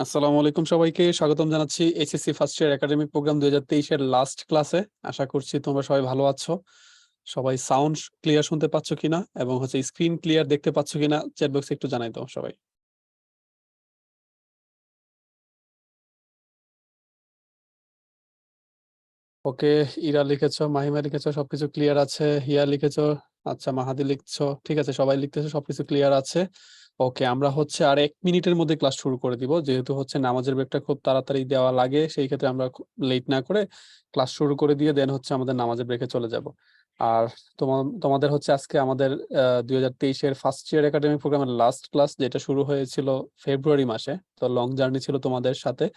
আসসালামু আলাইকুম সবাইকে স্বাগতম জানাচ্ছি HSC first year academic program 2023 এর লাস্ট ক্লাসে। আশা করছি তোমরা সবাই ভালো আছো। সবাই সাউন্ড ক্লিয়ার শুনতে পাচ্ছ কিনা এবং স্ক্রিন ক্লিয়ার দেখতে পাচ্ছ কিনা চ্যাট বক্সে একটু জানাই দাও সবাই। ওকে, ইরা লিখেছো, মাহিমা লিখেছো, সবকিছু ক্লিয়ার আছে। হিয়া লিখেছো, আচ্ছা মাহাদি লিখছো, ঠিক আছে, সবাই লিখতেছো, সবকিছু ক্লিয়ার আছে। ওকে, আমরা আর 1 মিনিটের মধ্যে ক্লাস শুরু করে দিব, যেহেতু নামাজের ব্রেকটা খুব তাড়াতাড়ি দেওয়া লাগে, সেই ক্ষেত্রে আমরা লেট না করে ক্লাস শুরু করে দিয়ে দেন আমাদের নামাজের ব্রেকে চলে যাব। আর তোমাদের আজকে আমাদের 2023-এর ফার্স্ট ইয়ার একাডেমিক প্রোগ্রামের লাস্ট ক্লাস, যেটা শুরু হয়েছিল ফেব্রুয়ারি মাসে। তো লং জার্নি ছিল তোমাদের সাথে।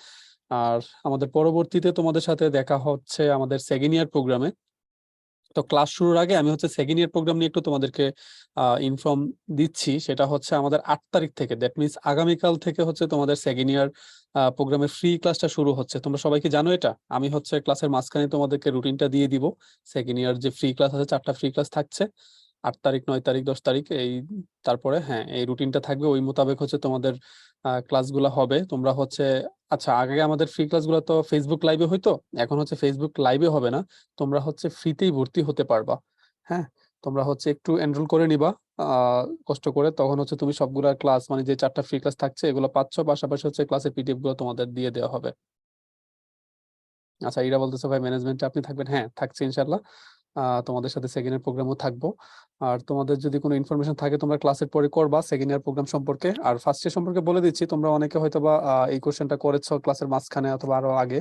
আর আমাদের পরবর্তীতে তোমাদের সাথে দেখা হচ্ছে আমাদের সেকেন্ড ইয়ার প্রোগ্রামে। তো ক্লাস শুরুর আগে আমি সেকেন্ড ইয়ার প্রোগ্রাম নিয়ে একটু তোমাদেরকে ইনফর্ম দিচ্ছি। সেটা আমাদের 8 তারিখ থেকে, দ্যাট মিনস আগামীকাল থেকে তোমাদের সেকেন্ড ইয়ার প্রোগ্রামের ফ্রি ক্লাসটা শুরু হচ্ছে। তোমরা সবাই কি জানো এটা? আমি ক্লাসের মাঝখানে তোমাদেরকে রুটিনটা দিয়ে দিব। সেকেন্ড ইয়ার যে ফ্রি ক্লাস আছে, 4টা ফ্রি ক্লাস থাকছে, 8 তারিখ, 9 তারিখ, 10 তারিখ, এই তারপরে হ্যাঁ এই রুটিনটা থাকবে। ওই মোতাবেক তোমাদের ক্লাসগুলো হবে। তোমরা আচ্ছা, আগে আমাদের ফ্রি ক্লাসগুলো তো ফেসবুক লাইভে হইতো, এখন ফেসবুক লাইভে হবে না। তোমরা ফ্রিতেই ভর্তি হতে পারবা। হ্যাঁ, তোমরা একটু এনরোল করে নিবা কষ্ট করে, তখন তুমি সবগুলা ক্লাস, মানে যে 4টা ফ্রি ক্লাস থাকছে এগুলো পাচ্ছ, পাশাপাশি ক্লাসের পিডিএফ গুলো তোমাদের দিয়ে দেওয়া হবে। আচ্ছা, এরা বলতেছে ভাই ম্যানেজমেন্টে আপনি থাকবেন? হ্যাঁ, থাকছি ইনশাল্লাহ। তোমাদের সাথে সেকেন্ড ইয়ার প্রোগ্রামও থাকবো। আর তোমাদের যদি কোনো ইনফরমেশন থাকে তোমরা ক্লাসের পরে করবা সেকেন্ড ইয়ার প্রোগ্রাম সম্পর্কে। আর ফার্স্ট ইয়ার সম্পর্কে বলে দিচ্ছি, তোমরা অনেকে হয়তোবা এই কোশ্চেনটা করেছো ক্লাসের মাঝখানে অথবা আরো আগে,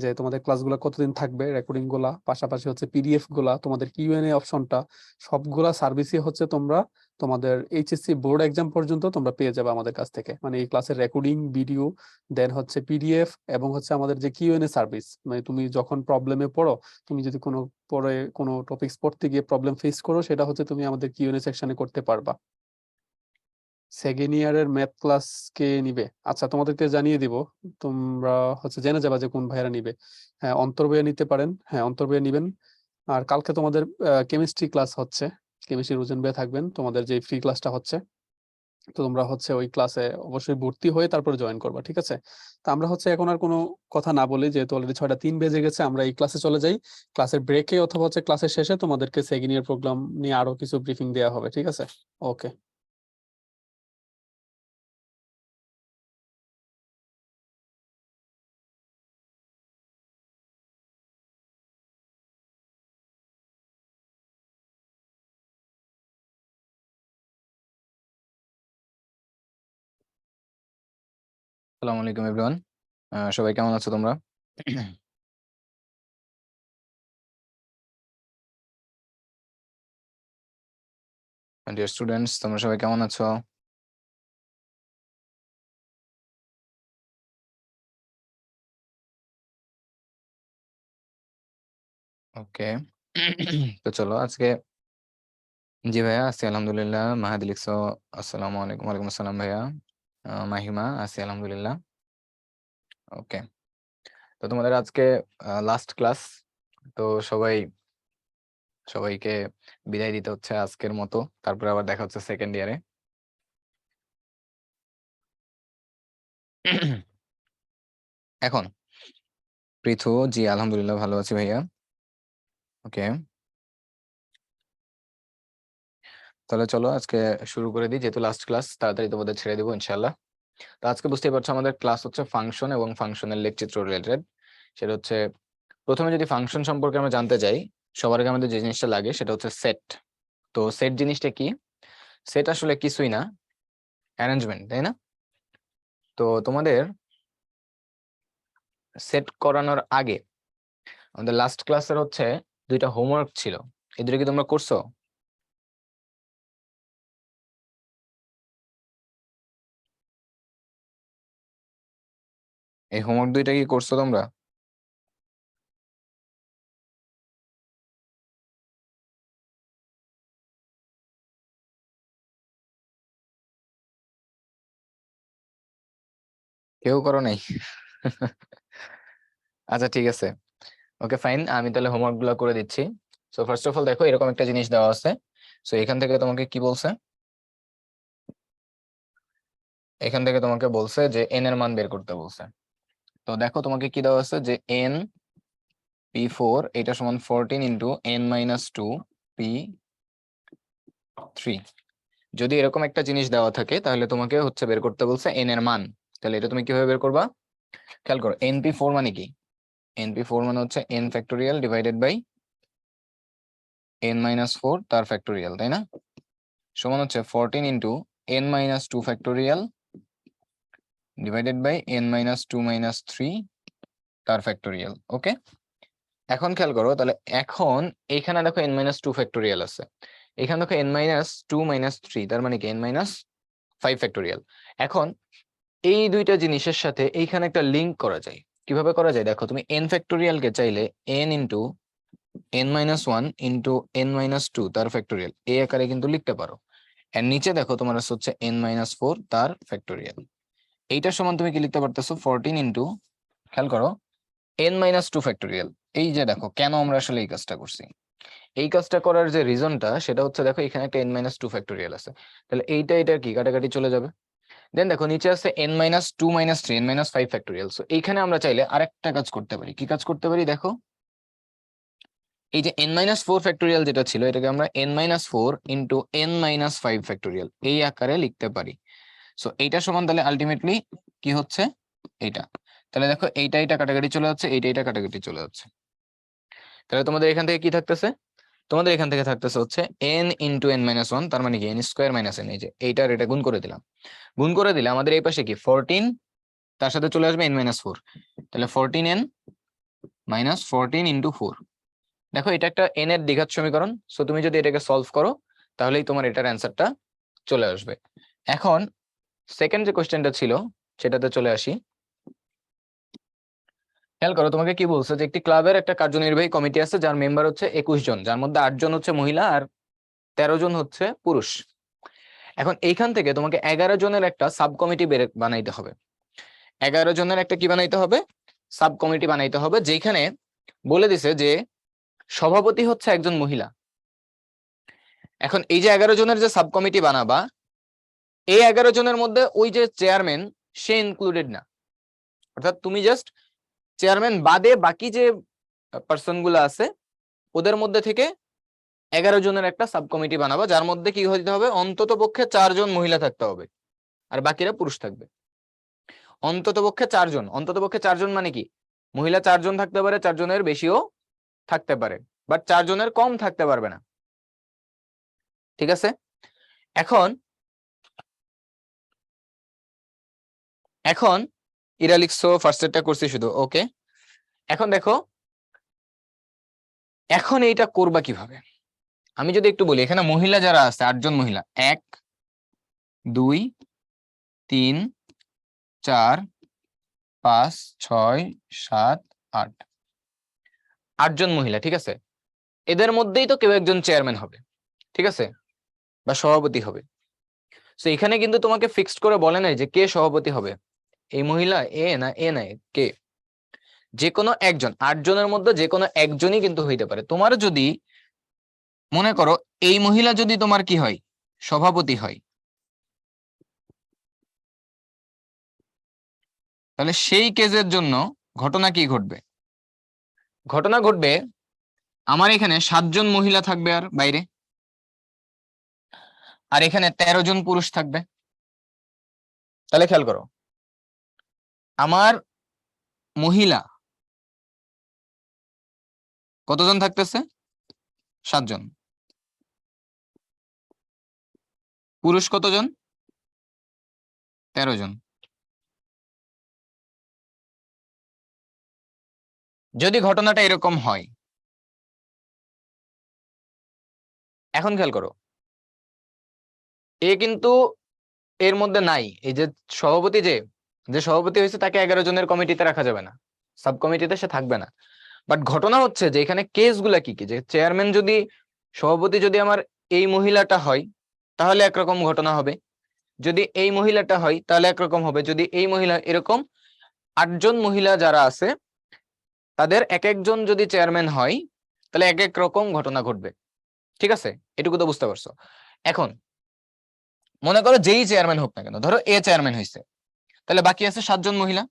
যে তোমাদের ক্লাসগুলো কতদিন থাকবে, রেকর্ডিং গুলা, পাশাপাশি পিডিএফ গুলা, তোমাদের কিউএনএ অপশনটা, সবগুলা সার্ভিসই তোমরা তোমাদের এইচএসসি বোর্ড এক্সাম পর্যন্ত তোমরা পেয়ে যাবে আমাদের কাছ থেকে। মানে এই ক্লাসের রেকর্ডিং ভিডিও, দেন পিডিএফ, এবং আমাদের যে কিউএনএ সার্ভিস, মানে তুমি যখন প্রবলেমে পড়ো, তুমি যদি পরে কোনো টপিকস পড়তে গিয়ে প্রবলেম ফেস করো, সেটা তুমি আমাদের কিউএনএ সেকশনে করতে পারবা। সেকেন্ড ইয়ারের ম্যাথ ক্লাস কে নিবে? আচ্ছা, তোমাদেরকে জানিয়ে দিব। তোমরা জেনে যাবা যে কোন ভাইয়ারা নিবে। হ্যাঁ, অন্তর ভাইয়া নিতে পারেন, হ্যাঁ অন্তর ভাইয়া নিবেন। আর কালকে তোমাদের কেমিস্ট্রি ক্লাস হচ্ছে, কেমিস্ট্রি রুজেন ভাইয়া থাকবেন তোমাদের যে ফ্রি ক্লাসটা হচ্ছে। তো তোমরা ওই ক্লাসে অবশ্যই ভর্তি হয়ে তারপরে জয়েন করবা, ঠিক আছে? তো আমরা এখন আর কোনো কথা না বলি, যেহেতু অলরেডি 6টা 3 বেজে গেছে, আমরা এই ক্লাসে চলে যাই। ক্লাসের ব্রেকে অথবা ক্লাসের শেষে তোমাদেরকে সেকেন্ড ইয়ার প্রোগ্রাম নিয়ে আরো কিছু ব্রিফিং দেওয়া হবে, ঠিক আছে? ওকে। আসসালামু আলাইকুম এভরিওয়ান। সবাই কেমন আছো তোমরা? ডিয়ার স্টুডেন্টস, তোমরা সবাই কেমন আছো? ওকে। তো চলো আজকে, জি ভাইয়া আছি আলহামদুলিল্লাহ। মাহাদি লিখছো আসসালামু আলাইকুম। ওয়ালাইকুম আসসালাম ভাইয়া। মাহিমা আছি আলহামদুলিল্লাহ। ওকে, তো তোমাদের আজকে লাস্ট ক্লাস। তো সবাইকে বিদায় দিতে হচ্ছে আজকের মতো, তারপরে আবার দেখা হচ্ছে সেকেন্ড ইয়ারে। এখন পৃথু, জি আলহামদুলিল্লাহ ভালো আছি ভাইয়া। ওকে, তাহলে চলো আজকে শুরু করে দিই, যেহেতু লাস্ট ক্লাস তাড়াতাড়ি তোমাদের ছেড়ে দেবো ইনশাল্লাহ। তো আজকে বুঝতেই পারছো আমাদের ক্লাস হচ্ছে ফাংশন এবং ফাংশনের লেখচিত্র রিলেটেড। সেটা হচ্ছে, প্রথমে যদি ফাংশন সম্পর্কে আমরা জানতে চাই, সবার আগে আমাদের যে জিনিসটা লাগে সেটা হচ্ছে সেট। তো সেট জিনিসটা কি? সেট আসলে কিছুই না, অ্যারেঞ্জমেন্ট, তাই না? তো তোমাদের সেট করানোর আগে আমাদের লাস্ট ক্লাসের 2টা হোমওয়ার্ক ছিল। এই দুটো কি তোমরা করছো? এই হোমওয়ার্ক 2টা কি করছো তোমরা? কেউ করো নাই? আচ্ছা ঠিক আছে, ওকে ফাইন, আমি তাহলে হোমওয়ার্ক গুলো করে দিচ্ছি। সো ফার্স্ট অফ অল দেখো, এরকম একটা জিনিস দেওয়া আছে। সো এখান থেকে তোমাকে কি বলছে? এখান থেকে তোমাকে বলছে যে n এর মান বের করতে বলছে। তো দেখো তোমাকে কি দেওয়া আছে যে n p4 এটা সমান 14 ইন্টু n মাইনাস 2 p3। যদি এরকম একটা জিনিস দেওয়া থাকে তাহলে তোমাকে হচ্ছে বের করতে বলছে n এর মান। তাহলে এটা তুমি কিভাবে বের করবা? খেয়াল করো, np4 মানে কি? np4 মানে হচ্ছে n factorial divided by n minus 4 তার ফ্যাক্টোরিয়াল, তাই না? সমান হচ্ছে 14 into n minus 2 factorial divided by n minus 2 minus 3 তার ফ্যাক্টোরিয়াল। ওকে, এখন খেয়াল করো, তাহলে এখন এইখানে দেখো n মাইনাস 2 ফ্যাক্টোরিয়াল আছে, এখানে দেখো n মাইনাস 2 মাইনাস 3, তার মানে কি n মাইনাস 5 ফ্যাক্টোরিয়াল। এখন এই দুইটা জিনিসের সাথে এইখানে একটা লিংক করা যায়। কিভাবে করা যায় দেখো, তুমি n ফ্যাক্টোরিয়াল কে চাইলে n into n minus 1 into n minus 2 তার ফ্যাক্টোরিয়াল এই আকারে কিন্তু লিখতে পারো। এর নিচে দেখো তোমার হচ্ছে n মাইনাস 4 তার ফ্যাক্টোরিয়াল। এইটার সমান তুমি কি লিখতে পারতেছো 14 ইন্টু, খেয়াল করো, n মাইনাস 2 ফ্যাক্টোরিয়াল। এই যে দেখো কেন আমরা আসলে এই কাজটা করছি, এই কাজটা করার যে রিজনটা সেটা হচ্ছে দেখো এখানে একটা n মাইনাস 2 ফ্যাক্টোরিয়াল আছে, তাহলে এইটা এটা কি কাটাকাটি চলে যাবে। দেন দেখো নিচে আছে n minus 2 minus 3 n minus 5 factorial. So এইখানে আমরা চাইলে আরেকটা কাজ করতে পারি। কি কাজ করতে পারি দেখো, এই যে n মাইনাস 4 ফ্যাক্টোরিয়াল যেটা ছিল এটাকে আমরা n minus 4 into n minus 5 factorial এই আকারে লিখতে পারি। সো এইটা সমান তাহলে আলটিমেটলি কি হচ্ছে এইটা। তাহলে দেখো এইটা এটা কাটাকাটি চলে যাচ্ছে, এইটা এটা কাটাকাটি চলে যাচ্ছে। তাহলে তোমাদের এখান থেকে কি থাকতেছে, তোমাদের এখান থেকে থাকতেছে হচ্ছে n ইন্টু n মাইনাস 1, তার মানে কি n স্কোয়ার মাইনাস n। এই যে এইটার এটা গুণ করে দিলাম, গুণ করে দিলে আমাদের এই পাশে কি 14, তার সাথে চলে আসবে n মাইনাস 4, তাহলে 14n মাইনাস 14 ইন্টু 4। দেখো এটা একটা n এর দ্বিঘাত সমীকরণ। সো তুমি যদি এটাকে সলভ করো তাহলেই তোমার এটার অ্যান্সারটা চলে আসবে। এখন সেকেন্ড যে কোশ্চেনটা ছিল সেটাতে চলে আসি। খেয়াল করো, তোমাকে কি বলছে যে একটি ক্লাবের একটা কার্যনির্বাহী কমিটি আছে যার মেম্বার হচ্ছে 21 জন, যার মধ্যে 8 জন হচ্ছে মহিলা আর 13 জন হচ্ছে পুরুষ। এখন এইখান থেকে তোমাকে 11 জনের একটা সাব কমিটি বানাইতে হবে। 11 জনের একটা কি বানাইতে হবে, সাব কমিটি বানাইতে হবে, যেখানে বলে দিছে যে সভাপতি হচ্ছে একজন মহিলা। এখন এই যে 11 জনের যে সাব কমিটি বানাবা, এই 11 জনের মধ্যে ওই যে চেয়ারম্যান সে ইনক্লুডেড না, অর্থাৎ তুমি জাস্ট চেয়ারম্যান বাদে বাকি যে পার্সন গুলো আছে ওদের মধ্যে থেকে 11 জনের একটা সাব কমিটি বানাবা, যার মধ্যে কি হতে হবে, অন্তত পক্ষে 4 জন মহিলা থাকতে হবে আর বাকিরা পুরুষ থাকবে। অন্তত পক্ষে 4 জন, অন্তত পক্ষে 4 জন মানে কি, মহিলা 4 জন থাকতে পারে, 4 জনের বেশিও থাকতে পারে, বাট 4 জনের কম থাকতে পারবে না। ঠিক আছে, এখন এখন এরা লিখছো, ফার্স্ট সেটটা করছি শুধু। ওকে, এখন দেখো এখন এইটা করবা কিভাবে। আমি যদি একটু বলি, এখানে মহিলা যারা আছে 8 জন মহিলা, 1 2 3 4 5 6 7 8, 8 জন মহিলা। ঠিক আছে, এদের মধ্যেই তো কেউ একজন চেয়ারম্যান হবে, ঠিক আছে, বা সভাপতি হবে। তো এখানে কিন্তু তোমাকে ফিক্সড করে বলে নাই যে কে সভাপতি হবে, এই মহিলা এ না কে, যে কোনো একজন, 8 জনের মধ্যে যে কোনো একজনই কিন্তু হইতে পারে। তোমার যদি মনে করো এই মহিলা যদি তোমার কি হয়, সভাপতি হয়, তাহলে সেই কেসের জন্য ঘটনা কি ঘটবে, ঘটনা ঘটবে আমার এখানে 7 জন মহিলা থাকবে আর বাইরে, আর এখানে 13 জন পুরুষ থাকবে। তাহলে খেয়াল করো, আমার মহিলা কতজন থাকতেছে, 7 জন, পুরুষ কতজন, 13 জন। যদি ঘটনাটা এরকম হয়, এখন খেয়াল করো, এ কিন্তু এর মধ্যে নাই, এই যে সভাপতি, যে সভাপতি হয়েছে তাকে 11 জনের কমিটিতে রাখা যাবে না, সাব কমিটিতে সে থাকবে না। বাট ঘটনা হচ্ছে যে এখানে কেসগুলা কি কি, যে চেয়ারম্যান যদি, সভাপতি যদি আমার এই মহিলাটা হয় তাহলে একরকম ঘটনা হবে, যদি এই মহিলাটা হয় তাহলে একরকম হবে, যদি এই মহিলা, এরকম 8 জন মহিলা যারা আছে তাদের এক একজন যদি চেয়ারম্যান হয় তাহলে এক এক রকম ঘটনা ঘটবে। ঠিক আছে, এটুকু তো বুঝতে পারছো। এখন মনে করো যেই চেয়ারম্যান হোক না কেন, ধরো এ চেয়ারম্যান হয়েছে, তাহলে বাকি আছে 7 জন মহিলা।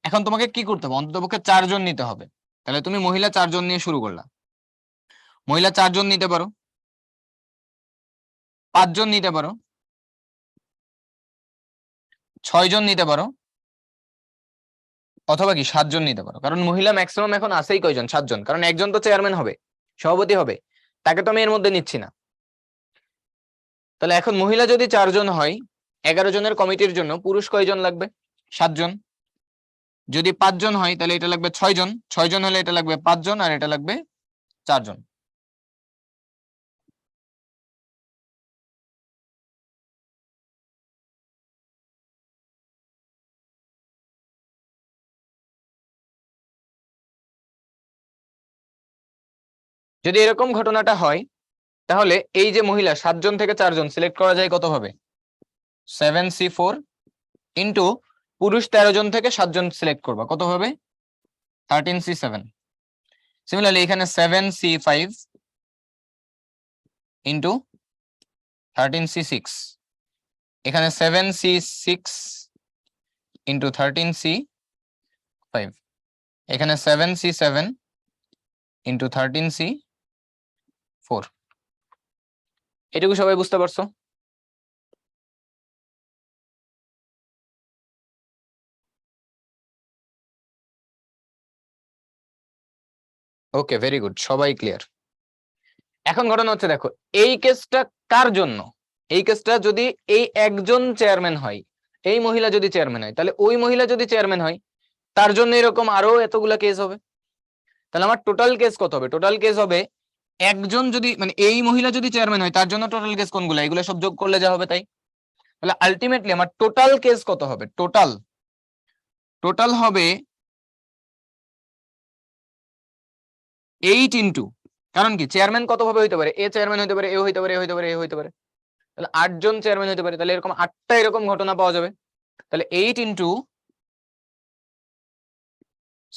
এখন তোমাকে কি করতে হবে, অন্ততপক্ষে 4 জন নিতে হবে। তাহলে তুমি মহিলা 4 জন নিয়ে শুরু করলা। মহিলা 4 জন নিতে পারো, 5 জন নিতে পারো, 6 জন নিতে পারো, অথবা কি 7 জন নিতে পারো। কারণ মহিলা ম্যাক্সিমাম এখন আছেই কয়জন, 7 জন, কারণ একজন তো চেয়ারম্যান হবে, সভাপতি হবে, তাকে তো আমি এর মধ্যে নিচ্ছি না। তাহলে এখন মহিলা যদি 4 জন হয়, 11 জনের কমিটির জন্য পুরুষ কয়জন লাগবে, 7 জন। যদি 5 জন হয় তাহলে এটা লাগবে 6 জন, 6 জন হলে এটা লাগবে 5 জন, আর এটা লাগবে 4 জন। যদি এরকম ঘটনাটা হয়, তাহলে এই যে মহিলা 7 জন থেকে 4 জন সিলেক্ট করা যায় কত হবে, 7C4 ইন্টু পুরুষ 13 জন থেকে 7 জন সিলেক্ট করবা, কত হবে, 13C7। সিমিলারলি এখানে 7C5 ইন্টু 13C6, এখানে 7C6 ইন্টু 13C5, এখানে 7C7 ইন্টু 13C4। এটুকু সবাই বুঝতে পারছো? ওকে, ভেরি গুড, সবাই ক্লিয়ার। এখন ঘটনা হচ্ছে দেখো, এই কেসটা কার জন্য, এই কেসটা যদি এই একজন চেয়ারম্যান হয়, এই মহিলা যদি চেয়ারম্যান হয়, তাহলে ওই মহিলা যদি চেয়ারম্যান হয় তার জন্য এরকম আরো এতগুলা কেস হবে। তাহলে আমার টোটাল কেস কত হবে, টোটাল কেস হবে একজন যদি, মানে এই মহিলা যদি চেয়ারম্যান হয় তার জন্য টোটাল কেস কোনগুলো, এগুলো সব যোগ করলে যা হবে তাই। তাহলে আলটিমেটলি আমার টোটাল কেস কত হবে, টোটাল টোটাল হবে 8 ইন্টু, কারণ কি চেয়ারম্যান কত ভাবে হইতে পারে, এ চেয়ারম্যান হইতে পারে, এ হইতে পারে, এ হইতে পারে, এ হইতে পারে, তাহলে 8 জন চেয়ারম্যান হইতে পারে, তাহলে এরকম 8টা এরকম ঘটনা পাওয়া যাবে। তাহলে 8 into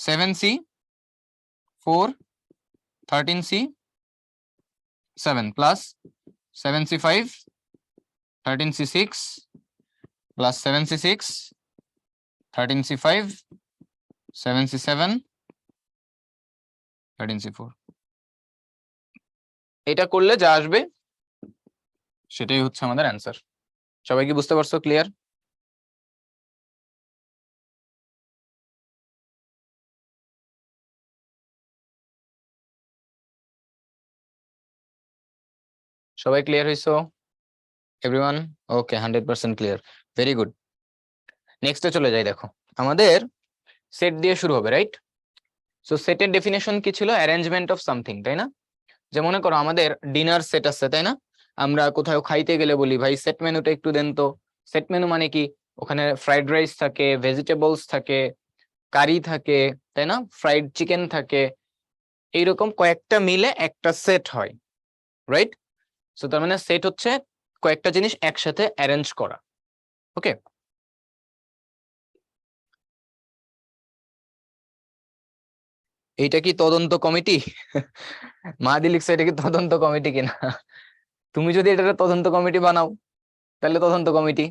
7C4 13C7 plus 7C5 13C6 plus 7C6 13C5 7C7 13C4, এটা করলে যা আসবে সেটাই হচ্ছে আমাদের অ্যান্সার। সবাই কি বুঝতে পারছো, ক্লিয়ার? সবাই ক্লিয়ার হইছো, এভরিওয়ান? ওকে, 100% ক্লিয়ার, ভেরি গুড। নেক্সটে চলে যাই। দেখো আমাদের সেট দিয়ে শুরু হবে, রাইট? সো সেটের ডেফিনেশন কি ছিল, অ্যারেঞ্জমেন্ট অফ সামথিং, তাই না? যে মনে করো আমাদের ডিনার সেট আছে, তাই না? আমরা কোথাও খাইতে গেলে বলি ভাই সেট মেনুটা একটু দেন তো। সেট মেনু মানে কি, ওখানে ফ্রাইড রাইস থাকে, ভেজিটেবলস থাকে, কারি থাকে, তাই না, ফ্রাইড চিকেন থাকে, এইরকম কয়েকটা মিলে একটা সেট হয়, রাইট? সো তার মানে সেট হচ্ছে কয়েকটা জিনিস একসাথে অ্যারেঞ্জ করা। ওকে, এইটা কি তদন্ত কমিটি? মাহাদি লিখছে এটা কি তদন্ত কমিটি কিনা। তুমি যদি এটা তদন্ত কমিটি বানাও তাহলে তদন্ত কমিটি,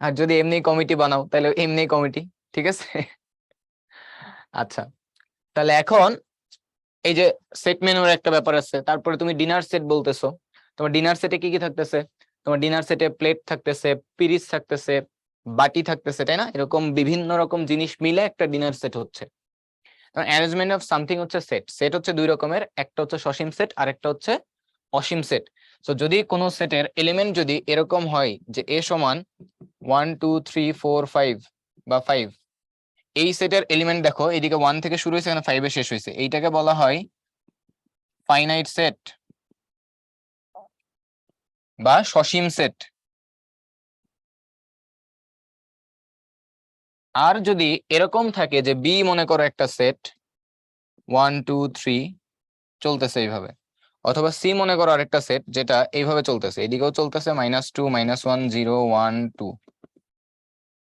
আর যদি এমনি কমিটি বানাও তাহলে এমনি কমিটি, ঠিক আছে? আচ্ছা, তাহলে এখন এই যে সেট মেনুর একটা ব্যাপার আছে, তারপরে তুমি ডিনার সেট বলতেছো। তোমার ডিনার সেটে কি কি থাকতেছে, তোমার ডিনার সেটে প্লেট থাকতেছে, পিরিচ থাকতেছে, বাটি থাকতেছে, তাই না? এরকম বিভিন্ন রকম জিনিস মিলে একটা ডিনার সেট হচ্ছে। অ্যারেঞ্জমেন্ট অফ সামথিং হচ্ছে সেট। সেট হচ্ছে দুই রকমের, একটা হচ্ছে সসীম সেট আর একটা হচ্ছে অসীম সেট। সো যদি কোনো সেটের এলিমেন্ট যদি এরকম হয় যে এ সমান 1 2 3 4 5 বা 5, এই সেটের এলিমেন্ট দেখো এদিকে 1 থেকে শুরু হয়েছে, এখানে 5 এ শেষ হয়েছে, এইটাকে বলা হয় ফাইনাইট সেট বা সসীম সেট। আর যদি এরকম থাকে যে বি মনে করো একটা সেট 1 2 3 চলতেছে এইভাবে, অথবা সি মনে করো আরেকটা সেট যেটা এইভাবে চলতেছে, এদিকেও চলতেছে -2 -1 0 1 2,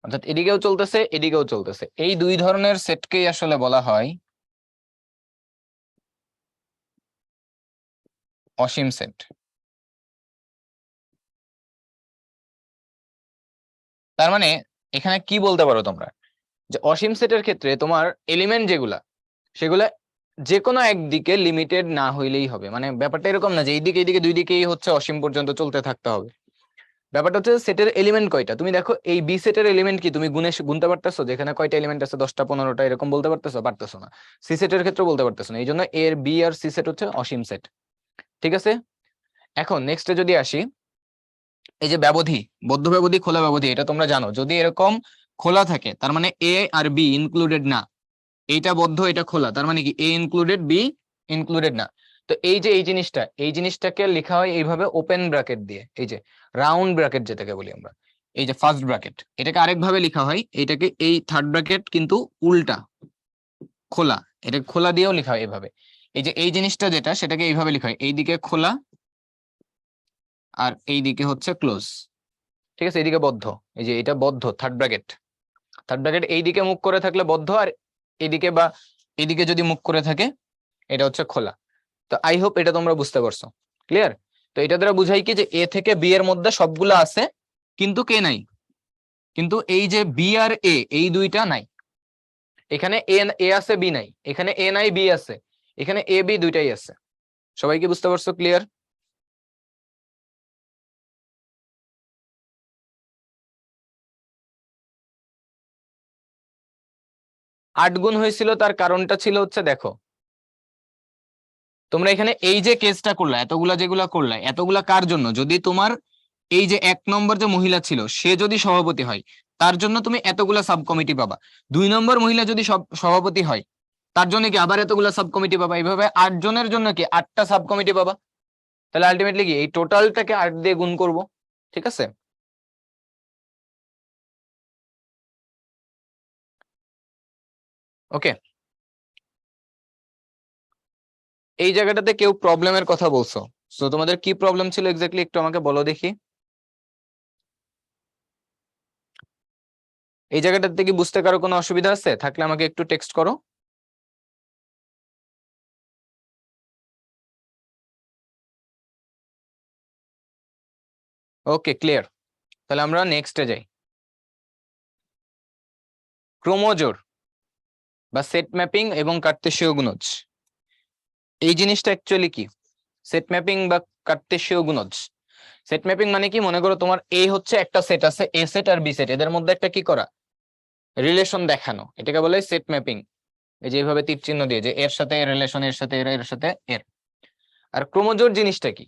অর্থাৎ এদিকেও চলতেছে এদিকেও চলতেছে, এই দুই ধরনের সেটকেই আসলে বলা হয় অসীম সেট। তার মানে এখানে কি বলতে পারো তোমরা, যে অসীম সেটের ক্ষেত্রে তোমার এলিমেন্ট যেগুলা সেগুলা যে কোনো একদিকে লিমিটেড না হইলেই হবে। মানে ব্যাপারটা এরকম না যে এইদিকে দুই দিকেই হচ্ছে অসীম পর্যন্ত চলতে থাকতে হবে। ব্যাপারটা হচ্ছে সেটের এলিমেন্ট কয়টা। তুমি দেখো এই বি সেটের এলিমেন্ট কি তুমি গুনতে পারতেছো, যেখানে কয়টা এলিমেন্ট আছে, 10টা 15টা এরকম বলতে পারতেছো না। সি সেটের ক্ষেত্রে বলতে পারতেছো না, এই জন্য এর বি আর সি সেট হচ্ছে অসীম সেট। ঠিক আছে, এখন নেক্সটে যদি আসি, এই যে ব্যবধি, বদ্ধ ব্যবধি, খোলা ব্যবধি, এটা তোমরা জানো, যদি এরকম খোলা থাকে তার মানে এ আর বি ইনক্লুডেড না, এইটা বদ্ধ এটা খোলা, তার মানে কি এ ইনক্লুডেড বি ইনক্লুডেড না। তো এই যে এই জিনিসটাকে লেখা হয় এইভাবে ওপেন ব্র্যাকেট দিয়ে, এই যে রাউন্ড ব্র্যাকেট যেটাকে বলি আমরা, এই যে ফার্স্ট ব্র্যাকেট, এটাকে আরেকভাবে লেখা হয়, এটাকে এই থার্ড ব্র্যাকেট কিন্তু উল্টা খোলা, এটা খোলা দিয়েও লেখা হয় এইভাবে। এই যে এই জিনিসটা যেটা সেটাকে এইভাবে লেখা হয়, এইদিকে খোলা আর এইদিকে হচ্ছে ক্লোজ। ঠিক আছে, এইদিকে বদ্ধ, এই যে এটা বদ্ধ থার্ড ব্র্যাকেট, এইদিকে মুখ করে থাকলে বদ্ধ, আর এইদিকে বা এইদিকে যদি মুখ করে থাকে এটা হচ্ছে খোলা। তো আই হোপ এটা তোমরা বুঝতে পারছো, ক্লিয়ার। তো এটা দ্বারা বুঝাই কি যে এ থেকে বি এর মধ্যে সবগুলো আছে কিন্তু কে নাই, কিন্তু এই যে বি আর এ এই দুইটা নাই। এখানে এ আছে বি নাই, এখানে এ নাই বি আছে, এখানে এ বি দুইটাই আছে। সবাই কি বুঝতে পারছো, ক্লিয়ার? আট গুণ হয়েছিল, তার কারণটা ছিল হচ্ছে দেখো, তোমরা এখানে এই যে কেসটা করলা, এতগুলা যেগুলা করলা, এতগুলা কার জন্য, যদি তোমার এই যে 1 নম্বর যে মহিলা ছিল সে যদি সভাপতি হয় তার জন্য তুমি এতগুলা সাব কমিটি পাবা। 2 নম্বর মহিলা যদি সভাপতি হয় তার জন্য কি আবার এতগুলা সাব কমিটি পাবা। এইভাবে 8 জনের জন্য কি 8টা সাব কমিটি পাবা। তাহলে আলটিমেটলি কি এই টোটালটাকে 8 দিয়ে গুণ করব। ঠিক আছে, ওকে। এই জায়গাটাতে কেউ প্রবলেমের কথা বলছো, তো তোমাদের কি প্রবলেম ছিল এক্স্যাক্টলি একটু আমাকে বলো দেখি। এই জায়গাটাতে কি বুঝতে কারো কোনো অসুবিধা আছে, থাকলে আমাকে একটু টেক্সট করো। ওকে, ক্লিয়ার। তাহলে আমরা নেক্সটে যাই। ক্রোমোজোর বা সেট ম্যাপিং এবং কার্তেশীয় গুণজ, এই জিনিসটা অ্যাকচুয়ালি কি? সেট ম্যাপিং বা কার্তেশীয় গুণজ, সেট ম্যাপিং মানে কি, মনে করো তোমার এ হচ্ছে একটা সেট আছে, এ সেট আর বি সেট, এদের মধ্যে একটা কি করা, রিলেশন দেখানো, এটাকে বলে সেট ম্যাপিং। এই যে এইভাবে তীর চিহ্ন দিয়ে, যে এর সাথে এর রিলেশন, এর সাথে এর, এর সাথে এর। আর ক্রোমোজোর জিনিসটা কি,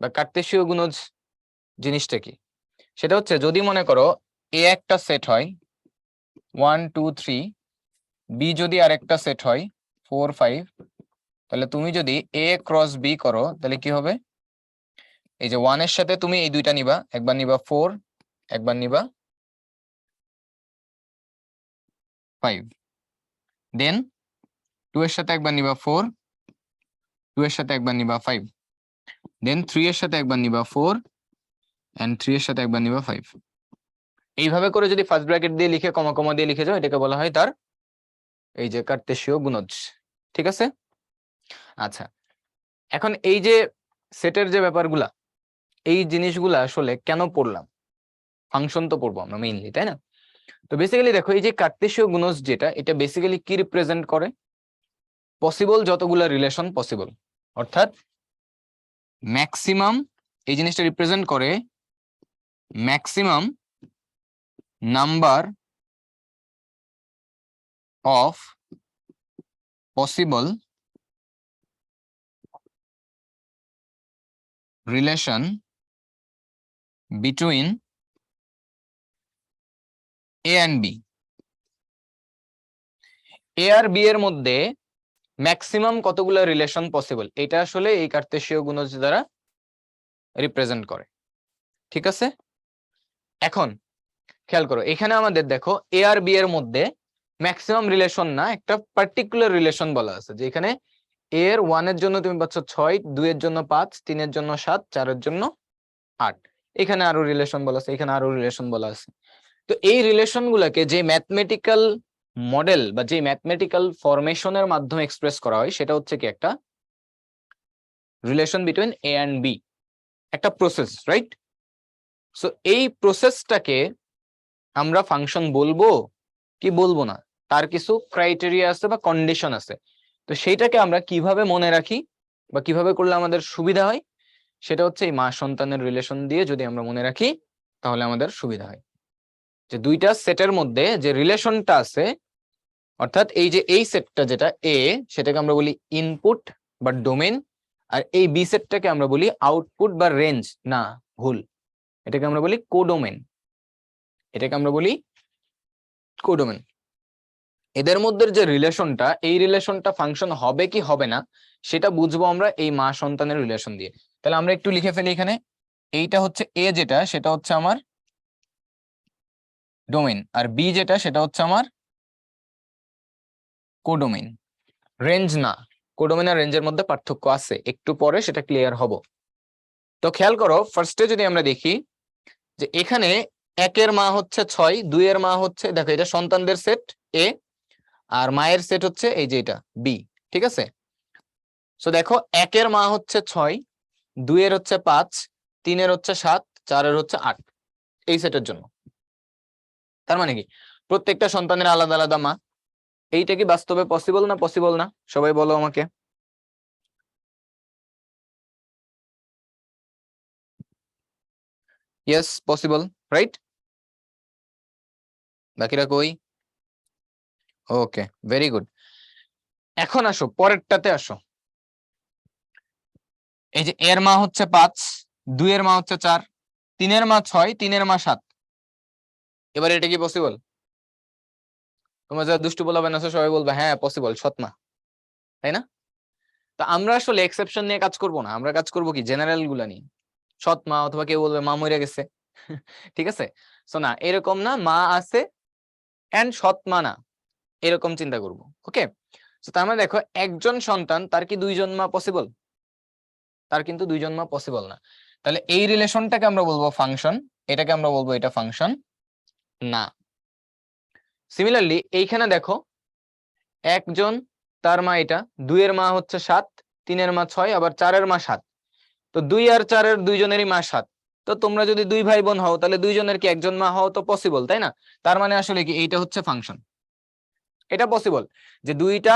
বা কার্তেশীয় গুণজ জিনিসটা কি, সেটা হচ্ছে যদি মনে করো এ একটা সেট হয় 1 2 3, বি যদি আরেকটা সেট হয় 4 5, তাহলে তুমি যদি এ ক্রস বি করো তাহলে কি হবে, এই যে 1 এর সাথে তুমি এই দুইটা নিবা, একবার নিবা 4, একবার নিবা 5, দেন 2 এর সাথে একবার নিবা 4, 2 এর সাথে একবার নিবা 5, দেন 3 এর সাথে একবার নিবা 4 এন্ড 3 এর সাথে একবার নিবা 5। এইভাবে করে যদি ফার্স্ট ব্র্যাকেট দিয়ে লিখে কমা কমা দিয়ে লিখে যাও, এটাকে বলা হয় তার এই যে কার্তেশীয় গুণজ। ঠিক আছে, আচ্ছা। এখন এই যে সেটের যে ব্যাপারগুলা, এই জিনিসগুলা আসলে কেন পড়লাম, ফাংশন তো পড়বো আমরা মেইনলি, তাই না? তো বেসিক্যালি দেখো, এই যে কার্তেশীয় গুণজ যেটা, এটা বেসিক্যালি কি রিপ্রেজেন্ট করে, পসিবল যতগুলা রিলেশন পসিবল, অর্থাৎ ম্যাক্সিমাম, এই জিনিসটা রিপ্রেজেন্ট করে maximum number of possible relation between A and B. A আর বি এর মধ্যে ম্যাক্সিমাম কতগুলো রিলেশন পসিবল, এটা আসলে এই কার্তেশীয় গুণজ দ্বারা রিপ্রেজেন্ট করে। ঠিক আছে, এখন খেয়াল করো, এখানে আমাদের দেখো এ আর বি এর মধ্যে ম্যাক্সিমাম রিলেশন না, একটা পার্টিকুলার রিলেশন বলা আছে, যে এখানে এ এর 1 এর জন্য তুমি পাচ্ছ 6, 2 এর জন্য 5, 3 এর জন্য 7, 4 এর জন্য 8, এখানে আরো রিলেশন বলা আছে, এখানে আরো রিলেশন বলা আছে। তো এই রিলেশন গুলাকে যে ম্যাথমেটিক্যাল মডেল বা যে ম্যাথমেটিক্যাল ফরমেশনের মাধ্যমে এক্সপ্রেস করা হয়, সেটা হচ্ছে কি একটা relation between A and B, একটা প্রসেস, রাইট? সো এই প্রসেসটাকে আমরা ফাংশন বলবো কি বলবো না, তার কিছু ক্রাইটেরিয়া আছে বা কন্ডিশন আছে। তো সেইটাকে আমরা কিভাবে মনে রাখি বা কিভাবে করলে আমাদের সুবিধা হয়, সেটা হচ্ছে এই মা সন্তানের রিলেশন দিয়ে যদি আমরা মনে রাখি তাহলে আমাদের সুবিধা হয়। যে দুইটা সেটের মধ্যে যে রিলেশনটা আছে, অর্থাৎ এই যে এই সেটটা যেটা এ, সেটাকে আমরা বলি ইনপুট বা ডোমেন, আর এই বি সেটটাকে আমরা বলি আউটপুট বা রেঞ্জ। না, ভুল, এটাকে আমরা বলি কোডোমেন। এটাকে আমরা বলি কোডোমেন। এদের মধ্যে যে রিলেশনটা, এই রিলেশনটা ফাংশন হবে কি হবে না সেটা বুঝবো আমরা এই মা সন্তানের রিলেশন দিয়ে। তাহলে আমরা একটু লিখে ফেলি এখানে, এইটা হচ্ছে এ যেটা, সেটা হচ্ছে আমার ডোমেন, আর বি যেটা সেটা হচ্ছে আমার কোডোমেন। রেঞ্জ না, কোডোমেন আর রেঞ্জের মধ্যে পার্থক্য আছে, একটু পরে সেটা ক্লিয়ার হব। তো খেয়াল করো, ফার্স্টে যদি আমরা দেখি যে এখানে 1 এর মা হচ্ছে 6, 2 এর মা হচ্ছে, দেখো এটা সন্তানদের সেট এ, আর মায়ের সেট হচ্ছে এই যে এটা বি, ঠিক আছে? সো দেখো 1 এর মা হচ্ছে 6, 2 এর হচ্ছে 5, 3 এর হচ্ছে 7, 4 এর হচ্ছে 8, এই সেটের জন্য। তার মানে কি প্রত্যেকটা সন্তানের আলাদা আলাদা মা। এইটা কি বাস্তবে পসিবল না পসিবল না? সবাই বলো আমাকে। Yes possible, right? বাকিরা কই? ওকে, ভেরি গুড। এখন আসো পরেরটাতে আসো। এই যে এর মা হচ্ছে 5, 2 এর মা হচ্ছে 4, 3 এর মা 6, 3 এর মা 7। এবার এটা কি পসিবল? তোমরা যারা দুষ্টু বলবেন আছে সবাই বলবে হ্যাঁ পসিবল, সৎ মা, তাই না? তো আমরা আসলে এক্সেপশন নিয়ে কাজ করব না, আমরা কাজ করব কি জেনারেল গুলা নিয়ে। সৎ মা, অথবা কেউ বলবে মা মরে গেছে, ঠিক আছে? সো না, এরকম না, মা আছে এন্ড সৎ মা না, এরকম চিন্তা করব। ওকে, তো তার মানে দেখো একজন সন্তান, তার কি দুইজন মা পসিবল? তার কিন্তু দুইজন মা পসিবল না। তাহলে এই রিলেশনটাকে আমরা বলবো ফাংশন, এটাকে আমরা বলবো এটা ফাংশন না। সিমিলারলি এইখানে দেখো একজন, তার মা এটা, 2 এর মা হচ্ছে 7, 3 এর মা 6, আবার 4 এর মা 7। তো 2 আর 4 এর দুইজনেরই মা 7। তো তোমরা যদি 2 ভাই বোন হও তাহলে দুইজনের কি একজন মা হওয়া তো পসিবল, তাই না? তার মানে আসলে কি এইটা হচ্ছে ফাংশন। এটা পসিবল যে দুইটা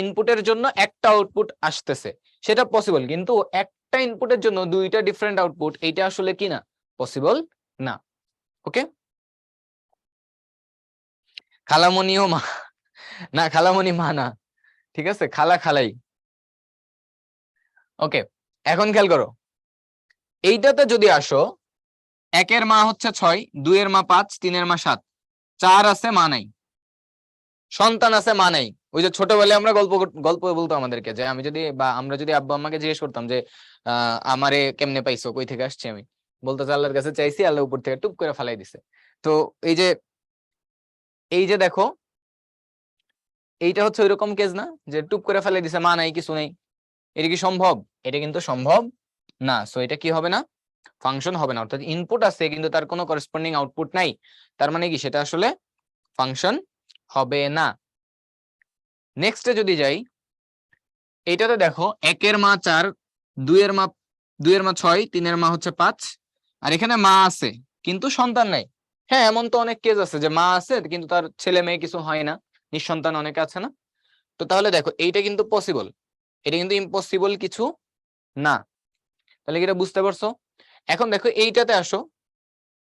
ইনপুটের জন্য একটা আউটপুট আসতেছে, সেটা পসিবল। কিন্তু একটা ইনপুটের জন্য দুইটা ডিফারেন্ট আউটপুট, এইটা আসলে কি না, পসিবল না। ওকে, খালামণিও মা না, খালামণি মা না, ঠিক আছে, খালা খালাই। ওকে, এখন খেয়াল করো, এইটাতে যদি আসো, 1 এর মা হচ্ছে 6, 2 এর মা 5, 3 এর মা 7, 4 আছে মা নাই, সন্তান আছে মা নাই। ওই যে ছোটবেলায় আমরা গল্প বলতো আমাদেরকে, যে আমি যদি বা আমরা যদি আব্বা আম্মাকে জিজ্ঞেস করতাম যে আমারে কেমনে পাইছো, কই থেকে আসছি, আমি বলতো আল্লাহর কাছে চাইছি, আল্লাহ উপর থেকে টুপ করে ফালাই দিছে। তো এই যে দেখো, এইটা হচ্ছে ওইরকম কেস না যে টুপ করে ফেলাই দিছে, মা নাই কিছু নেই। এটা কি সম্ভব? এটা কিন্তু সম্ভব না। সো এটা কি হবে না, ফাংশন হবে না। অর্থাৎ ইনপুট আছে কিন্তু তার কোনো করেসপন্ডিং আউটপুট নাই, তার মানে কি সেটা আসলে ফাংশন হবে না। নেক্সটে যদি যাই, এইটাতে দেখো 1 এর মা 4, 2 এর মা 6, 3 এর মা হচ্ছে 5, আর এখানে মা আছে কিন্তু সন্তান নাই। হ্যাঁ, এমন তো অনেক কেস আছে যে মা আছে কিন্তু তার ছেলে মেয়ে কিছু হয় না, নিঃসন্তান অনেকে আছে না? তো তাহলে দেখো এইটা কিন্তু পসিবল, এটা কিন্তু ইম্পসিবল কিছু না। তাহলে কি এটা বুঝতে পারছো? এখন দেখো এইটাতে আসো,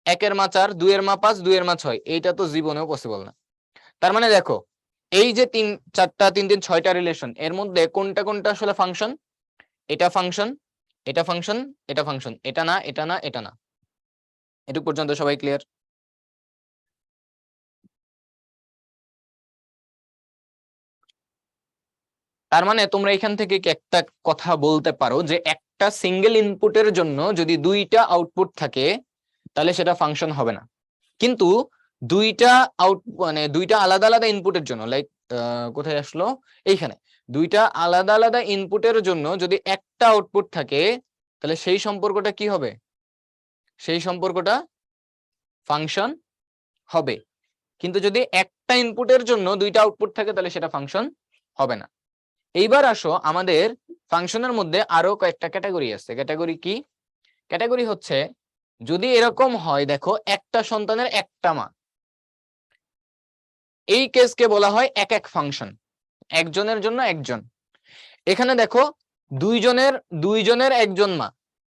1 এর মা 4, 2 এর মা 5, 2 এর মা 6, এইটা তো জীবনেও পসিবল না। তার মানে দেখো এই যে 3 4টা 3 3 6টা রিলেশন, এর মধ্যে কোনটা কোনটা আসলে ফাংশন? এটা ফাংশন, এটা ফাংশন, এটা ফাংশন, এটা না, এটা না, এটা না। এটুকু পর্যন্ত সবাই ক্লিয়ার? তার মানে তোমরা এখান থেকে কি একটা কথা বলতে পারো যে একটা সিঙ্গেল ইনপুটের জন্য যদি দুইটা আউটপুট থাকে তাহলে সেটা ফাংশন হবে না। কিন্তু দুইটা মানে দুইটা আলাদা আলাদা ইনপুটের জন্য, লাইক কোথায় আসলো, এইখানে দুইটা আলাদা আলাদা ইনপুটের জন্য যদি একটা আউটপুট থাকে তাহলে সেই সম্পর্কটা কি হবে? সেই সম্পর্কটা ফাংশন হবে। কিন্তু যদি একটা ইনপুটের জন্য দুইটা আউটপুট থাকে তাহলে সেটা ফাংশন হবে না। এইবার আসো, আমাদের ফাংশনের মধ্যে আরো কয়েকটা ক্যাটাগরি আছে। ক্যাটাগরি কি? ক্যাটাগরি হচ্ছে যদি এরকম হয়, দেখো একটা সন্তানের একটা মা, এই কেসকে বলা হয় এক এক ফাংশন, একজনের জন্য একজন। এখানে দেখো দুইজনের একজন মা,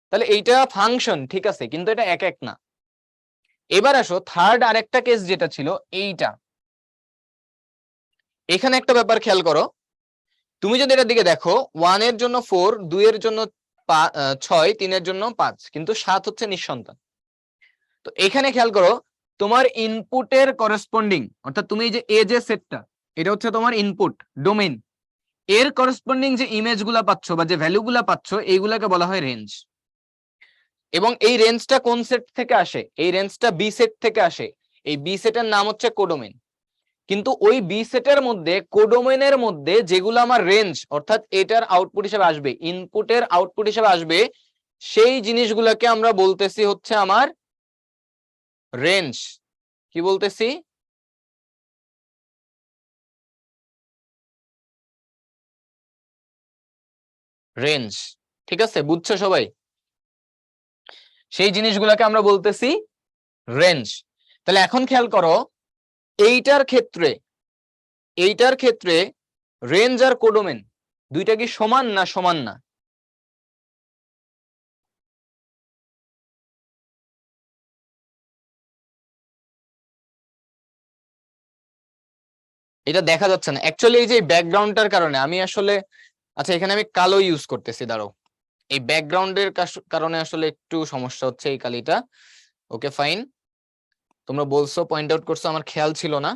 তাহলে এইটা ফাংশন ঠিক আছে, কিন্তু এটা এক এক না। এবার আসো থার্ড আরেকটা কেস যেটা ছিল এইটা। এখানে একটা ব্যাপার খেয়াল করো, তুমি যদি এটার দিকে দেখো 1 এর জন্য 4, 2 এর জন্য 6, 3 এর জন্য 5, কিন্তু 7 হচ্ছে নিঃসন্তান। তো এখানে খেয়াল করো তোমার ইনপুটের করেসপন্ডিং, অর্থাৎ তুমি এই যে এ যে সেটটা, এটা হচ্ছে তোমার ইনপুট ডোমেইন, এর করেসপন্ডিং যে ইমেজ গুলা পাচ্ছ বা যে ভ্যালু গুলা পাচ্ছ এইগুলাকে বলা হয় রেঞ্জ। এবং এই রেঞ্জটা কোন সেট থেকে আসে? এই রেঞ্জটা বি সেট থেকে আসে। এই বি সেটের নাম হচ্ছে কোডোমেইন। কিন্তু ওই বি সেটের মধ্যে কোডোমেইনের মধ্যে যেগুলো আমার রেঞ্জ, অর্থাৎ এটার আউটপুট হিসেবে আসবে, ইনপুটের আউটপুট হিসেবে আসবে, সেই জিনিসগুলোকে আমরা বলতেছি হচ্ছে আমার রেঞ্জ। কি বলতেছি? রেঞ্জ। ঠিক আছে, বুঝছো সবাই? সেই জিনিসগুলোকে আমরা বলতেছি রেঞ্জ। তাহলে এখন খেয়াল করো এইটার ক্ষেত্রে রেঞ্জ আর কোডোমেইন দুইটা কি সমান না সমান না? এটা দেখা যাচ্ছে না অ্যাকচুয়ালি, এই যে ব্যাকগ্রাউন্ডটার কারণে আমি আসলে, আচ্ছা এখানে আমি কালো ইউজ করতেছি, দাঁড়াও, এই ব্যাকগ্রাউন্ডের কারণে আসলে একটু সমস্যা হচ্ছে এই কালিটা। ওকে ফাইন, তোমরা বলছো, পয়েন্ট আউট করছো, আমার খেয়াল ছিল না।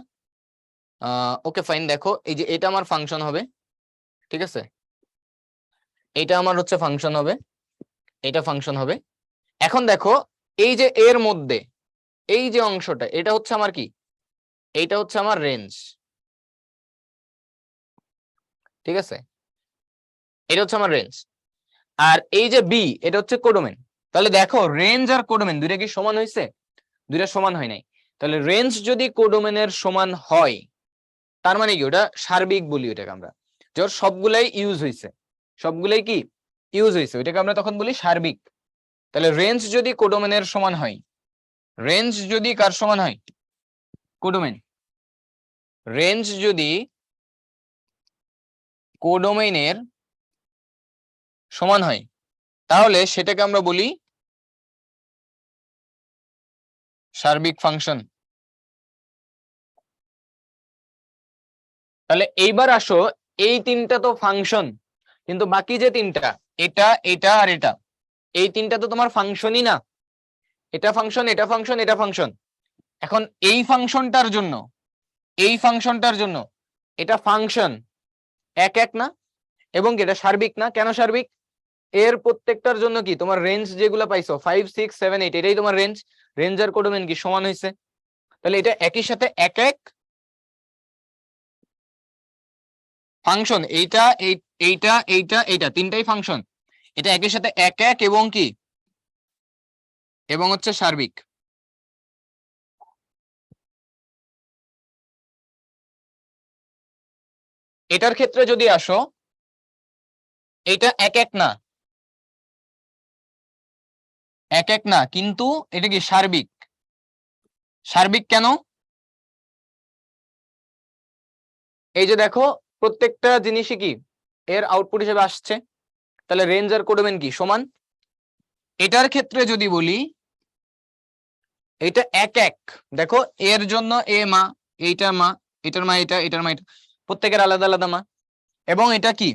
ওকে ফাইন, দেখো এই যে এটা আমার ফাংশন হবে, ঠিক আছে, এটা আমার হচ্ছে ফাংশন হবে, এটা ফাংশন হবে। এখন দেখো এই যে এর মধ্যে এই যে অংশটা, এটা হচ্ছে আমার কি, এইটা হচ্ছে আমার রেঞ্জ, ঠিক আছে, এটা হচ্ছে আমার রেঞ্জ। আর এই যে বি, এটা হচ্ছে কোডোমেইন। তাহলে দেখো রেঞ্জ আর কোডোমেইন দুইটা কি সমান হয়েছে? দুইটা সমান হয় নাই। তাহলে রেঞ্জ যদি কোডোমেইনের সমান হয়, তার মানে কি, ওটা সার্বিক বলি, ওটাকে আমরা যখন সবগুলাই ইউজ হয়েছে, সবগুলাই কি ইউজ হয়েছে, ওইটাকে আমরা তখন বলি সার্বিক। তাহলে রেঞ্জ যদি কোডোমেইনের সমান হয়, রেঞ্জ যদি কার সমান হয়? কোডোমেইন। রেঞ্জ যদি কোডোমেইনের সমান হয়, তাহলে সেটাকে আমরা বলি সার্বিক ফাংশন। তাহলে এইবার আসো, এই তিনটা তো ফাংশন, কিন্তু বাকি যে তিনটা, এটা এটা আর এটা, এই তিনটা তো তোমার ফাংশনই না। এটা ফাংশন, এটা ফাংশন, এটা ফাংশন। এখন এই ফাংশনটার জন্য, এই ফাংশনটার জন্য এটা ফাংশন এক এক না, এবং এটা সার্বিক না। কেন সার্বিক? এর প্রত্যেকটার জন্য কি তোমার রেঞ্জ যেগুলো পাইছো 5, 6, 7, 8, এটাই তোমার রেঞ্জ। রেঞ্জ আর কোডোমেইন কি সমান হয়েছে? তাহলে এটা একই সাথে এক এক ফাংশন, এইটা এইটা এইটা এইটা তিনটাই ফাংশন, এটা একই সাথে এক এক এবং কি, এবং হচ্ছে সার্বিক। এটার ক্ষেত্রে যদি আসো, এটা এক এক না, এক এক না, কিন্তু এটা কি সার্বিক। সার্বিক কেন? এই যে দেখো প্রত্যেকটা জিনিসই কি এর আউটপুট হিসেবে আসছে, তাহলে রেঞ্জ আর কোডোমেইন কি সমান। এটার ক্ষেত্রে যদি বলি, এটা এক এক, দেখো এর জন্য এ মা, এইটার মা, এটার মা, এটা, এটার মা, এটা, প্রত্যেকের আলাদা আলাদা মা। এবং এটা কি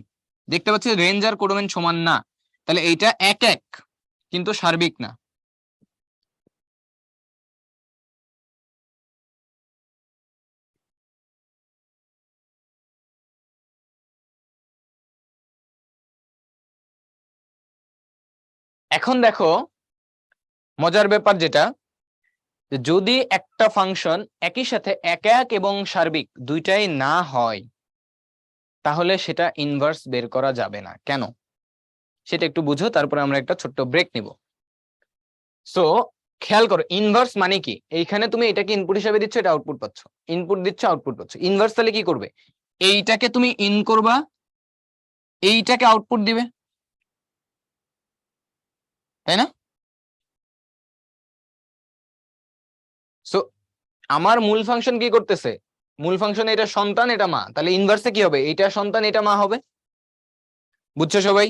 দেখতে পাচ্ছি রেঞ্জ আর কোডোমেইন সমান না, তাহলে এইটা এক এক কিন্তু সার্বিক না। এখন দেখো মজার ব্যাপার যেটা, যদি একটা ফাংশন একই সাথে এক এক এবং সার্বিক দুইটাই না হয়, তাহলে সেটা ইনভার্স বের করা যাবে না। কেন সেটা একটু বুঝো, তারপরে আমরা একটা ছোট্ট ব্রেক নিব। সো খেয়াল করো, ইনভার্স মানে কি, এইখানে তুমি এটাকে ইনপুট হিসেবে দিচ্ছ, এটা আউটপুট পাচ্ছ, ইনপুট দিচ্ছ, আউটপুট পাচ্ছ। ইনভার্স তাহলে কি করবে? এইটাকে তুমি ইন করবা, এইটাকে আউটপুট দিবে, তাই না? সো আমার মূল ফাংশন কি করতেছে? মূল ফাংশন এটা সন্তান এটা মা, তাহলে ইনভার্সে কি হবে? এটা সন্তান এটা মা হবে। বুঝছো সবাই?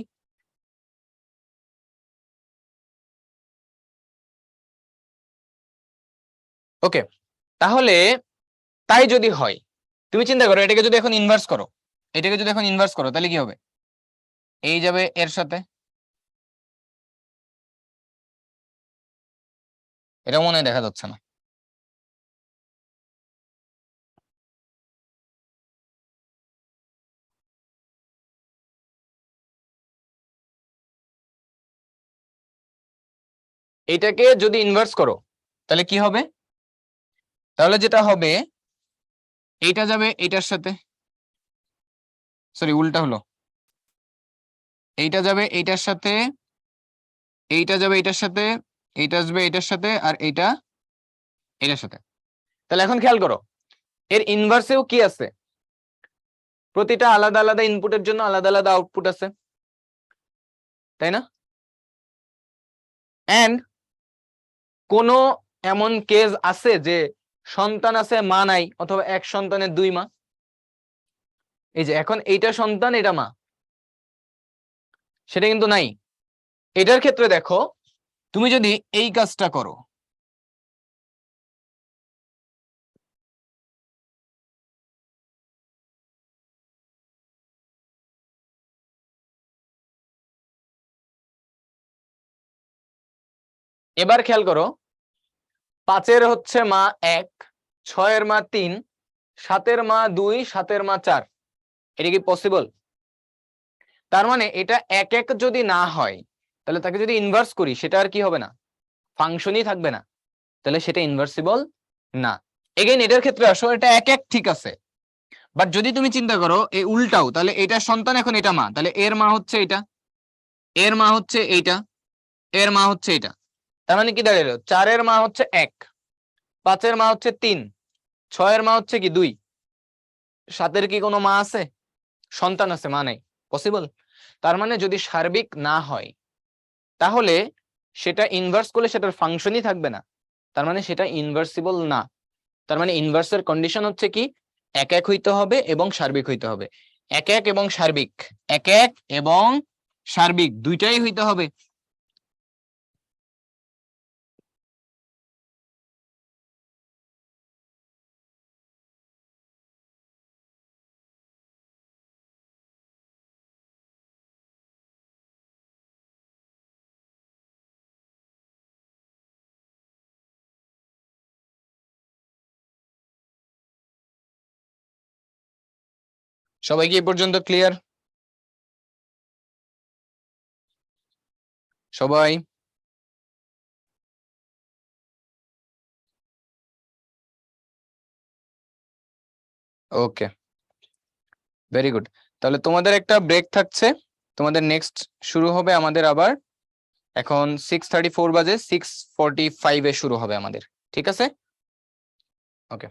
ওকে, তাহলে তাই যদি হয়, তুমি চিন্তা করো এটাকে যদি এখন ইনভার্স করো, এটাকে যদি এখন ইনভার্স করো তাহলে কি হবে? এই যাবে এর সাথে, এটা মনে হয় দেখা যাচ্ছে না। এটাকে যদি ইনভার্স করো তাহলে কি হবে? তাহলে যেটা হবে এইটা যাবে এইটার সাথে, সরি উল্টা হলো, এইটা যাবে এইটার সাথে, এইটা যাবে এইটার সাথে, এইটা আসবে এইটার সাথে, আর এইটা এটার সাথে। তাহলে এখন খেয়াল করো এর ইনভার্সেও কি আছে? প্রতিটা আলাদা আলাদা ইনপুটের জন্য আলাদা আলাদা আউটপুট আছে, তাই না? এন্ড কোন এমন কেস আছে যে সন্তান আছে মা নাই, অথবা এক সন্তানের দুই মা? এই যে এখন এইটা সন্তান এটা মা, সেটা কিন্তু নাই। এটার ক্ষেত্রে দেখো, তুমি যদি এই কাজটা করো, এবার খেয়াল করো 5-এর হচ্ছে মা 1, 6-এর মা 3, 7-এর মা 2, 7-এর মা 4। এটা কি পসিবল? তার মানে এটা এক এক যদি না হয়, তাহলে তাকে যদি ইনভার্স করি সেটা আর কি হবে না, ফাংশনই থাকবে না, তাহলে সেটা ইনভার্সিবল না। এগেইন এটার ক্ষেত্রে আসো, এটা এক এক ঠিক আছে, বাট যদি তুমি চিন্তা করো এই উল্টাও, তাহলে এটা সন্তান এখন এটা মা, তাহলে এর মা হচ্ছে এটা, এর মা হচ্ছে এইটা, এর মা হচ্ছে এটা। তার মানে কি দাঁড়ালো? 4-এর মা হচ্ছে 1, 5-এর মা হচ্ছে 3, 6-এর মা হচ্ছে কি 2, 7-এর কি কোনো মা আছে? সন্তান আছে, মা নাই, পসিবল? তার মানে যদি সার্বিক না হয় তাহলে সেটা ইনভার্স করলে সেটার ফাংশনই থাকবে না, তার মানে সেটা ইনভার্সিবল না। তার মানে ইনভার্সের কন্ডিশন হচ্ছে কি, এক এক হইতে হবে এবং সার্বিক হইতে হবে। এক এক এবং সার্বিক, এক এক এবং সার্বিক দুইটাই হইতে হবে। সবাই কি এ পর্যন্ত ক্লিয়ার? সবাই? ওকে, ভেরি গুড। তাহলে তোমাদের একটা ব্রেক থাকছে, তোমাদের নেক্সট শুরু হবে আমাদের আবার এখন 6:34 বাজে, 6:45-এ শুরু হবে আমাদের, ঠিক আছে? Okay.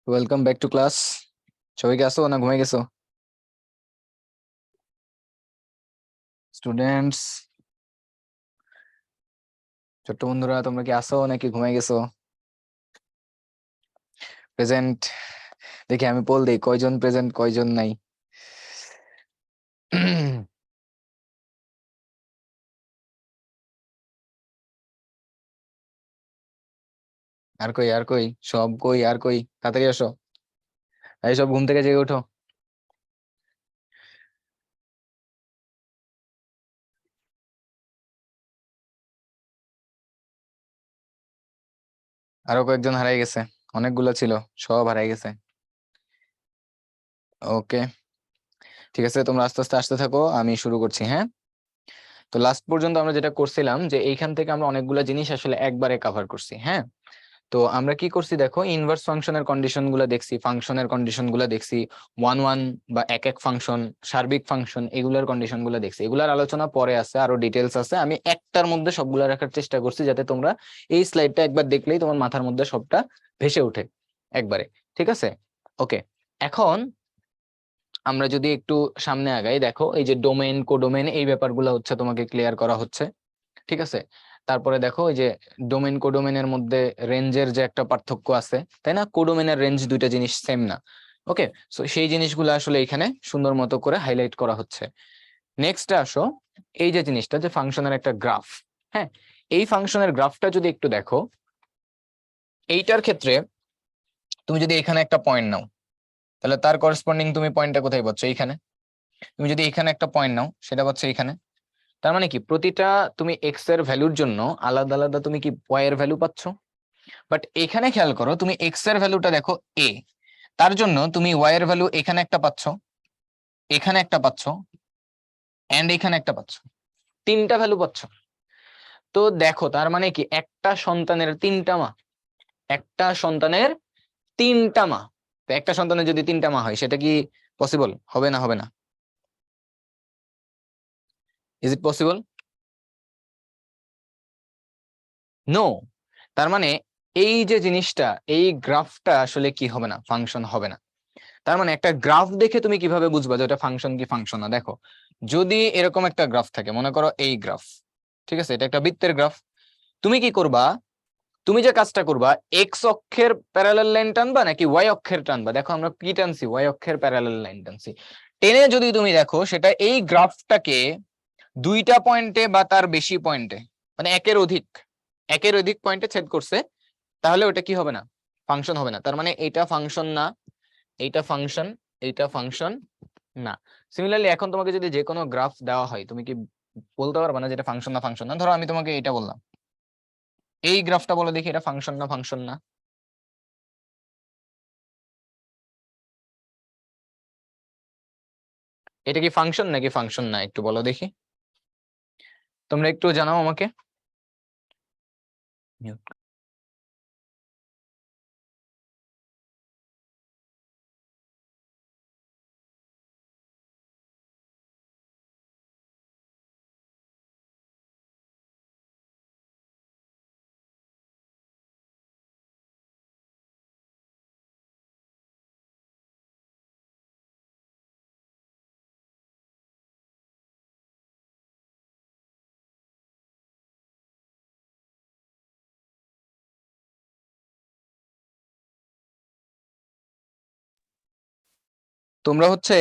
Welcome back to class. সবাই কি আসো না ঘুমাই গেছো স্টুডেন্টস? ছোট্ট বন্ধুরা তোমরা কি আসো নাকি ঘুমাই গেছো? প্রেজেন্ট। দেখি আমি পোল দেই, কয়জন প্রেজেন্ট কয়জন নাই। আর কই আর কই সব কই আর কই, তাড়াতাড়ি আসো। এই সব ঘুম থেকে জেগে ওঠো। আরো কয়েকজন হারাই গেছে, অনেকগুলো ছিল, সব হারাই গেছে। ওকে, ঠিক আছে, তোমরা আস্তে আস্তে আসতে থাকো, আমি শুরু করছি। হ্যাঁ, তো লাস্ট পর্যন্ত আমরা যেটা করছিলাম যে এইখান থেকে আমরা অনেকগুলো জিনিস আসলে একবারে কভার করছি। হ্যাঁ, তো আমরা কি করছি দেখো, ইনভার্স ফাংশনের কন্ডিশন গুলো দেখছি, ফাংশনের কন্ডিশন গুলো দেখছি, ওয়ান ওয়ান বা এক এক ফাংশন, সার্বিক ফাংশন, এগুলার কন্ডিশন গুলো দেখছি। এগুলার আলোচনা পরে আছে, আরো ডিটেলস আছে। আমি একটার মধ্যে সবগুলা রাখার চেষ্টা করছি যাতে তোমরা এই স্লাইডটা একবার দেখলেই তোমার মাথার মধ্যে সবটা ভেসে ওঠে একবারে। ঠিক আছে, ওকে। এখন আমরা যদি একটু সামনে আগাই, দেখো এই যে ডোমেন কোডোমেন এই ব্যাপারগুলো হচ্ছে তোমাকে ক্লিয়ার করা হচ্ছে। ঠিক আছে, তারপরে দেখো এই যে ডোমেন কোডোমেনের মধ্যে রেঞ্জের যে একটা পার্থক্য আছে, তাই না? কোডোমেনের রেঞ্জ দুইটা জিনিস সেম না। ওকে, সো সেই জিনিসগুলো আসলে এখানে সুন্দর মতো করে হাইলাইট করা হচ্ছে। নেক্সট আসো, এই যে জিনিসটা যে ফাংশনের একটা গ্রাফ। হ্যাঁ, এই ফাংশনের গ্রাফটা যদি একটু দেখো, এইটার ক্ষেত্রে তুমি যদি এখানে একটা পয়েন্ট নাও, তাহলে তার করেসপন্ডিং তুমি পয়েন্টটা কোথায় পাচ্ছ? এইখানে। তুমি যদি এখানে একটা পয়েন্ট নাও, সেটা পাচ্ছ এখানে। তার মানে কি, প্রতিটা তুমি এক্স এর ভ্যালুর জন্য আলাদা আলাদা তুমি কি ওয়াই এর ভ্যালু পাচ্ছ। বাট এখানে খেয়াল করো, তুমি এক্স এর ভ্যালুটা দেখো এ, তার জন্য তুমি ওয়াই এর ভ্যালু এখানে একটা পাচ্ছ, এখানে একটা পাচ্ছ, এন্ড এখানে একটা পাচ্ছ, তিনটা ভ্যালু পাচ্ছ। তো দেখো তার মানে কি, একটা সন্তানের তিনটা মা, একটা সন্তানের তিনটা মা। তো একটা সন্তানের যদি তিনটা মা হয়, সেটা কি পসিবল হবে না? হবে না? Is it possible? নো। তার মানে এই যে জিনিসটা, এই গ্রাফটা আসলে কি হবে না, ফাংশন হবে না। তার মানে একটা গ্রাফ দেখে তুমি কিভাবে বুঝবা যে এটা ফাংশন কি ফাংশন না? দেখো, যদি এরকম একটা গ্রাফ থাকে, মনে করো এই গ্রাফ, ঠিক আছে, এটা একটা বৃত্তের গ্রাফ। তুমি কি করবা? তুমি যে কাজটা করবা, এক্স অক্ষের প্যারালাল লাইন টানবা নাকি ওয়াই অক্ষের টানবা? দেখো আমরা কি টানছি, ওয়াই অক্ষের প্যারালাল লাইন টানছি। টেনে যদি তুমি দেখো, সেটা এই গ্রাফটাকে দুইটা পয়েন্টে বা তার বেশি পয়েন্টে, মানে একের অধিক পয়েন্টে ছেদ করছে, তাহলে ওটা কি হবে না, ফাংশন হবে না। তার মানে এটা ফাংশন না, এইটা ফাংশন, এইটা ফাংশন না। সিমিলারলি এখন তোমাকে যদি যে কোনো গ্রাফ দেওয়া হয়, তুমি কি বলতে পারবে না যেটা ফাংশন না ফাংশন না? ধরো আমি তোমাকে এটা বললাম, এই গ্রাফটা বলে দেখি এটা ফাংশন না ফাংশন না। এটা কি ফাংশন নাকি ফাংশন না, একটু বলো দেখি, তোমরা একটু জানাও আমাকে। তোমরা হচ্ছে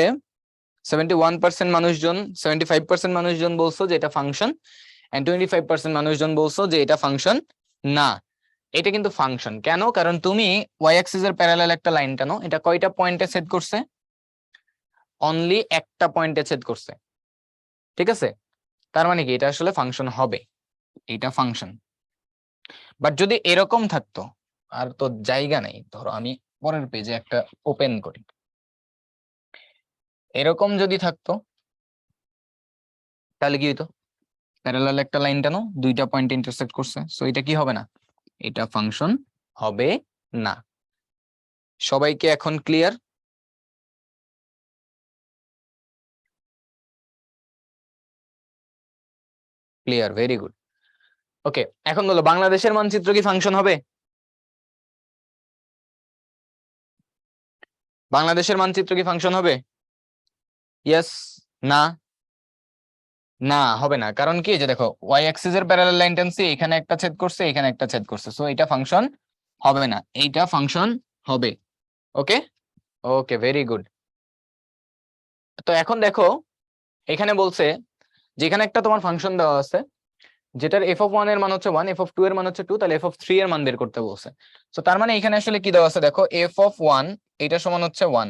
71% মানুষজন, 75% মানুষজন বলছো যে এটা ফাংশন, এন্ড 25% মানুষজন বলছো যে এটা ফাংশন না। এটা কিন্তু ফাংশন। কেন? কারণ তুমি ওয়াই অ্যাক্সিস এর প্যারালাল একটা লাইন টানো, এটা কয়টা পয়েন্টে ছেদ করছে? অনলি একটা পয়েন্টে ছেদ করছে। ঠিক আছে, তার মানে কি এটা আসলে ফাংশন হবে, এটা ফাংশন। বাট যদি এরকম থাকতো, আর তো জায়গা নেই, ধরো আমি পরের পেজে একটা ওপেন করি, এরকম যদি থাকতো, তাহলে কি হইতো? প্যারালাল একটা লাইন টানো, দুইটা পয়েন্ট ইন্টারসেক্ট করছে, সো এটা কি হবে না, এটা ফাংশন হবে না। সবাইকে এখন clear? Clear, very good. Okay, এখন বলো বাংলাদেশের মানচিত্র কি ফাংশন হবে? বাংলাদেশের মানচিত্র কি ফাংশন হবে? ইয়েস, না, না হবে না। কারণ কি, যে দেখো ওয়াই অ্যাক্সিস এর প্যারালাল লাইন টানছি, এখানে একটা ছেদ করছে, এখানে একটা ছেদ করছে, সো এটা ফাংশন হবে না, এইটা ফাংশন হবে। ওকে ওকে, ভেরি গুড। তো এখন দেখো এখানে বলছে যেখানে একটা তোমার ফাংশন দেওয়া আছে যেটার f(1) এর মান হচ্ছে 1, f(2) এর মান হচ্ছে 2, তাহলে f(3) এর মান বের করতে বলছে। তো তার মানে এখানে আসলে কি দেওয়া আছে দেখো, f(1) এটা সমান হচ্ছে 1।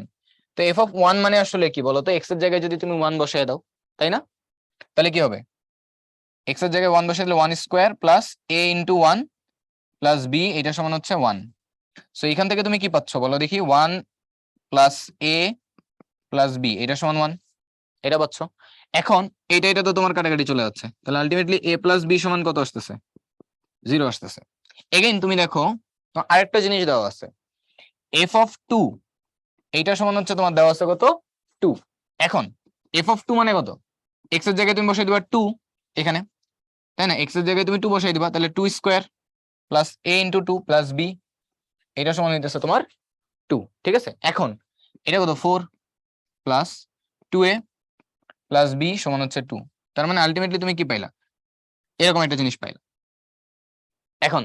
তো f(1) মানে আসলে কি বলতো, x এর জায়গায় যদি তুমি 1 বসিয়ে দাও, তাই না? তাহলে কি হবে, x এর জায়গায় 1 বসিয়ে দিলে 1 square plus a into 1 plus b, এটা সমান হচ্ছে 1। সো এখান থেকে তুমি কি পাচ্ছ বলো দেখি, 1 প্লাস a প্লাস b, এটা সমান 1, এটা পাচ্ছ। এখন এটা তো তোমার কাটাকাটি চলে যাচ্ছে, তাহলে আলটিমেটলি a প্লাস b সমান কত আসতেছে? 0 আসতেছে। এগেইন তুমি দেখো আরেকটা জিনিস দেওয়া আছে, f(2) এইটা সমান হচ্ছে তোমার দেওয়া আছে কত, 2। এখন f(2) মানে কত, x এর জায়গায় তুমি বসাই দিবা 2 এখানে, তাই না? x এর জায়গায় তুমি 2 বসাই দিবা, তাহলে 2 square plus a into 2 plus b, এটা সমান হইতেছে তোমার 2। ঠিক আছে, এখন এটা কত, 4 প্লাস 2a প্লাস b সমান হচ্ছে 2। তার মানে আলটিমেটলি তুমি কি পাইলা, এরকম একটা জিনিস পাইলা। এখন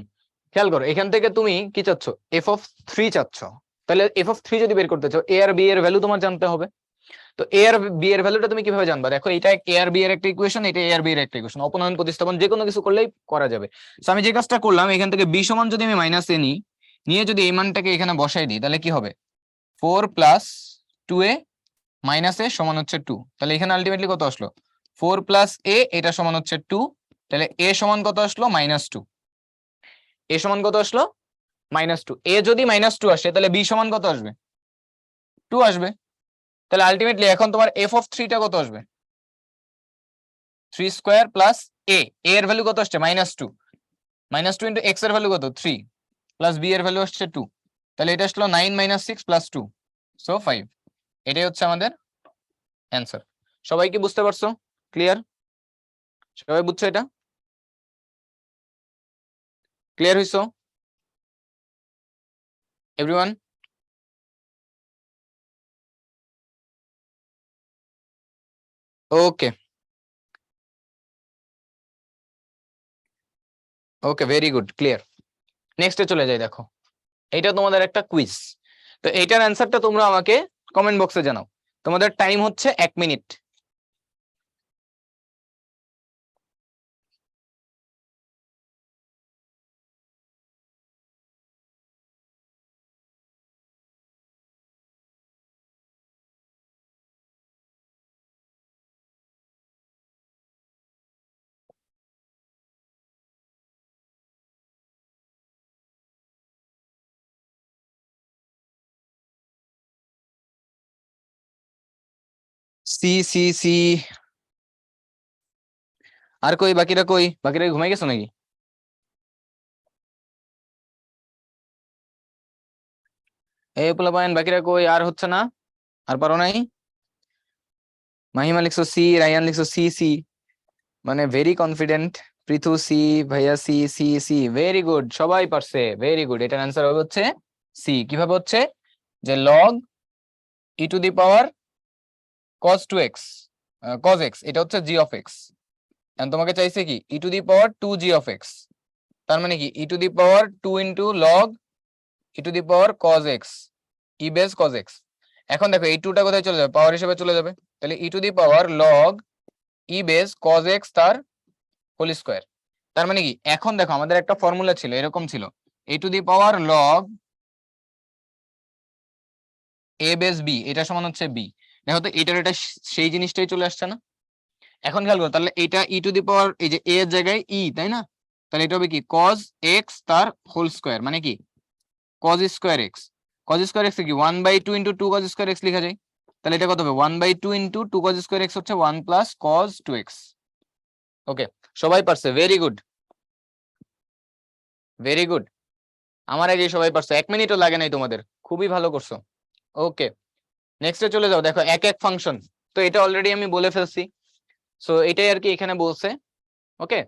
খেয়াল করো, এখান থেকে তুমি কি চাচ্ছ, f(3) চাচ্ছ। তাহলে f(3) যদি বের করতে চাও, a আর b এর ভ্যালু তোমার জানতে হবে। তো a আর b এর ভ্যালুটা তুমি কিভাবে জানবা, দেখো এটা a আর b এর একটা ইকুয়েশন, এটা a আর b এর একটা ইকুয়েশন, অপনয়ন প্রতিস্থাপন যে কোনো কিছু করলেই করা যাবে। তো আমি যে কাজটা করলাম, এখান থেকে b সমান যদি আমি মাইনাস a নিই, নিয়ে যদি এই মানটাকে এখানে বসাই দিই, তাহলে কি হবে, 4 প্লাস 2a মাইনাস a সমান হচ্ছে 2। তাহলে এখানে আলটিমেটলি কত আসলো, 4 প্লাস a, এটা সমান হচ্ছে 2। তাহলে a সমান কত আসলো, -2। a সমান কত আসলো, -2। a যদি -2 আসে, তাহলে b সমান কত আসবে, 2 আসবে। তাহলে আলটিমেটলি এখন তোমার f(3) টা কত আসবে, 3 স্কোয়ার প্লাস a এর ভ্যালু কত আসছে, -2, -2 ইন্টু x এর ভ্যালু কত, 3 প্লাস b এর ভ্যালু আসছে 2। তাহলে এটা আসলো 9 - 6 + 2, সো 5। এটাই হচ্ছে আমাদের অ্যান্সার। সবাই কি বুঝতে পারছো? ক্লিয়ার? সবাই বুঝছো এটা? ক্লিয়ার হইছো everyone? Okay okay, very good, clear. নেক্সটে চলে যাই। দেখো এইটা তোমাদের একটা কুইজ, তো এইটার অ্যান্সারটা তোমরা আমাকে কমেন্ট বক্সে জানাও। তোমাদের টাইম হচ্ছে 1 মিনিট। সি সি সি, আর কই বাকিরা, কই বাকিরা ঘুমাই গেছো নাকি? এই পোলাপাইন বাকিরা কই, আর হচ্ছে না, আর পারো নাই? মাহিমা লিখছো সি, রায়ান লিখছো সি সি, মানে ভেরি কনফিডেন্ট। পৃথু সি, ভাইয়া C C C, very good, সবাই পারছে, ভেরি গুড। এটার অ্যান্সার হবে হচ্ছে সি। কিভাবে হচ্ছে, যে log e⁻ cos 2x, cos x, এটা হচ্ছে g of x। এখন তোমাকে চাইছে কি e⁻2g of x, তার মানে কি e⁻2 into log e⁻cos x, e base cos x। এখন দেখো এই 2টা কোথায় চলে যাবে, পাওয়ার হিসেবে চলে যাবে, তাহলে e⁻log e base cos x তার হোল স্কয়ার। তার মানে কি, এখন দেখো আমাদের একটা ফর্মুলা ছিল, এরকম ছিল, e⁻log a বেস b, এটা সমান হচ্ছে b। দেখো তো এটার এটা সেই জিনিসটাই চলে আসছে না? এখন খেয়াল করো, তাহলে এটা এই যে a এর জায়গায় e, তাই না? তাহলে এটা হবে কি, cos x তার হোল স্কয়ার, মানে কি cos square x। cos square x কি 1/2 ইন্টু 2 cos স্কয়ার x লেখা যায়। তাহলে এটা কত হবে, 1/2 ইন্টু 2 cos স্কয়ার x হচ্ছে 1 প্লাস cos 2x। ওকে, সবাই পারছে, ভেরি গুড, ভেরি গুড। আমার আগে সবাই পারছে, 1 মিনিটও লাগে নাই তোমাদের, খুবই ভালো করছো। ওকে, নেক্সটে চলে যাও। দেখো এক এক ফাংশন, তো এটা অলরেডি আমি বলে ফেলছি, সো এটাই আর কি এখানে বলছে। ওকে,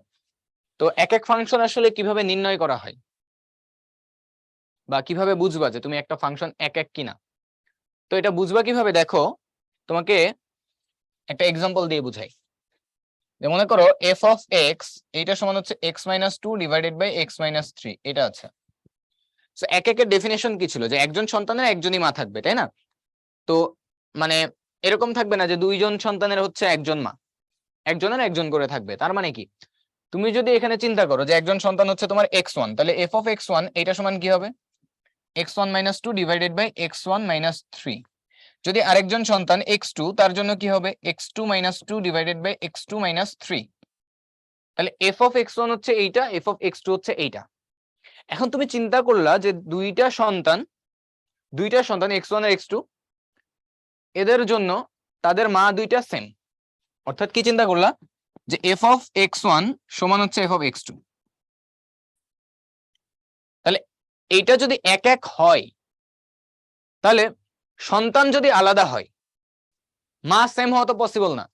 তো এক এক ফাংশন আসলে কিভাবে নির্ণয় করা হয়, বা কিভাবে বুঝবা যে তুমি একটা ফাংশন এক এক কিনা। তো তো এটা বুঝবা কিভাবে দেখো, তোমাকে একটা এক্সাম্পল দিয়ে বুঝাই। মনে করো এফ অফ এক্স এইটা সমান হচ্ছে x minus two divided by x minus three, এটা আছে। তো এক একের ডেফিনেশন কি ছিল, যে একজন সন্তানের একজনই মা থাকবে, তাই না? তো মানে এরকম থাকবে না যে দুইজন সন্তানের হচ্ছে একজন মা, একজনের একজন করে থাকবে। তার মানে কি, তুমি যদি এখানে চিন্তা করো যে একজন সন্তান হচ্ছে তোমার এক্স ওয়ান, তাহলে এফ অফ এক্স ওয়ান এটা সমান কি হবে, x one minus two divided by x one minus three. যদি আরেকজন সন্তান এক্স টু, তার জন্য কি হবে, x two minus two divided by x two minus three. তাহলে এফ অফ এক্স ওয়ান হচ্ছে এইটা, এফ অফ এক্স টু হচ্ছে এইটা। এখন তুমি চিন্তা করলা যে দুইটা সন্তান এক্স ওয়ান আর এক্স টু, এদের জন্য তাদের মা দুইটা সেম। অর্থাৎ কি চিন্তা করলা, যে এফ অফ এক্স ওয়ান সমান হচ্ছে এফ অফ এক্স টু। তাহলে এইটা যদি এক এক হয়, তাহলে সন্তান যদি আলাদা হয়, মা সেম হওয়া তো পসিবল না।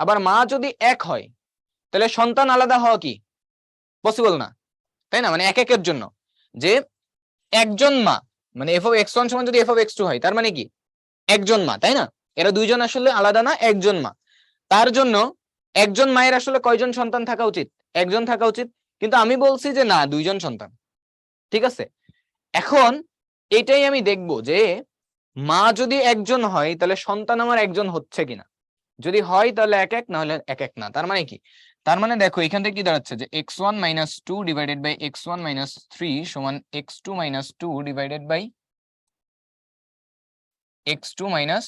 আবার মা যদি এক হয়, তাহলে সন্তান আলাদা হওয়া কি পসিবল না, তাই না? মানে এক একের জন্য যে একজন মা, মানে এফ অফ এক্স ওয়ান সমান যদি এফ অফ এক্স টু হয়, তার মানে কি একজন মা, তাই না? এরা দুইজন আসলে আলাদা না, একজন মা। তার জন্য একজন মায়ের আসলে কয়জন সন্তান থাকা উচিত, একজন থাকা উচিত। কিন্তু আমি বলছি যে না, দুইজন সন্তান। ঠিক আছে, এখন এটাই আমি দেখব যে মা যদি একজন হয়, তাহলে সন্তান আমার একজন হচ্ছে কিনা। যদি হয় তাহলে এক এক, না হলে এক এক না। তার মানে কি, তার মানে দেখো এখান থেকে কি দাঁড়াচ্ছে, যে x one minus two divided by x one minus three সমান x two minus two divided by x two minus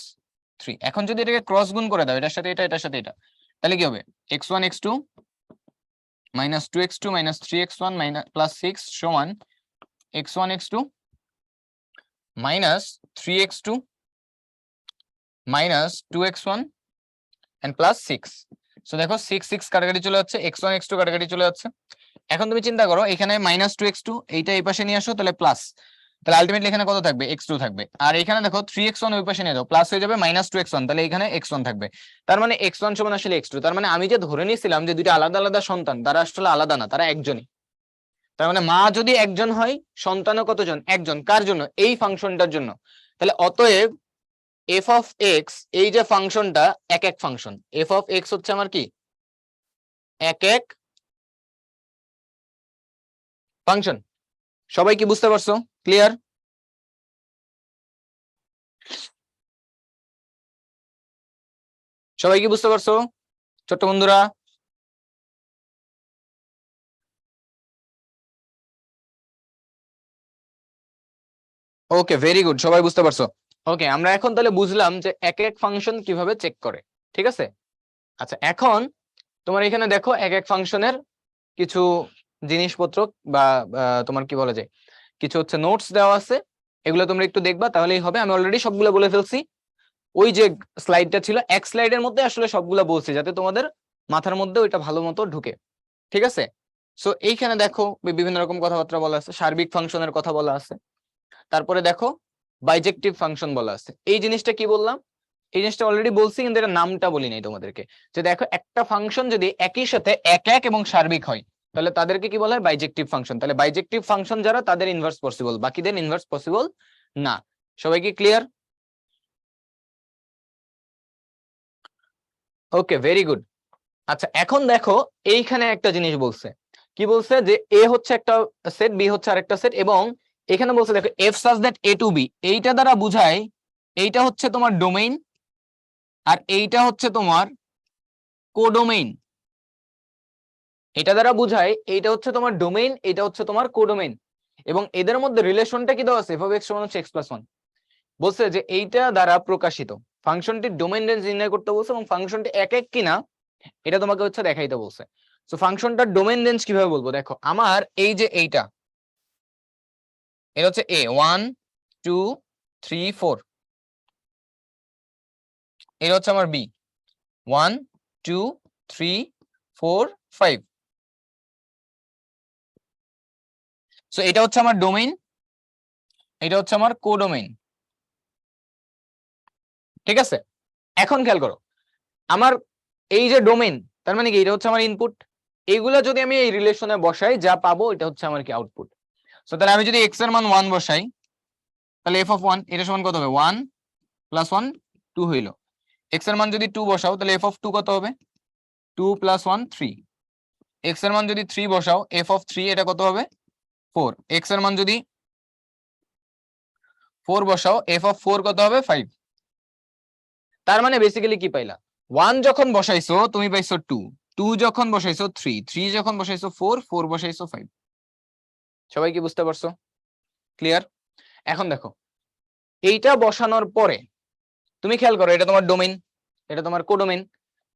three. এখন যদি এটাকে ক্রস গুণ করে দাও, এটার সাথে এটা, এটার সাথে এটা, তাহলে কি হবে, x one x two minus two x two minus three x one minus plus six সমান x one x two minus three x two minus two x one and plus six. So দেখো six six কাটাকাটি চলে যাচ্ছে, x one x two কাটাকাটি চলে যাচ্ছে। এখন তুমি চিন্তা করো, এখানে মাইনাস টু এক্স টু, এইটা এই পাশে নিয়ে আসো, তাহলে প্লাস, তাহলে আলটিমেটলি এখানে কত থাকবে, এক্স টু থাকবে। আর এখানে দেখো থ্রি এক্স ওয়ান ওই পাশে নিয়ে যাও, প্লাস হয়ে যাবে মাইনাস টু এক্স ওয়ান, তাহলে এখানে এক্স ওয়ান থাকবে। তার মানে এক্স ওয়ান সমান আসলে এক্স টু। তার মানে আমি যে ধরে নিয়েছিলাম যে দুইটা আলাদা আলাদা সন্তান, তারা আসলে আলাদা না, তারা একজনই। তার মানে মা যদি একজন হয়, সন্তানও কতজন, একজন। কার জন্য, এই ফাংশনটার জন্য। তাহলে অতএব এফ অফ এক্স, এই যে ফাংশনটা এক এক ফাংশন, এফ অফ এক্স হচ্ছে আমার কি এক এক ফাংশন। সবাই কি বুঝতে পারছো, ক্লিয়ার? সবাই কি বুঝতে পারছো ছোট্ট বন্ধুরা? ওকে, ভেরি গুড, সবাই বুঝতে পারছো। ওকে, আমরা এখন তাহলে বুঝলাম যে এক এক ফাংশন কিভাবে চেক করে। ঠিক আছে, আচ্ছা এখন তোমার এখানে দেখো এক এক ফাংশনের কিছু জিনিসপত্র বা তোমার কি বলা যায়, কিছু হচ্ছে নোটস দেওয়া আছে, এগুলো তোমরা একটু দেখবা তাহলেই হবে। আমি অলরেডি সবগুলো বলে ফেলছি, ওই যে স্লাইডটা ছিল এক স্লাইডের মধ্যে আসলে সবগুলো বলছি, যাতে তোমাদের মাথার মধ্যে ওইটা ভালো মতো ঢুকে। ঠিক আছে, সো এইখানে দেখো বিভিন্ন রকম কথাবার্তা বলা আছে, সার্বিক ফাংশনের কথা বলা আছে, তারপরে দেখো বাইজেক্টিভ ফাংশন বলা আছে। এই জিনিসটা কি বললাম, এই জিনিসটা অলরেডি বলছি, কিন্তু এটা নামটা বলি নাই তোমাদেরকে। যে দেখো একটা ফাংশন যদি একই সাথে এক এক এবং সার্বিক হয়, তাহলে তাদেরকে কি বলা হয়, বাইজেক্টিভ ফাংশন। তাহলে বাইজেক্টিভ ফাংশন যারা, তাদের ইনভার্স পসিবল, বাকিদের ইনভার্স পসিবল না। সবাই কি ক্লিয়ার? ওকে, ভেরি গুড। আচ্ছা এখন দেখো এইখানে একটা জিনিস বলছে, কি বলছে, যে এ হচ্ছে একটা সেট, বি হচ্ছে আরেকটা সেট, এবং এখানে বলছে দেখো f such that A to B, এইটা দ্বারা বুঝায় এইটা হচ্ছে তোমার ডোমেইন, আর এইটা হচ্ছে তোমার কোডোমেইন। এটা দ্বারা বুঝায় এইটা হচ্ছে তোমার ডোমেইন, এটা হচ্ছে তোমার কোডোমেইন, এবং এদের মধ্যে রিলেশনটা কি দেওয়া আছে, এফ অফ এক্স সমান হচ্ছে এক্স প্লাস ওয়ান। বলছে যে এইটা দ্বারা প্রকাশিত ফাংশনটির ডোমেইন রেঞ্জ নির্ণয় করতে বলছে, এবং ফাংশনটি এক এক কিনা এটা তোমাকে হচ্ছে দেখাইতে বলছে। সো ফাংশনটার ডোমেইন রেঞ্জ কিভাবে বলবো, দেখো আমার এই যে এইটা, এটা হচ্ছে এ 1 2 3 4, এটা হচ্ছে আমার বি 1 2 3 4 5। সো এটা হচ্ছে আমার ডোমেইন, এটা হচ্ছে আমার কোডোমেইন। ঠিক আছে, এখন খেয়াল করো, আমার এই যে ডোমেইন, তার মানে কি এটা হচ্ছে আমার ইনপুট, এইগুলা যদি আমি এই রিলেশনে বসাই, যা পাবো এটা হচ্ছে আমার কি আউটপুট। সো তাহলে আমি যদি এক্স এর মান 1 বসাই, তাহলে এফ অফ 1 এটা সমান কত হবে, 1 প্লাস 1 2 হইল। এক্স এর মান যদি 2 বসাও তাহলে এফ অফ 2 কত হবে? 2 প্লাস 1 3। এক্স এর মান যদি 3 বসাও এফ অফ 3 এটা কত হবে? 4। এক্স এর মান যদি 4 বসাও এফ অফ 4 কত হবে? 5। তার মানে বেসিক্যালি কি পাইলা? 1 যখন বসাইছো তুমি পাইছো 2, 2 যখন বসাইছো 3, 3 যখন বসাইছো 4, 4 বসাইছো 5। সবাই কি বুঝতে পারছো? ক্লিয়ার? এখন দেখো এইটা বসানোর পরে তুমি খেয়াল করো, এটা তোমার ডোমেইন, এটা তোমার কোডোমেইন।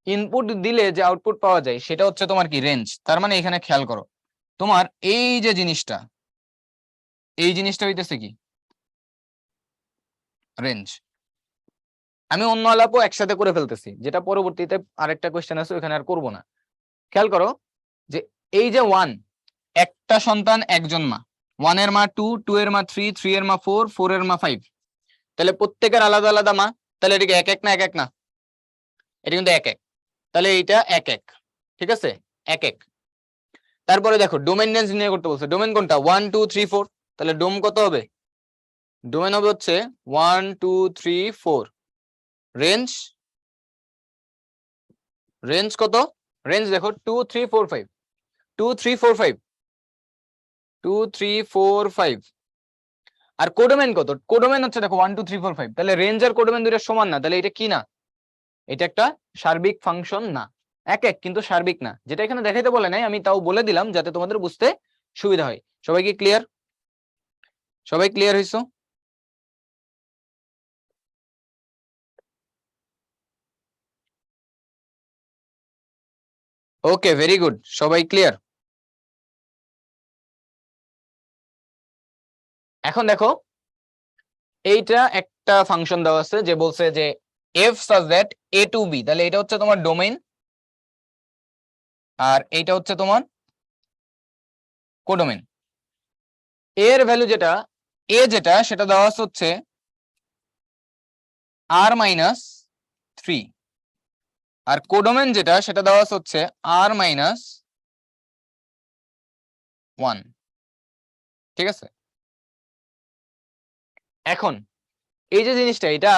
ইনপুট দিলে যে আউটপুট পাওয়া যায় সেটা হচ্ছে তোমার কি? রেঞ্জ। তার মানে এখানে খেয়াল করো, তোমার এই যে জিনিসটা, এই জিনিসটা হইতেছে কি? রেঞ্জ। আমি অন্য আলাপও একসাথে করে ফেলতেছি, যেটা পরবর্তীতে আরেকটা কোয়েশ্চেন আছে ওখানে আর করবো না। খেয়াল করো যে এই যে 1, একটা সন্তান একজন মা, 1 এর মা 2, 2 এর মা 3, 3 এর মা 4, 4 এর মা 5। তাহলে প্রত্যেকের আলাদা আলাদা মা, তাহলে এটা কি এক এক না? এক এক না, এটা কিন্তু এক এক। তাহলে এইটা এক এক, ঠিক আছে, এক এক। তারপরে দেখো ডোমেইন রেঞ্জ নিয়ে করতে বলছে। ডোমেইন কোনটা? 1 2 3 4। তাহলে ডোম কত হবে? ডোমেইন হবে হচ্ছে 1 2 3 4। রেঞ্জ, রেঞ্জ কত? রেঞ্জ দেখো 2 3 4 5, 2 3 4 5, 2 3 4 5। আর কোডোমেইন কত? কোডোমেইন হচ্ছে দেখো 1 2 3 4 5। তাহলে রেঞ্জ আর কোডোমেইন দুটো সমান না, তাহলে এটা কি না? এটা একটা সার্বিক ফাংশন না। এক এক কিন্তু সার্বিক না, যেটা এখানে দেখাইতে বলে নাই, আমি তাও বলে দিলাম যাতে তোমাদের বুঝতে সুবিধা হয়। সবাই কি ক্লিয়ার? সবাই ক্লিয়ার হইছো? ওকে, ভেরি গুড, সবাই ক্লিয়ার। এখন দেখো এইটা একটা ফাংশন দেওয়া আছে যে বলছে যে f such that a to b। তাহলে এটা হচ্ছে তোমার ডোমেইন আর এইটা হচ্ছে তোমার কোডোমেইন। এর ভ্যালু যেটা a যেটা সেটা দেওয়া আছে হচ্ছে r মাইনাস 3, আর কোডোমেইন যেটা সেটা দেওয়া আছে হচ্ছে r মাইনাস 1। ঠিক আছে, এখন এই যে জিনিসটা এটা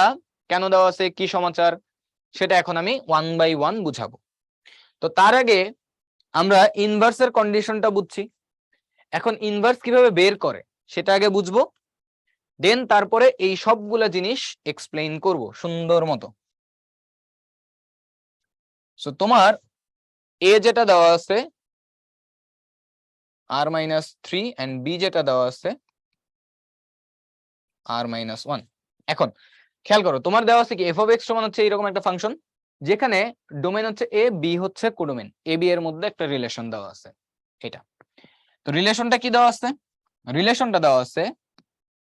কেন দেওয়া আছে, কি সমাচার, সেটা এখন আমি 1 বাই 1 বুঝাবো। তো তার আগে আমরা ইনভার্সের কন্ডিশনটা বুঝছি। এখন ইনভার্স কিভাবে বের করে সেটা আগে বুঝবো, দেন তারপরে এই সবগুলা জিনিস এক্সপ্লেইন করব সুন্দর মতো। সো তোমার এ যেটা দেওয়া আছে r মাইনাস 3 এন্ড বি যেটা দেওয়া আছে r মাইনাস 1। এখন খেয়াল করো তোমার দেওয়া আছে কি f অফ x সমান হচ্ছে এরকম একটা ফাংশন যেখানে ডোমেইন হচ্ছে a, b হচ্ছে কোডোমেইন। a b এর মধ্যে একটা রিলেশন দেওয়া আছে। এটা তো রিলেশনটা কি দেওয়া আছে? রিলেশনটা দেওয়া আছে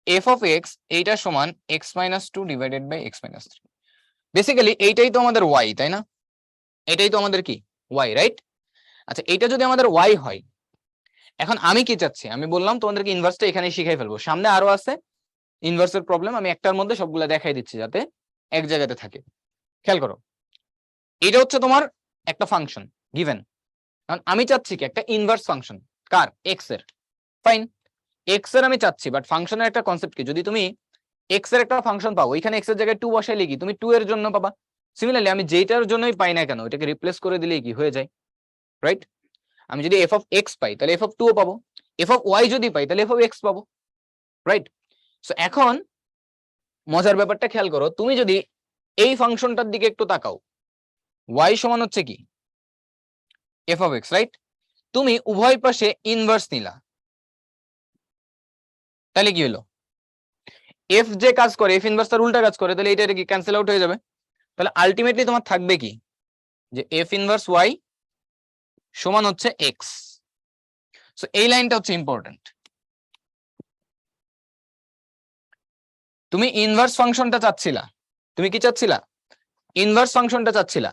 f অফ x এইটা সমান x minus 2 divided by x minus 3। Basically এইটাই তো আমাদের y, তাই না? এটাই তো আমাদের কি y, রাইট? আচ্ছা, এইটা যদি আমাদের y হয়, এখন আমি কি চাচ্ছি? আমি বললাম তোমাদেরকে ইনভার্সটা এখানে শিখাই ফেলবো, সামনে আরো আছে ইনভার্সের প্রবলেম, আমি একটার মধ্যে সবগুলা দেখাই দিচ্ছি যাতে এক জায়গাতে থাকে। খেয়াল করো, এটা হচ্ছে তোমার একটা ফাংশন গিভেন। কারণ আমি চাচ্ছি কি একটা ইনভার্স ফাংশন, কার? এক্স এর। ফাইন, এক্স এর আমি চাচ্ছি, বাট ফাংশনের একটা কনসেপ্ট কি, যদি তুমি এক্স এর একটা ফাংশন পাও, ওইখানে এক্স এর জায়গায় 2 বসাইলে কি তুমি 2 এর জন্য পাবা। সিমিলারলি আমি যেটার জন্যই পাই না কেন এটাকে রিপ্লেস করে দিলেই কি হয়ে যায়, রাইট? আমি যদি এফ অফ এক্স পাই তাহলে এফ অফ 2 পাবো, এফ অফ ওয়াই যদি পাই তাহলে এফ অফ এক্স পাবো, রাইট? সো এখন মজার ব্যাপারটা খেয়াল করো, তুমি যদি এই ফাংশনটার দিকে একটু তাকাও, y সমান হচ্ছে কি f of x, রাইট? তুমি উভয় পাশে ইনভার্স নিলা, তাহলে কি হলো? f যে কাজ করে f ইনভার্স তার উল্টা কাজ করে, তাহলে এটা কি ক্যান্সেল আউট হয়ে যাবে। তাহলে আলটিমেটলি তোমার থাকবে কি যে f ইনভার্স y সমান হচ্ছে x। সো এই লাইনটা হচ্ছে ইম্পর্টেন্ট। তুমি ইনভার্স ফাংশনটা চাচ্ছিলা, তুমি কি চাচ্ছিলা? ইনভার্স ফাংশনটা চাচ্ছিলা,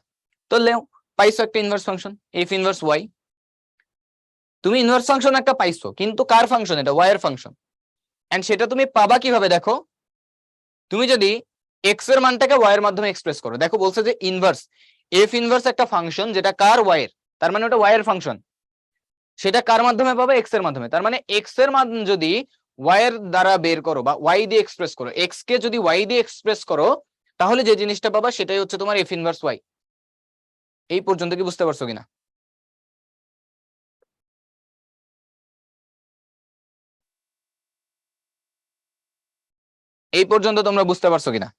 তো লেও পাইছো একটা inverse function f inverse y। তুমি ইনভার্স ফাংশন একটা পাইছো, কিন্তু কার ফাংশন? এটা y এর ফাংশন। এন্ড সেটা তুমি পাবা কিভাবে? দেখো, তুমি যদি x এর মানটাকে y এর মাধ্যমে এক্সপ্রেস করো, দেখো বলছে যে ইনভার্স f ইনভার্স একটা ফাংশন যেটা কার? y এর, তার মানে ওটা y এর ফাংশন। সেটা কার মাধ্যমে পাবে? x এর মাধ্যমে। তার মানে x এর মান যদি y এর দ্বারা বের করো বা y দিয়ে এক্সপ্রেস করো, x কে যদি y দিয়ে এক্সপ্রেস করো তাহলে যে জিনিসটা পাবা সেটাই হচ্ছে তোমার এফ ইনভার্স ওয়াই। এই পর্যন্ত কি বুঝতে পারছো কিনা? এই পর্যন্ত তোমরা বুঝতে পারছো কিনা?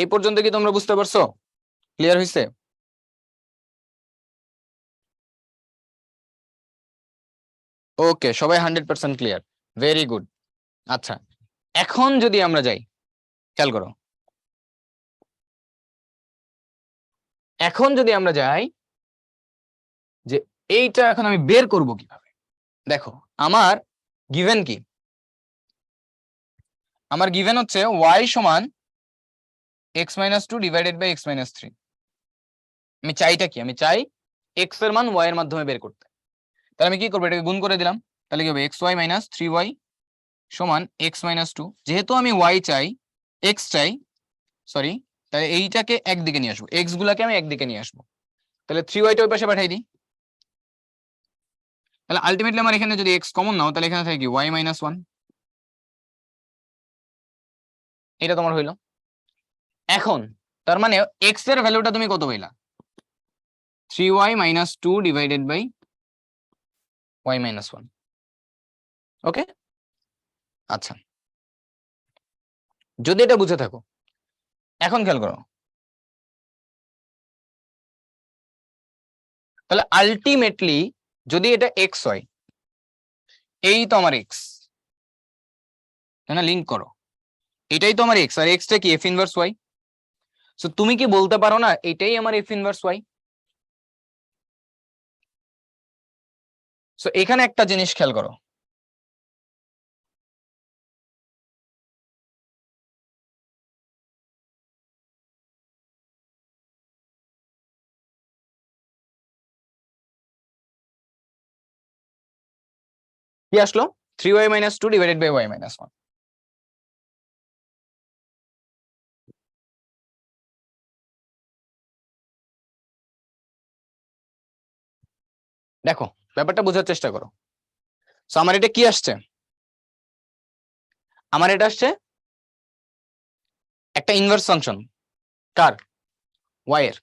এই পর্যন্ত কি তোমরা বুঝতে পারছো? ক্লিয়ার হয়েছে? ওকে, সবাই 100% ক্লিয়ার, ভেরি গুড। আচ্ছা, এখন যদি আমরা যাই, খেয়াল করো, এখন যদি আমরা যাই যে এইটা এখন আমি বের করব কিভাবে। দেখো আমার গিভেন কি, আমার গিভেন হচ্ছে y সমান x-2 ডিভাইডেড বাই x-3। আমি চাইটা কি, আমি চাই x এর মান y এর মাধ্যমে বের করতে। তাহলে আমি কি করবো, এটাকে গুণ করে দিলাম, তাহলে কি হবে xy মাইনাস 3y সমান x-2। যেহেতু আমি y চাই, x চাই, সরি, তাহলে এইটাকে একদিকে নিয়ে আসবো, x গুলাকে আমি একদিকে নিয়ে আসবো, তাহলে 3y-টা ওই পাশে পাঠাই দিই। তাহলে আলটিমেটলি আমার এখানে যদি x কমন নাও, তাহলে এখানে থাকে কি y-1। এটা তোমার হইলো। এখন তার মানে x এর ভ্যালুটা তুমি কত পাইলা, 3y-2 ডিভাইডেড বাই y-1। ওকে, আচ্ছা, যদি এটা বুঝে থাকো, এখন খেয়াল করো, তাহলে আলটিমেটলি যদি এটা x হয়, এই তো আমার x, তাই না? লিঙ্ক করো, এটাই তো আমার x, আর x টা কি f ইনভার্স y। সো তুমি কি বলতে পারো না এটাই আমার f ইনভার্স y? সো এখানে একটা জিনিস খেয়াল করো, কি আসলো, 3y-2 ডিভাইডেড বাই y-1। দেখো ব্যাপারটা বোঝার চেষ্টা করো। সো আমার এটা কি আসছে, আমার এটা আসছে একটা ইনভার্স ফাংশন, কার, y এর,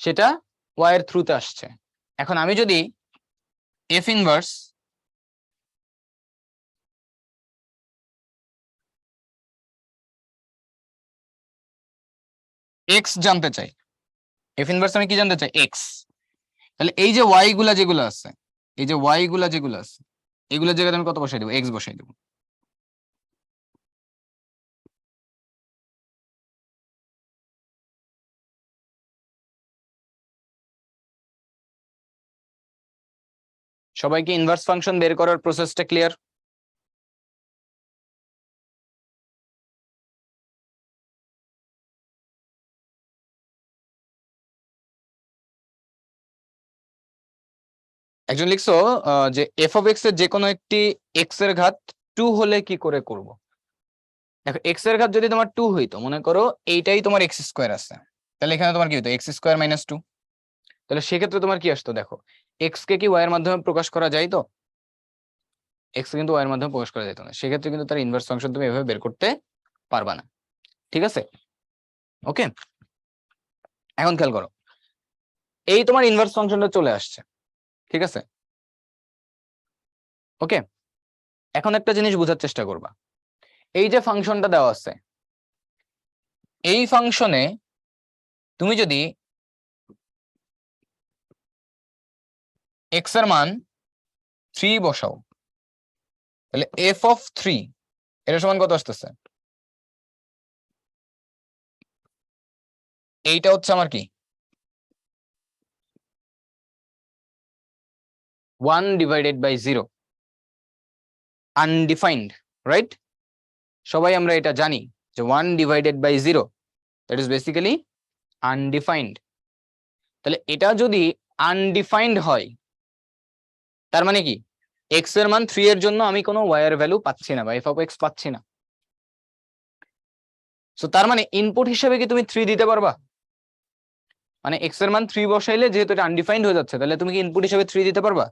সেটা y এর থ্রুতে আসছে। এখন আমি যদি f ইনভার্স x জানতে চাই, f ইনভার্স আমি কি জানতে চাই, x, তাহলে এই যে y গুলা যেগুলো আছে, এই যে y গুলা যেগুলো আছে, এগুলোর জায়গায় আমি কত বসাই দেবো, x বসাই দেবো। সবাইকে ইনভার্স ফাংশন বের করার প্রসেসটা ক্লিয়ার? একজন লিখছো যে এফ অফ এক্স এর যে কোনো একটি এক্স এর ঘাত 2 হলে কি করে করব। দেখো এক্স এর ঘাত যদি তোমার 2 হইতো, মনে করো এইটাই তোমার এক্স স্কোয়ার আছে, তাহলে এখানে তোমার কি হতো, এক্স স্কোয়ার মাইনাস 2। তাহলে সেক্ষেত্রে তোমার কি আসতো, দেখো এক্স কে কি ওয়াই এর মাধ্যমে প্রকাশ করা যায়, তো এক্স কিন্তু ওয়াই এর মাধ্যমে প্রকাশ করা যেত না, সেক্ষেত্রে কিন্তু তার ইনভার্স ফাংশন তুমি এভাবে বের করতে পারবা না। ঠিক আছে, ওকে। এখন খেয়াল করো, এই তোমার ইনভার্স ফাংশনটা চলে আসছে, ঠিক আছে, ওকে। এখন একটা জিনিস বোঝার চেষ্টা করবা, এই যে ফাংশনটা দেওয়া আছে, এই ফাংশনে তুমি যদি এক্স এর মান 3 বসাও, তাহলে এফ অফ 3 এটা সমান কত আসতেছে, এইটা হচ্ছে আমার কি 1 ডিভাইডেড বাই 0, আনডিফাইন্ড, রাইট? সবাই আমরা এটা জানি যে 1 divided by 0 that is basically undefined. তাহলে এটা যদি আনডিফাইন্ড হয়, তার মানে কি এক্স এর মান 3 এর জন্য আমি কোনো ওয়াই এর ভ্যালু পাচ্ছি না, বা এফ অফ এক্স পাচ্ছি না। সো তার মানে ইনপুট হিসেবে কি তুমি 3 দিতে পারবা, মানে এক্স এর মান 3 বসাইলে যেহেতু এটা আনডিফাইন্ড হয়ে যাচ্ছে, তাহলে তুমি কি ইনপুট হিসেবে 3 দিতে পারবা?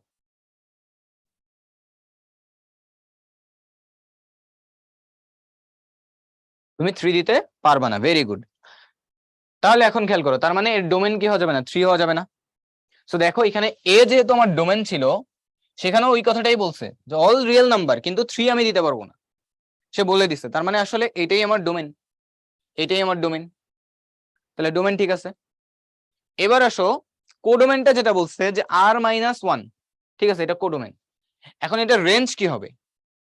তুমি 3 দিতে পারবা না। Very good. তাহলে এখন খেয়াল করো, তার মানে এর ডোমেন কি হওয়া যাবে না, 3 হওয়া যাবে না। সো দেখো এখানে এ যেহেতু আমার ডোমেন ছিল, সেখানেও ওই কথাটাই বলছে যে অল রিয়েল নাম্বার, কিন্তু 3 আমি দিতে পারবো না, সে বলে দিছে। তার মানে আসলে এটাই আমার ডোমেন, এটাই আমার ডোমেন। তাহলে ডোমেন ঠিক আছে। এবার আসো কোডোমেনটা, যেটা বলছে যে r-1, ঠিক আছে, এটা কোডোমেন। এখন এটা রেঞ্জ কি হবে,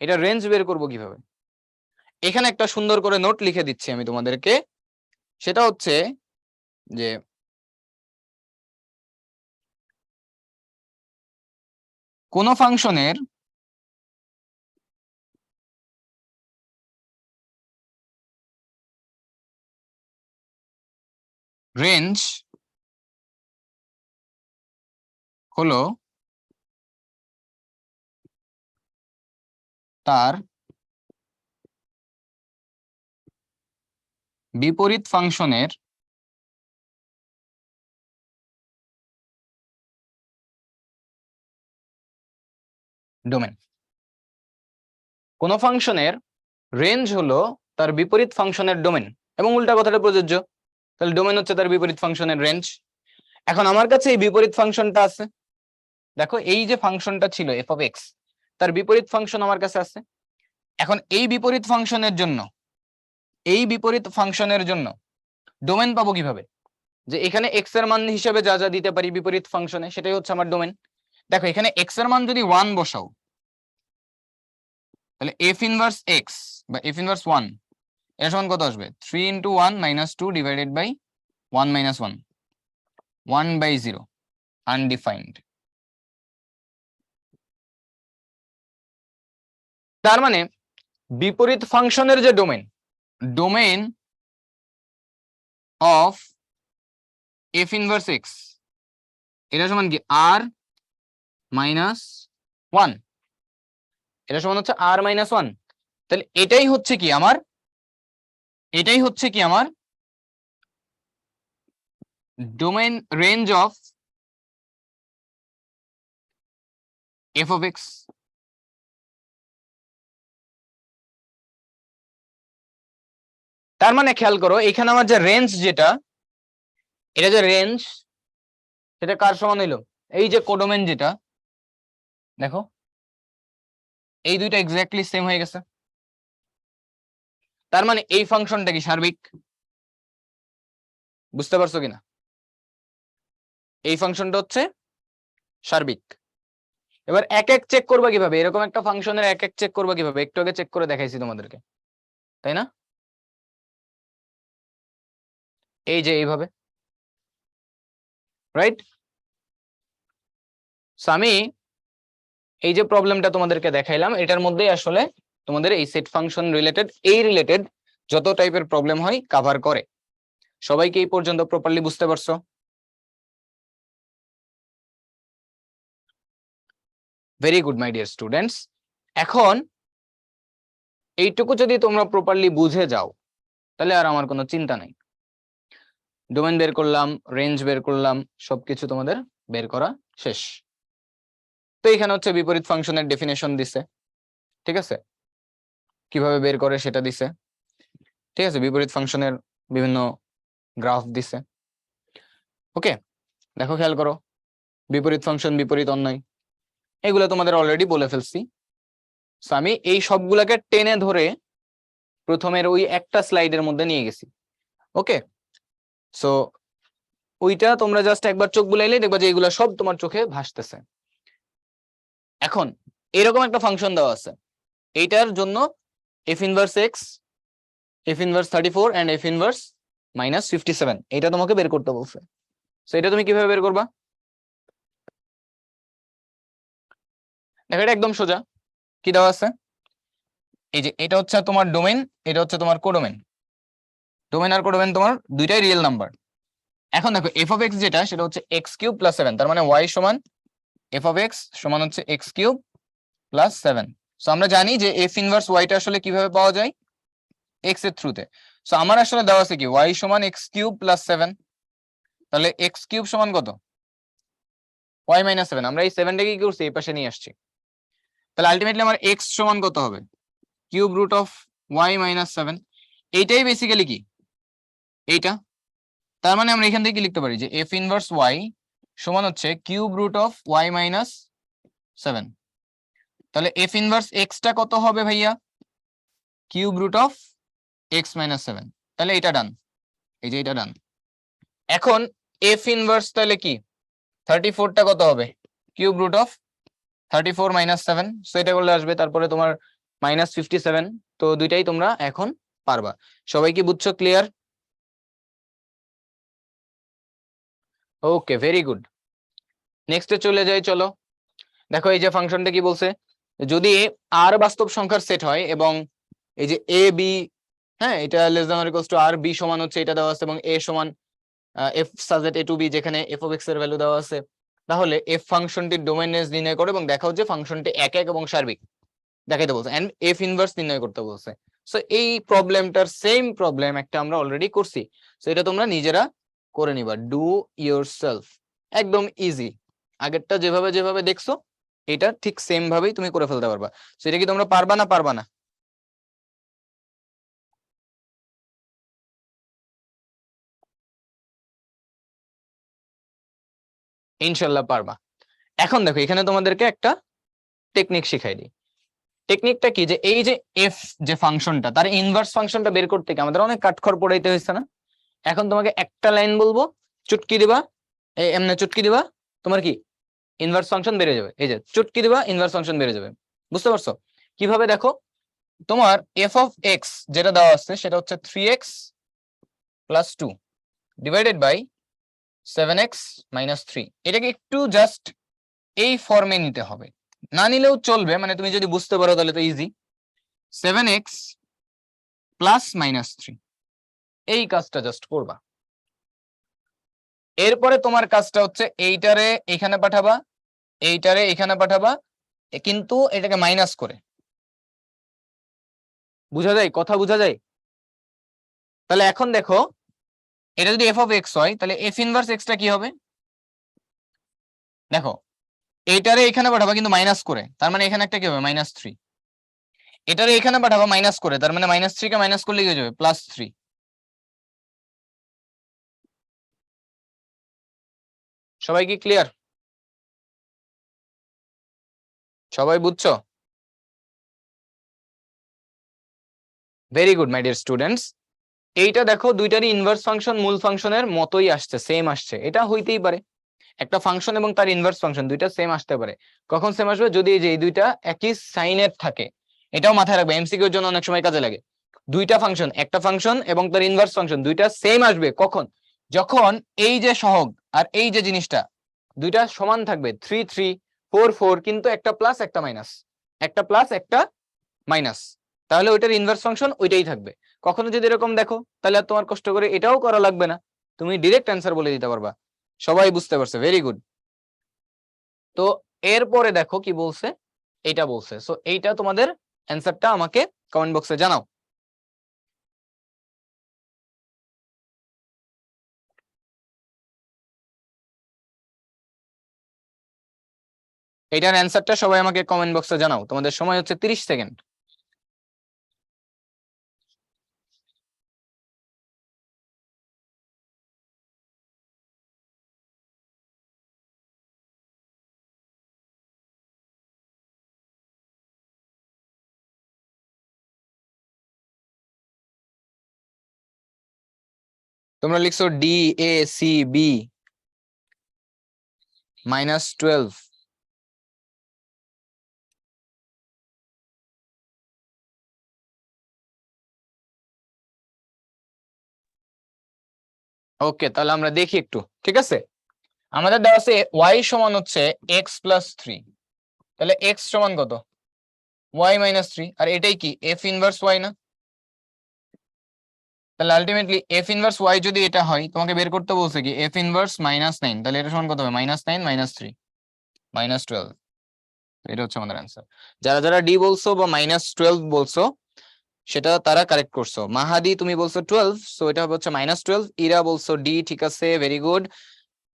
এটা রেঞ্জ বের করব কিভাবে? এখানে একটা সুন্দর করে নোট লিখে দিচ্ছি আমি তোমাদেরকে। সেটা হচ্ছে যে কোন ফাংশনের রেঞ্জ হলো তার বিপরীত ফাংশনের ডোমেন। কোন ফাংশনের রেঞ্জ হলো তার বিপরীত ফাংশনের ডোমেন, এবং উল্টা কথাটা প্রযোজ্য। তাহলে ডোমেন হচ্ছে তার বিপরীত ফাংশনের রেঞ্জ। এখন আমার কাছে এই বিপরীত ফাংশনটা আছে, দেখো এই যে ফাংশনটা ছিল f of x, তার বিপরীত ফাংশন আমার কাছে আছে। এখন এই বিপরীত ফাংশনের জন্য, এই বিপরীত ফাংশনের জন্য ডোমেন পাবো কিভাবে? যে এখানে x এর মান হিসেবে যা যা দিতে পারি বিপরীত ফাংশনে, সেটাই হচ্ছে আমার ডোমেন। দেখো এখানে x এর মান যদি 1 বসাও, তাহলে f ইনভার্স x বা f ইনভার্স 1 এর সমান কত আসবে? 3 × 1 - 2 ডিভাইডেড বাই 1 - 1, 1/0, আনডিফাইন্ড। তার মানে বিপরীত ফাংশনের যে domain, domain of f inverse x, এটা সমান কি r-1, এটা সমান হচ্ছে r-1। তাহলে এটাই হচ্ছে কি আমার, এটাই হচ্ছে কি আমার domain range of f of x। তার মানে খেয়াল করো এখানে আমার যে রেঞ্জ, যেটা এটা যে রেঞ্জ, সেটা কার সমান হইলো? এই যে কোডোমেন যেটা, দেখো এই দুইটা এক্স্যাক্টলি সেম হয়ে গেছে। তার মানে এই ফাংশনটা কি সার্বিক? বুঝতে পারছো কিনা? এই ফাংশনটা হচ্ছে সার্বিক। এবার এক এক চেক করবা কিভাবে? এরকম একটা ফাংশনের এক এক চেক করবা কিভাবে? একটু আগে চেক করে দেখাইছি তোমাদেরকে, তাই না? এই যে এইভাবে, রাইট? আমি এই যে প্রবলেমটা তোমাদেরকে দেখাইলাম, এটার মধ্যেই আসলে তোমাদের এই সেট ফাংশন রিলেটেড, এই রিলেটেড যত টাইপের প্রবলেম হয় কভার করে। সবাইকে এই পর্যন্ত প্রপারলি বুঝতে পারছো? Very good my dear students. এখন এইটুকু যদি তোমরা প্রপারলি বুঝে যাও, তাহলে আর আমার কোনো চিন্তা নাই। ডোমেন বের করলাম, রেঞ্জ বের করলাম, সবকিছু তোমাদের বের করা শেষ। তো এখানে হচ্ছে বিপরীত ফাংশনের ডেফিনেশন দিছে, ঠিক আছে, কিভাবে বের করে সেটা দিছে, ঠিক আছে, বিপরীত ফাংশনের বিভিন্ন গ্রাফ দিছে। ওকে, দেখো খেয়াল করো, বিপরীত ফাংশন, বিপরীত অন্যয়, এগুলো তোমাদের অলরেডি বলে ফেলছি। আমি এই সবগুলাকে টেনে ধরে প্রথমের ওই একটা স্লাইডের মধ্যে নিয়ে গেছি। ওকে, সো ওইটা তোমরা জাস্ট একবার চোখ বুলাইলেই দেখবা যে এগুলা সব তোমার চোখে ভাসতেছে। এখন এরকম একটা ফাংশন দেওয়া আছে, এইটার জন্য f inverse x, f inverse 34 and f inverse -57, এটা তোমাকে বের করতে বলছে। সো এটা তুমি কিভাবে বের করবা? দেখো এটা একদম সোজা। কি দেওয়া আছে? এই যে এটা হচ্ছে তোমার ডোমেন, এটা হচ্ছে তোমার কোডোমেন। ডোমেন আর কোডোমেন তোমার দুইটাই রিয়েল নাম্বার। এখন দেখো f of x যেটা, সেটা হচ্ছে x³ + 7, তার মানে y সমান f of x সমান হচ্ছে x³ + 7। সো আমরা জানি যে f ইনভার্স y টা আসলে কিভাবে পাওয়া যায়, x এর থ্রুতে। সো আমার আসলে দেওয়া আছে কি y সমান x³ + 7, তাহলে x³ সমান কত? y - 7। আমরা এই 7টাকে কি করছি, এই পাশে নিয়ে আসছি। তাহলে আলটিমেটলি আমার x সমান কত হবে? Cube root of y - 7। এইটাই বেসিক্যালি কি এইটা, তার মানে আমরা এখান থেকে কি লিখতে পারি যে এফ ইনভার্স ওয়াই সমান হচ্ছে cube root of y minus 7। তাহলে এফ ইনভার্স এক্সটা কত হবে ভাইয়া? Cube root of x minus 7। তাহলে এটা ডান, এই যে এটা ডান। এখন এফ ইনভার্স তাহলে কি 34টা কত হবে? Cube root of 34 minus 7, so এটা করলে আসবে, তারপরে তোমার মাইনাস 57। তো দুইটাই তোমরা এখন পারবা। সবাই কি বুঝছো? ক্লিয়ার? ওকে, ভেরি গুড। নেক্সটে চলে যাই, চলো। দেখো এই যে ফাংশনটা কি বলছে, যদি আর বাস্তব সংখ্যার সেট হয় এবং এই যে এ বি, হ্যাঁ, এটা less than or equals to R, B সমান হচ্ছে এটা দেওয়া আছে এবং এ সমান f such that A to B, যেখানে এফ অফ এক্স এর ভ্যালু দেওয়া আছে, তাহলে এফ ফাংশনটির ডোমেইন রেঞ্জ নির্ণয় করো এবং দেখাও যে ফাংশনটি এক এবং সার্বিক দেখাইতে বলছে, এন্ড এফ ইনভার্স নির্ণয় করতে বলছে। সো এই প্রবলেমটার সেম প্রবলেম একটা আমরা অলরেডি করছি, সো এটা তোমরা নিজেরা করে নিবা, ডু ইয়োরসেলফ, একদম ইজি। আগেরটা যেভাবে যেভাবে দেখছো এটা ঠিক সেম ভাবেই তুমি করে ফেলতে পারবা। সো এটা কি তোমরা পারবা না পারবা না? ইনশাল্লাহ পারবা। এখন দেখো এখানে তোমাদেরকে একটা টেকনিক শিখাই দিই। টেকনিকটা কি, যে এই যে এফ যে ফাংশনটা, তার ইনভার্স ফাংশনটা বের করতে গিয়ে আমাদের অনেক কাঠখড় পড়াইতে হয়েছে না? এখন তোমাকে একটা লাইন বলবো, চুটকি দিবা, এমনি চুটকি দিবা, তোমার কি ইনভার্স ফাংশন বেড়ে যাবে। এই যে চুটকি দিবা, ইনভার্স ফাংশন বেড়ে যাবে। বুঝতে পারছো কিভাবে? দেখো, তোমার এফ অফ এক্স যেটা দেওয়া আছে সেটা হচ্ছে 3x plus 2 divided by 7x minus 3। এটাকে একটু জাস্ট এই ফর্মে নিতে হবে, না নিলেও চলবে, মানে তুমি যদি বুঝতে পারো তাহলে তো ইজি। 7x প্লাস মাইনাস 3, এই কাজটা জাস্ট করবা। এরপরে তোমার কাজটা হচ্ছে এইটারে এখানে পাঠাবা, এইটারে এখানে পাঠাবা, কিন্তু এটাকে মাইনাস করে। বুঝা যায়? কথা বুঝা যায়? তাহলে এখন দেখো, এটা যদি এফ অফ এক্স হয় তাহলে এফ ইনভার্স এক্সটা কি হবে? দেখো, এইটারে এখানে পাঠাবা কিন্তু মাইনাস করে, তার মানে এখানে একটা কি হবে? মাইনাস 3। এটারে এখানে পাঠাবা মাইনাস করে, তার মানে মাইনাস 3 কে মাইনাস করলে কি হয়ে যাবে? প্লাস 3। সবাই কি ক্লিয়ার? সবাই বুঝছো? Very good my dear students. এইটা দেখো দুইটারই ইনভার্স ফাংশন মূল ফাংশনের মতোই আসছে, সেম আসছে। এটা হইতেই পারে একটা ফাংশন এবং তার ইনভার্স ফাংশন দুইটা সেম আসতে পারে। কখন সেম আসবে? যদি এই যে এই দুইটা একই সাইনের থাকে। এটাও মাথায় রাখবে, এমসিকিউর জন্য অনেক সময় কাজে লাগে। দুইটা ফাংশন, একটা ফাংশন এবং তার ইনভার্স ফাংশন দুইটা সেম আসবে কখন? যখন এই যে সহগ আর এই যে জিনিসটা দুইটা সমান থাকবে, 3 3 4 4, কিন্তু একটা প্লাস একটা মাইনাস, একটা প্লাস একটা মাইনাস, তাহলে ওইটার ইনভার্স ফাংশন ওইটাই থাকবে। কখনো যদি এরকম দেখো তাহলে আর তোমার কষ্ট করে এটাও করা লাগবে না, তুমি ডিরেক্ট অ্যান্সার বলে দিতে পারবা। সবাই বুঝতে পারছে? Very good. তো এরপরে দেখো কি বলছে, এইটা বলছে। সো এইটা তোমাদের অ্যান্সারটা আমাকে কমেন্ট বক্সে জানাও। এইটার অ্যান্সারটা সবাই আমাকে কমেন্ট বক্সে জানাও। তোমাদের সময় হচ্ছে 30 সেকেন্ড। তোমরা লিখছো ডি এ সি বি -12। ওকে, তাহলে আমরা দেখি একটু, ঠিক আছে। আমাদের দেওয়া আছে ওয়াই সমান হচ্ছে এক্স প্লাস 3, তাহলে এক্স সমান কত? ওয়াই মাইনাস 3, আর এটাই কি এফ ইনভার্স ওয়াই না? তাহলে আলটিমেটলি এফ ইনভার্স ওয়াই যদি এটা হয়, তোমাকে বের করতে বলছে কি এফ ইনভার্স -9, তাহলে এটা সমান কত হবে? -9 -3 -12। এটা হচ্ছে আমাদের অ্যান্সার। যারা যারা ডি বলছো বা -12 বলছো সেটা তারা কারেক্ট করছো। মাহাদি তুমি বলছো 12, সো এটা হবে হচ্ছে -12। ইরা বলছো ডি, ঠিক আছে, ভেরি গুড।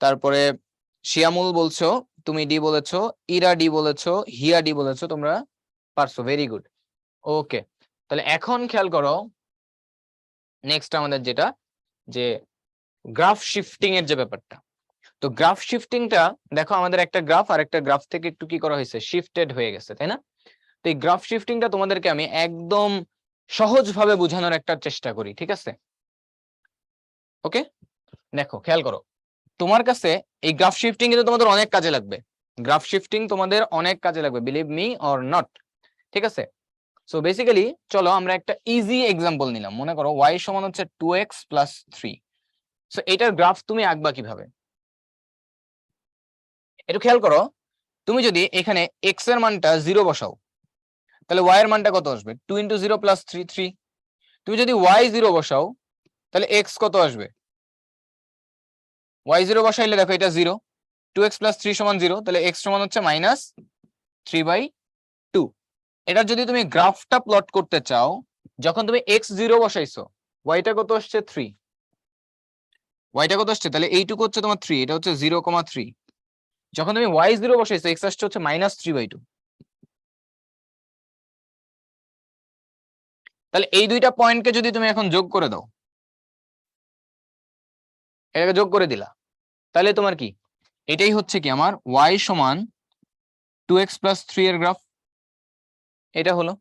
তারপরে শিয়ামুল বলছো তুমি ডি বলেছো, ইরা ডি বলেছো, হিয়া ডি বলেছো, তোমরা পারছো, ভেরি গুড। ওকে, তাহলে এখন খেয়াল করো, নেক্সট আমাদের যেটা যে গ্রাফ শিফটিং এর যে ব্যাপারটা, তো গ্রাফ শিফটিংটা দেখো আমাদের একটা গ্রাফ আর একটা গ্রাফ থেকে একটু কি করা হয়েছে, শিফটেড হয়ে গেছে, তাই না? তো এই গ্রাফ শিফটিংটা তোমাদেরকে আমি একদম সহজভাবে বোঝানোর একটা চেষ্টা করি, ঠিক আছে? ওকে, দেখো খেয়াল করো, তোমার কাছে এই গ্রাফ শিফটিং কিন্তু তোমাদের অনেক কাজে লাগবে। গ্রাফ শিফটিং তোমাদের অনেক কাজে লাগবে, বিলিভ মি অর নট, ঠিক আছে? সো বেসিক্যালি চলো আমরা একটা ইজি এক্সাম্পল নিলাম। মনে করো y সমান হচ্ছে 2x + 3। সো এটার গ্রাফ তুমি আঁকবা কিভাবে, একটু খেয়াল করো। তুমি যদি এখানে x এর মানটা 0 বসাও, তাহলে y এর মানটা কত আসবে? 2 × 0 + 3 3। তুমি যদি y 0 বসাও, তাহলে x কত আসবে? y 0 বসাইলে দেখো এটা 0, 2x + 3 = 0, তাহলে x সমান হচ্ছে -3/2। এটা যদি তুমি গ্রাফটা প্লট করতে চাও, যখন তুমি x 0 বসাইছো, y টা কত আসছে? 3। y টা কত আসছে? তাহলে এইটুকু হচ্ছে তোমার 3, এটা হচ্ছে 0,3। যখন তুমি y 0 বসাইছো, x আসছে হচ্ছে -3/2। তাহলে এই দুইটা পয়েন্টকে যদি তুমি এখন যোগ করে দাও, এটাকে যোগ করে দিলা, তাহলে তোমার কি এটাই হচ্ছে কি আমার y সমান 2x + 3 এর গ্রাফ। এটা হলো।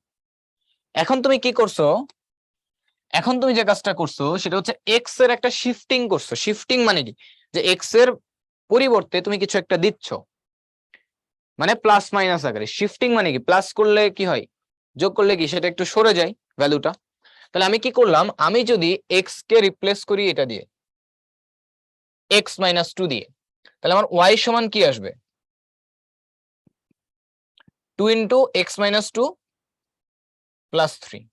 এখন তুমি কি করছো, এখন তুমি যে কাজটা করছো সেটা হচ্ছে x এর একটা শিফটিং করছো। শিফটিং মানে কি, যে x এর পরিবর্তে তুমি কিছু একটা দিচ্ছ, মানে প্লাস মাইনাস আকারে। শিফটিং মানে কি, প্লাস করলে কি হয়, যোগ করলে কি সেটা একটু সরে যায় ভ্যালুটা। তাহলে আমি কি করলাম, আমি যদি x কে রিপ্লেস করি এটা দিয়ে, x - 2 দিয়ে, তাহলে আমার y সমান কি আসবে? 2 × x - 2 + 3।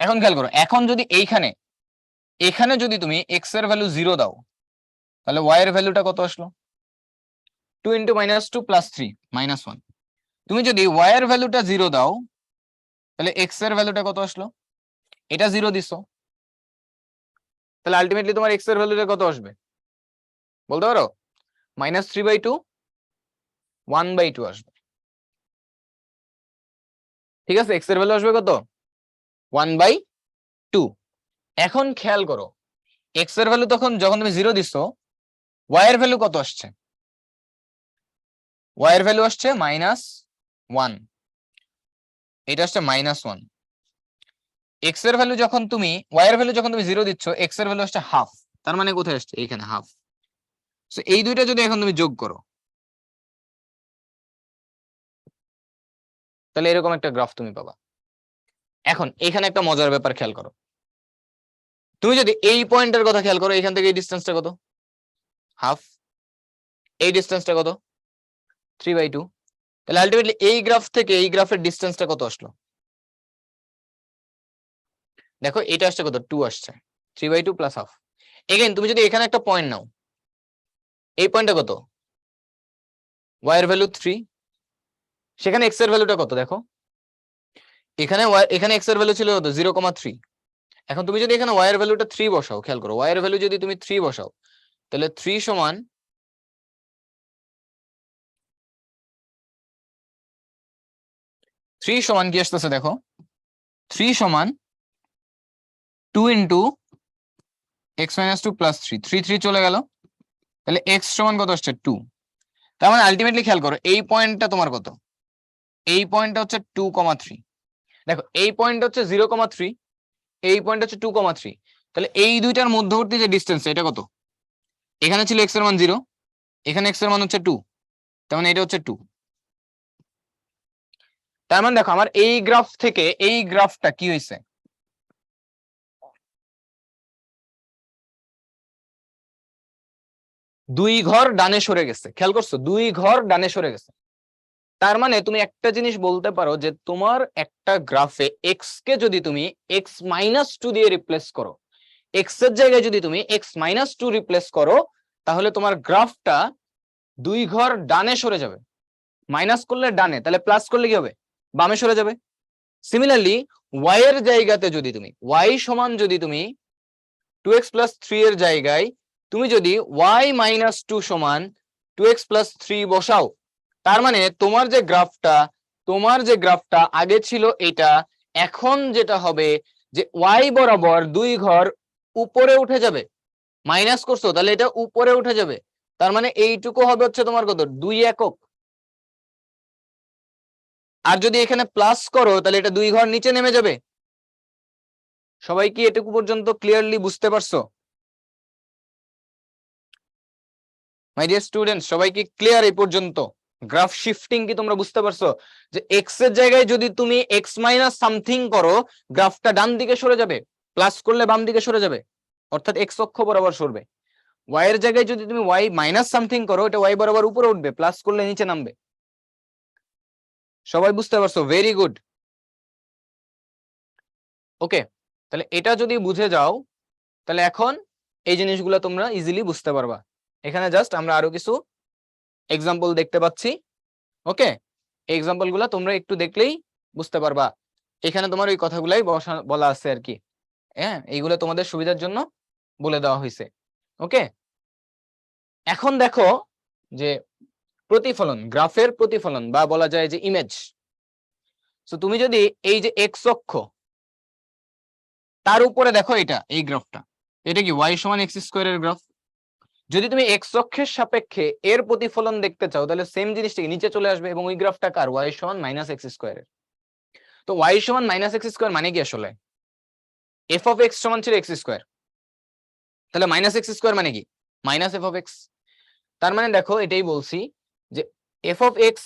এখন খেয়াল করো, এখন যদি এখানে যদি তুমি x এর ভ্যালু 0 দাও, তাহলে y এর ভ্যালুটা কত আসলো? 2 × -2 + 3 -1। তুমি যদি y এর ভ্যালুটা 0 দাও, তাহলে x এর ভ্যালুটা কত আসলো? এটা 0 দিছো, তাহলে আলটিমেটলি তোমার x এর ভ্যালুটা কত আসবে বলতে পারো? -3/2, 1/2 আসবে, ঠিক আছে? x এর ভ্যালু আসবে কত? 1/2। এখন খেয়াল করো, x এর ভ্যালু তখন যখন তুমি 0 দিছো, y এর ভ্যালু কত আসছে? y এর ভ্যালু আসছে -1, এটা আসছে -1। x এর ভ্যালু যখন তুমি y এর ভ্যালু যখন তুমি 0 দিচ্ছ, x এর ভ্যালু আসছে হাফ, তার মানে কোথায় আসছে? এইখানে হাফ। সো এই দুইটা যদি এখন তুমি যোগ করো, তাহলে এরকম একটা গ্রাফ তুমি পাবা। এখন এখানে একটা মজার ব্যাপার খেয়াল করো, তুমি যদি এই পয়েন্টের কথা খেয়াল করো, এখান থেকে এই ডিসটেন্সটা কত? হাফ। এই ডিসটেন্সটা কত? 3/2। তাহলে আলটিমেটলি এই গ্রাফ থেকে এই গ্রাফের ডিসটেন্সটা কত আসলো? দেখো এটা আসছে কত? 2 আসছে। 3/2 + হাফ। এগেইন তুমি যদি এখানে একটা পয়েন্ট নাও, এই পয়েন্টটা কত? y এর ভ্যালু 3, সেখানে x এর ভ্যালুটা কত দেখো? এখানে x এর ভ্যালু ছিল কত? 0,3। এখন তুমি যদি এখানে y এর ভ্যালুটা 3 বসাও, খেয়াল করো, y এর ভ্যালু যদি তুমি 3 বসাও, তাহলে 3 সমান 3 সমান কি আসতেছে দেখো? 3 সমান 2 × x - 2 + 3, 3 3 চলে গেল, তাহলে x সমান কত আসছে? 2। তার মানে আলটিমেটলি খেয়াল করো, এই পয়েন্টটা তোমার কত? এই পয়েন্টটা হচ্ছে 2,3। দেখো এই পয়েন্ট হচ্ছে 0,3, এই পয়েন্ট হচ্ছে 2,3। তাহলে এই দুইটার মধ্যবর্তী যে ডিসটেন্স, এটা কত? এখানে ছিল x এর মান 0, এখানে x এর মান হচ্ছে 2, তার মানে এটা হচ্ছে 2। তার মানে দেখো আমার এই গ্রাফ থেকে এই গ্রাফটা কি হয়েছে? দুই ঘর ডানে সরে গেছে। খেয়াল করছো? দুই ঘর ডানে সরে গেছে। তার মানে তুমি একটা জিনিস বলতে পারো যে তোমার একটা গ্রাফে x কে যদি তুমি x - 2 দিয়ে রিপ্লেস করো, x এর জায়গায় যদি তুমি x - 2 রিপ্লেস করো, তাহলে তোমার গ্রাফটা দুই ঘর ডানে সরে যাবে। মাইনাস করলে ডানে, তাহলে প্লাস করলে কি হবে? বামে সরে যাবে। সিমিলারলি y এর জায়গাতে যদি তুমি y সমান যদি তুমি 2x + 3 এর জায়গায় তুমি যদি y - 2 সমান 2x + 3 বসাও, তার মানে তোমার যে গ্রাফটা আগে ছিল এটা, এখন যেটা হবে যে y বরাবর দুই ঘর উপরে উঠে যাবে, মাইনাস করছো তাহলে এটা উপরে উঠে যাবে, তার মানে এইটুকু হবে হচ্ছে তোমার কত 2 একক। আর যদি এখানে প্লাস করো তাহলে এটা 2 ঘর নিচে নেমে যাবে। সবাই কি এটুকু পর্যন্ত ক্লিয়ারলি বুঝতে পারছো? মাই ডিয়ার স্টুডেন্টস, সবাই কি ক্লিয়ার এই পর্যন্ত? গ্রাফ শিফটিং কি তোমরা বুঝতে পারছো যে এক্স এর জায়গায় যদি তুমি এক্স মাইনাস সামথিং করো, গ্রাফটা ডান দিকে সরে যাবে, প্লাস করলে বাম দিকে সরে যাবে, অর্থাৎ এক্স অক্ষ বরাবর সরবে। ওয়াই এর জায়গায় যদি তুমি ওয়াই মাইনাস সামথিং করো, এটা ওয়াই বরাবর উপরে উঠবে, প্লাস করলে নিচে নামবে। সবাই বুঝতে পারছো? Very good. ওকে, তাহলে এটা যদি বুঝে যাও তাহলে এখন এই জিনিসগুলো তোমরা ইজিলি বুঝতে পারবা। এখানে জাস্ট আমরা আরো কিছু এক্সাম্পল দেখতে পাচ্ছি। ওকে, এই এক্সাম্পল গুলা তোমরা একটু দেখলেই বুঝতে পারবা। এখানে তোমার ওই কথাগুলাই বলা আছে আর কি। হ্যাঁ, এইগুলো তোমাদের সুবিধার জন্য বলে দেওয়া হয়েছে। ওকে, এখন দেখো যে প্রতিফলন, গ্রাফের প্রতিফলন বা বলা যায় যে ইমেজ। তো তুমি যদি এই যে এক্স অক্ষ, তার উপরে দেখো এটা, এই গ্রাফটা, এটা কি ওয়াই সমান এক্স স্কোয়ারের গ্রাফ। যদি তুমি এক্স অক্ষের সাপেক্ষে এর প্রতিফলন দেখতে চাও তাহলে সেম জিনিসটাকে নিচে চলে আসবে এবং ওই গ্রাফটা কার, ওয়াই সমান মাইনাস এক্স স্কোয়ারের। তো ওয়াই সমান মাইনাস এক্স স্কোয়ার মানে কি আসলে? এফ অফ এক্স সমান ছিল এক্স স্কোয়ার, তাহলে মাইনাস এক্স স্কোয়ার মানে কি? Minus F of x. তার মানে দেখো এটাই বলছি যে এফ অফ এক্স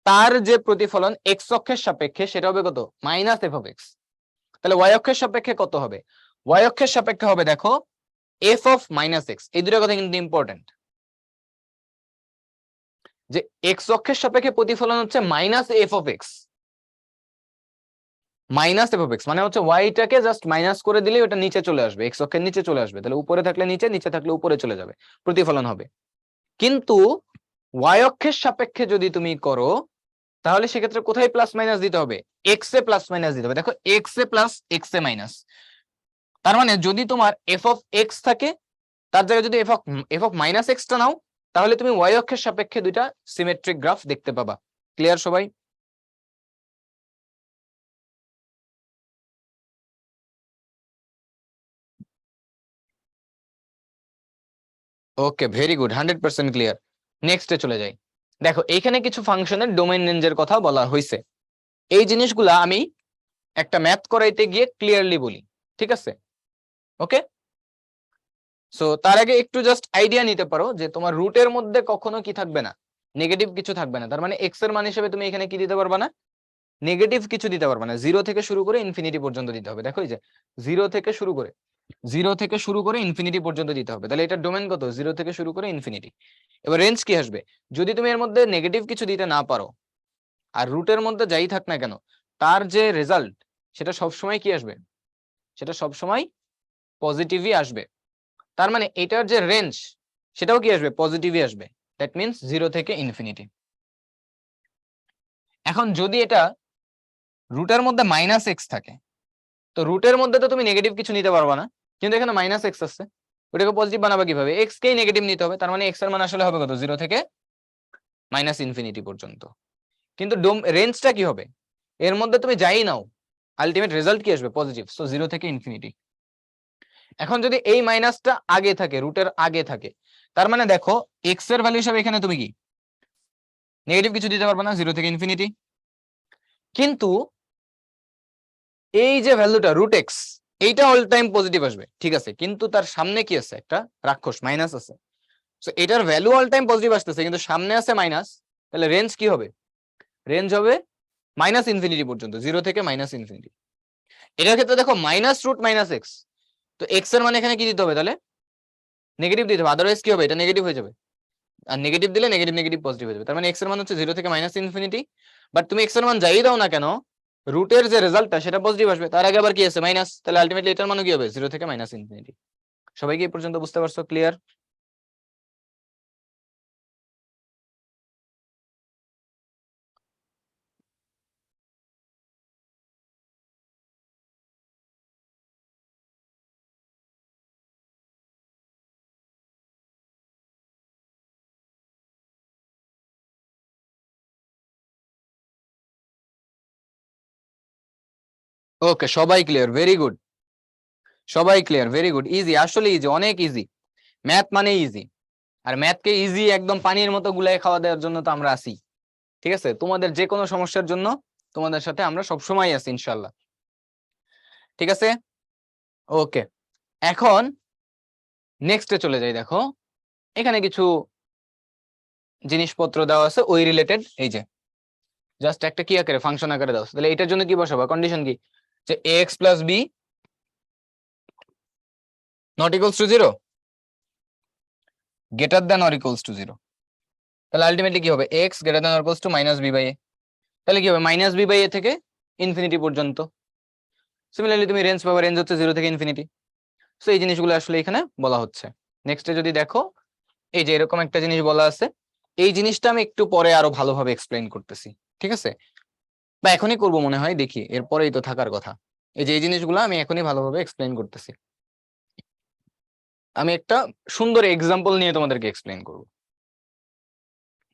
তার যে প্রতিফলন এক্স অক্ষের সাপেক্ষে সেটা হবে কত? Minus F of x. তাহলে ওয়াই অক্ষের সাপেক্ষে কত হবে? ওয়াই অক্ষের সাপেক্ষে হবে দেখো এফ অফ মাইনাস এক্স। এই দুটো কথা কিন্তু ইম্পর্টেন্ট, যে এক্স অক্ষের সাপেক্ষে প্রতিফলন হচ্ছে minus F of x. Minus F of x মানে হচ্ছে ওয়াইটাকে জাস্ট মাইনাস করে দিলে ওটা নিচে চলে আসবে, এক্স অক্ষের নিচে চলে আসবে। তাহলে উপরে থাকলে নিচে, নিচে থাকলে উপরে চলে যাবে, প্রতিফলন হবে। কিন্তু ওয়াই অক্ষের সাপেক্ষে যদি তুমি করো তাহলে সেক্ষেত্রে কোথায় প্লাস মাইনাস দিতে হবে? এক্স এ প্লাস মাইনাস দিতে হবে। দেখো এক্স এ প্লাস এক্স এ মাইনাস, তার মানে যদি তোমার এফ অফ এক্স থাকে তার জায়গায় যদি এফ অফ মাইনাস এক্সটা নাও তাহলে তুমি ওয়াই অক্ষের সাপেক্ষে দুইটা সিমেট্রিক গ্রাফ দেখতে পাবা। ক্লিয়ার সবাই? ওকে, ভেরি গুড, 100% ক্লিয়ার। নেক্সটে চলে যাই। দেখো এইখানে কিছু ফাংশনের ডোমেইন রেঞ্জের কথা বলা হয়েছে। এই জিনিসগুলা আমি একটা ম্যাথ করাইতে গিয়ে ক্লিয়ারলি বলি, ঠিক আছে? ওকে, সো তার আগে একটু জাস্ট আইডিয়া নিতে পারো যে তোমার রুটের মধ্যে কখনো কি থাকবে না, নেগেটিভ কিছু থাকবে না। তার মানে এক্স এর মান হিসেবে তুমি এখানে কি দিতে পারবা না? নেগেটিভ কিছু দিতে পারবা না। জিরো থেকে শুরু করে ইনফিনিটি পর্যন্ত দিতে হবে। দেখো এই যে জিরো থেকে শুরু করে ইনফিনিটি পর্যন্ত দিতে হবে। তাহলে এটা ডোমেন কত? জিরো থেকে শুরু করে ইনফিনিটি। এবার রেঞ্জ কি আসবে? যদি তুমি এর মধ্যে নেগেটিভ কিছু দিতে না পারো, আর রুটের মধ্যে যাই থাক না কেন, তার যে রেজাল্ট সেটা সবসময় কি আসবে? সেটা সবসময় পজিটিভই আসবে। তার মানে এটার যে রেঞ্জ সেটাও কি আসবে? পজিটিভই আসবে। দ্যাট মিনস জিরো থেকে ইনফিনিটি। এখন যদি এটা রুটের মধ্যে মাইনাস এক্স থাকে, তো রুটের মধ্যে তো তুমি নেগেটিভ কিছু নিতে পারবা না, কিন্তু এখানে মাইনাস এক্স আছে, ওটাকে পজিটিভ বানাবা কিভাবে? এক্স কেই নেগেটিভ নিতে হবে। তার মানে এক্স এর মান আসলে হবে কত? জিরো থেকে মাইনাস ইনফিনিটি পর্যন্ত। কিন্তু রেঞ্জটা কি হবে? এর মধ্যে তুমি যাই নাও, আলটিমেট রেজাল্ট কি আসবে? পজিটিভ। সো জিরো থেকে ইনফিনিটি। এখন যদি এই মাইনাসটা আগে থাকে, রুটের আগে থাকে, তার মানে দেখো এক্স এর ভ্যালু হিসাবে এখানে তুমি কি নেগেটিভ কিছু দিতে পারবে না, জিরো থেকে ইনফিনিটি। কিন্তু এই যে ভ্যালুটা রুট এক্স, এইটা অল টাইম পজিটিভ আসবে, ঠিক আছে? কিন্তু তার সামনে কি আছে? একটা রাক্ষস মাইনাস আছে। সো এটার ভ্যালু অল টাইম পজিটিভ আসতেছে, কিন্তু সামনে আছে মাইনাস। তাহলে রেঞ্জ কি হবে? রেঞ্জ হবে মাইনাস ইনফিনিটি পর্যন্ত, জিরো থেকে মাইনাস ইনফিনিটি। এটার ক্ষেত্রে দেখো মাইনাস রুট মাইনাস এক্স, তো এক্স এর মানে এখানে কি দিতে হবে? তাহলে নেগেটিভ দিতে হবে, আদারওয়াইজ কি হবে? এটা নেগেটিভ হয়ে যাবে। আর নেগেটিভ দিলে নেগেটিভ নেগেটিভ পজিটিভ হয়ে যাবে। তার মানে এক্স এর মান হচ্ছে জিরো থেকে মাইনাস ইনফিনিটি। বাট তুমি এক্স এর মান যাই দাও না কেন, রুটের যে রেজাল্টটা সেটা পজিটিভ আসবে। তার আগে আবার কি আছে? মাইনাস। তাহলে আলটিমেটলি এটার মান কি হবে? জিরো থেকে মাইনাস ইনফিনিটি। সবাই কি এই পর্যন্ত বুঝতে পারছো? ক্লিয়ার? ওকে, সবাই ক্লিয়ার, ভেরি গুড। সবাই ক্লিয়ার, ভেরি গুড, ইজি, আসলে ইজি, অনেক ইজি। ম্যাথ মানে ইজি, আর ম্যাথকে ইজি একদম পানির মতো গুলাই খাওয়া দেওয়ার জন্য তো আমরা আছি। ঠিক আছে, তোমাদের যে কোনো সমস্যার জন্য তোমাদের সাথে আমরা সবসময় আছি ইনশাল্লাহ। ঠিক আছে, ওকে, এখন নেক্সটে চলে যাই। দেখো এখানে কিছু জিনিসপত্র দেওয়া আছে ওই রিলেটেড, এই যে জাস্ট একটা কি আকারে, ফাংশন আকারে দেওয়া আছে। তাহলে এটার জন্য কি বসাবো, কন্ডিশন কি, যে ax plus b not equals to 0, greater than or equals to 0। তাহলে আলটিমেটলি কি হবে, x greater than or equals to minus b by a. তাহলে কি হবে, মাইনাস বি বাই এ থেকে ইনফিনিটি পর্যন্ত। সিমিলারলি তুমি রেঞ্জ পাবে, রেঞ্জ হচ্ছে 0 থেকে ইনফিনিটি। সো এই জিনিসগুলো আসলে এখানে বলা হচ্ছে। নেক্সটে যদি দেখো, এই যে এরকম একটা জিনিস বলা আছে, এই জিনিসটা আমি একটু পরে আরো ভালোভাবে এক্সপ্লেইন করতেছি। ঠিক আছে, বা এখনই করবো মনে হয়, দেখি এরপরেই তো থাকার কথা। এই যে এই জিনিসগুলো আমি এখনই ভালোভাবে এক্সপ্লেইন করতেছি। আমি একটা সুন্দর এক্সাম্পল নিয়ে তোমাদেরকে এক্সপ্লেইন করব।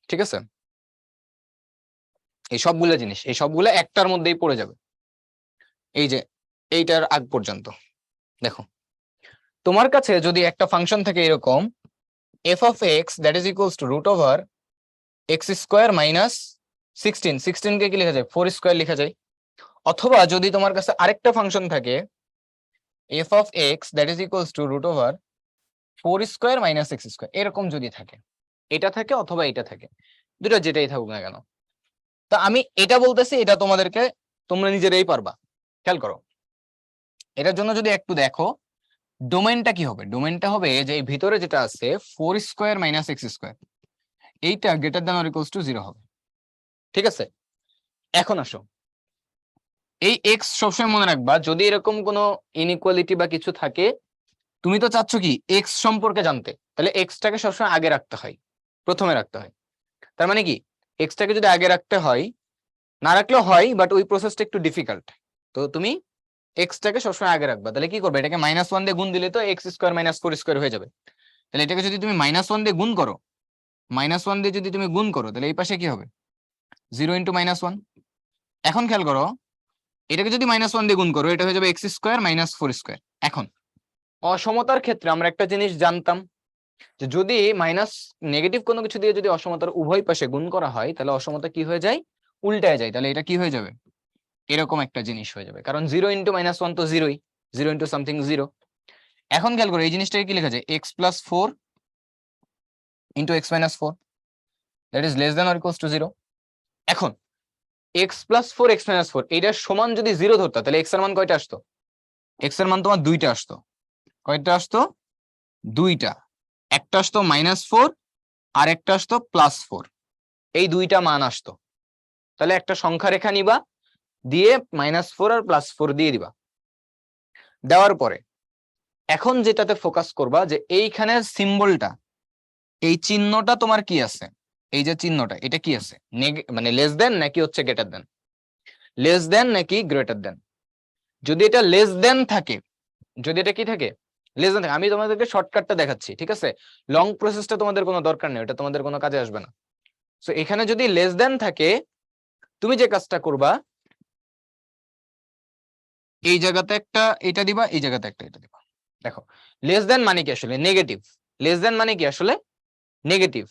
ঠিক আছে, এই সবগুলো একটার মধ্যেই পড়ে যাবে। এই যে এইটার আগ পর্যন্ত দেখো, তোমার কাছে যদি একটা ফাংশন থাকে এরকম f of x that is equals to root over x square minus 16 কে কি লেখা যায়, 4 স্কয়ার লেখা যায়। অথবা যদি তোমার কাছে আরেকটা ফাংশন থাকে f of x that is equals to root over 4 square minus x square, এরকম যদি থাকে, এটা থাকে অথবা এটা থাকে, দুটো যেটাই থাকুক না কেন। তা আমি এটা বলতেছি, এটা তোমাদেরকে তোমরা নিজেরাই পারবা। খেয়াল করো, এটার জন্য যদি একটু দেখো ডোমেনটা কি হবে, ডোমেনটা হবে যে এই ভিতরে যেটা আছে 4 স্কয়ার মাইনাস x স্কয়ার, এইটা greater than or equals to 0 হবে। ঠিক আছে, এখন আসো, এই x সবসময় মনে রাখবা, যদি এরকম কোনো ইনইকুয়ালিটি বা কিছু থাকে, তুমি তো চাচ্ছ কি x সম্পর্কে জানতে, তাহলে x টাকে সবসময় আগে রাখতে হয়, প্রথমে রাখতে হয়। তার মানে কি, x টাকে যদি আগে রাখতে হয়, না রাখলেও হয়, বাট ওই প্রসেসটা একটু ডিফিকাল্ট। তো তুমি x টাকে সবসময় আগে রাখবা। তাহলে কি করবে, এটাকে -1 দিয়ে গুণ দিলে তো x স্কয়ার মাইনাস 4 স্কয়ার হয়ে যাবে। তাহলে এটাকে যদি তুমি -1 দিয়ে গুণ করো, -1 দিয়ে যদি তুমি গুণ করো, তাহলে এই পাশে কি হবে, 0 ইন্টু -1। এখন খেয়াল করো, এটাকে যদি -1 দিয়ে গুণ করো, এটা হয়ে যাবে x স্কয়ার মাইনাস 4 স্কয়ার। এখন অসমতার ক্ষেত্রে আমরা একটা জিনিস জানতাম, যে যদি মাইনাস নেগেটিভ কোনো কিছু দিয়ে যদি অসমতার উভয় পাশে গুণ করা হয়, তাহলে অসমতা কি হয়ে যায়, উল্টায় যায়। তাহলে এটা কি হয়ে যাবে, এরকম একটা জিনিস হয়ে যাবে, কারণ 0 ইন্টু -1 তো 0ই, 0 ইন্টু সামথিং 0। এখন খেয়াল করো, এই জিনিসটাকে কি লেখা যায়, x plus 4 into x minus 4, that is less than or equals to 0। এখন x প্লাস 4 x মাইনাস 4 এইটার সমান যদি 0 ধরতা, তাহলে x এর মান কয়টা আসতো, x এর মান তোমার 2টা আসতো। কয়টা আসতো, 2টা। একটা আসতো -4 আর একটা আসতো +4, এই 2টা মান আসতো। তাহলে একটা সংখ্যা রেখা নিবা, দিয়ে -4 আর +4 দিয়ে দিবা। দেওয়ার পরে এখন যেটাতে ফোকাস করবা, যে এইখানের সিম্বলটা, এই চিহ্নটা তোমার কি আছে, এই যে চিহ্নটা, এটা কি আছে, মানে লেস দেন নাকি হচ্ছে গ্রেটার দেন, লেস দেন নাকি গ্রেটার দেন। যদি এটা লেস দেন থাকে, যদি এটা কি থাকে, লেস দেন থাকে, আমি তোমাদেরকে শর্টকাটটা দেখাচ্ছি। ঠিক আছে, লং প্রসেসটা তোমাদের কোনো দরকার নেই, এটা তোমাদের কোনো কাজে আসবে না। সো এখানে যদি লেস দেন থাকে, তুমি যে কাজটা করবা, এই জায়গাতে একটা এটা দিবা, এই জায়গাতে একটা এটা দিবা। দেখো লেস দেন মানে কি আসলে নেগেটিভ, লেস দেন মানে কি আসলে নেগেটিভ।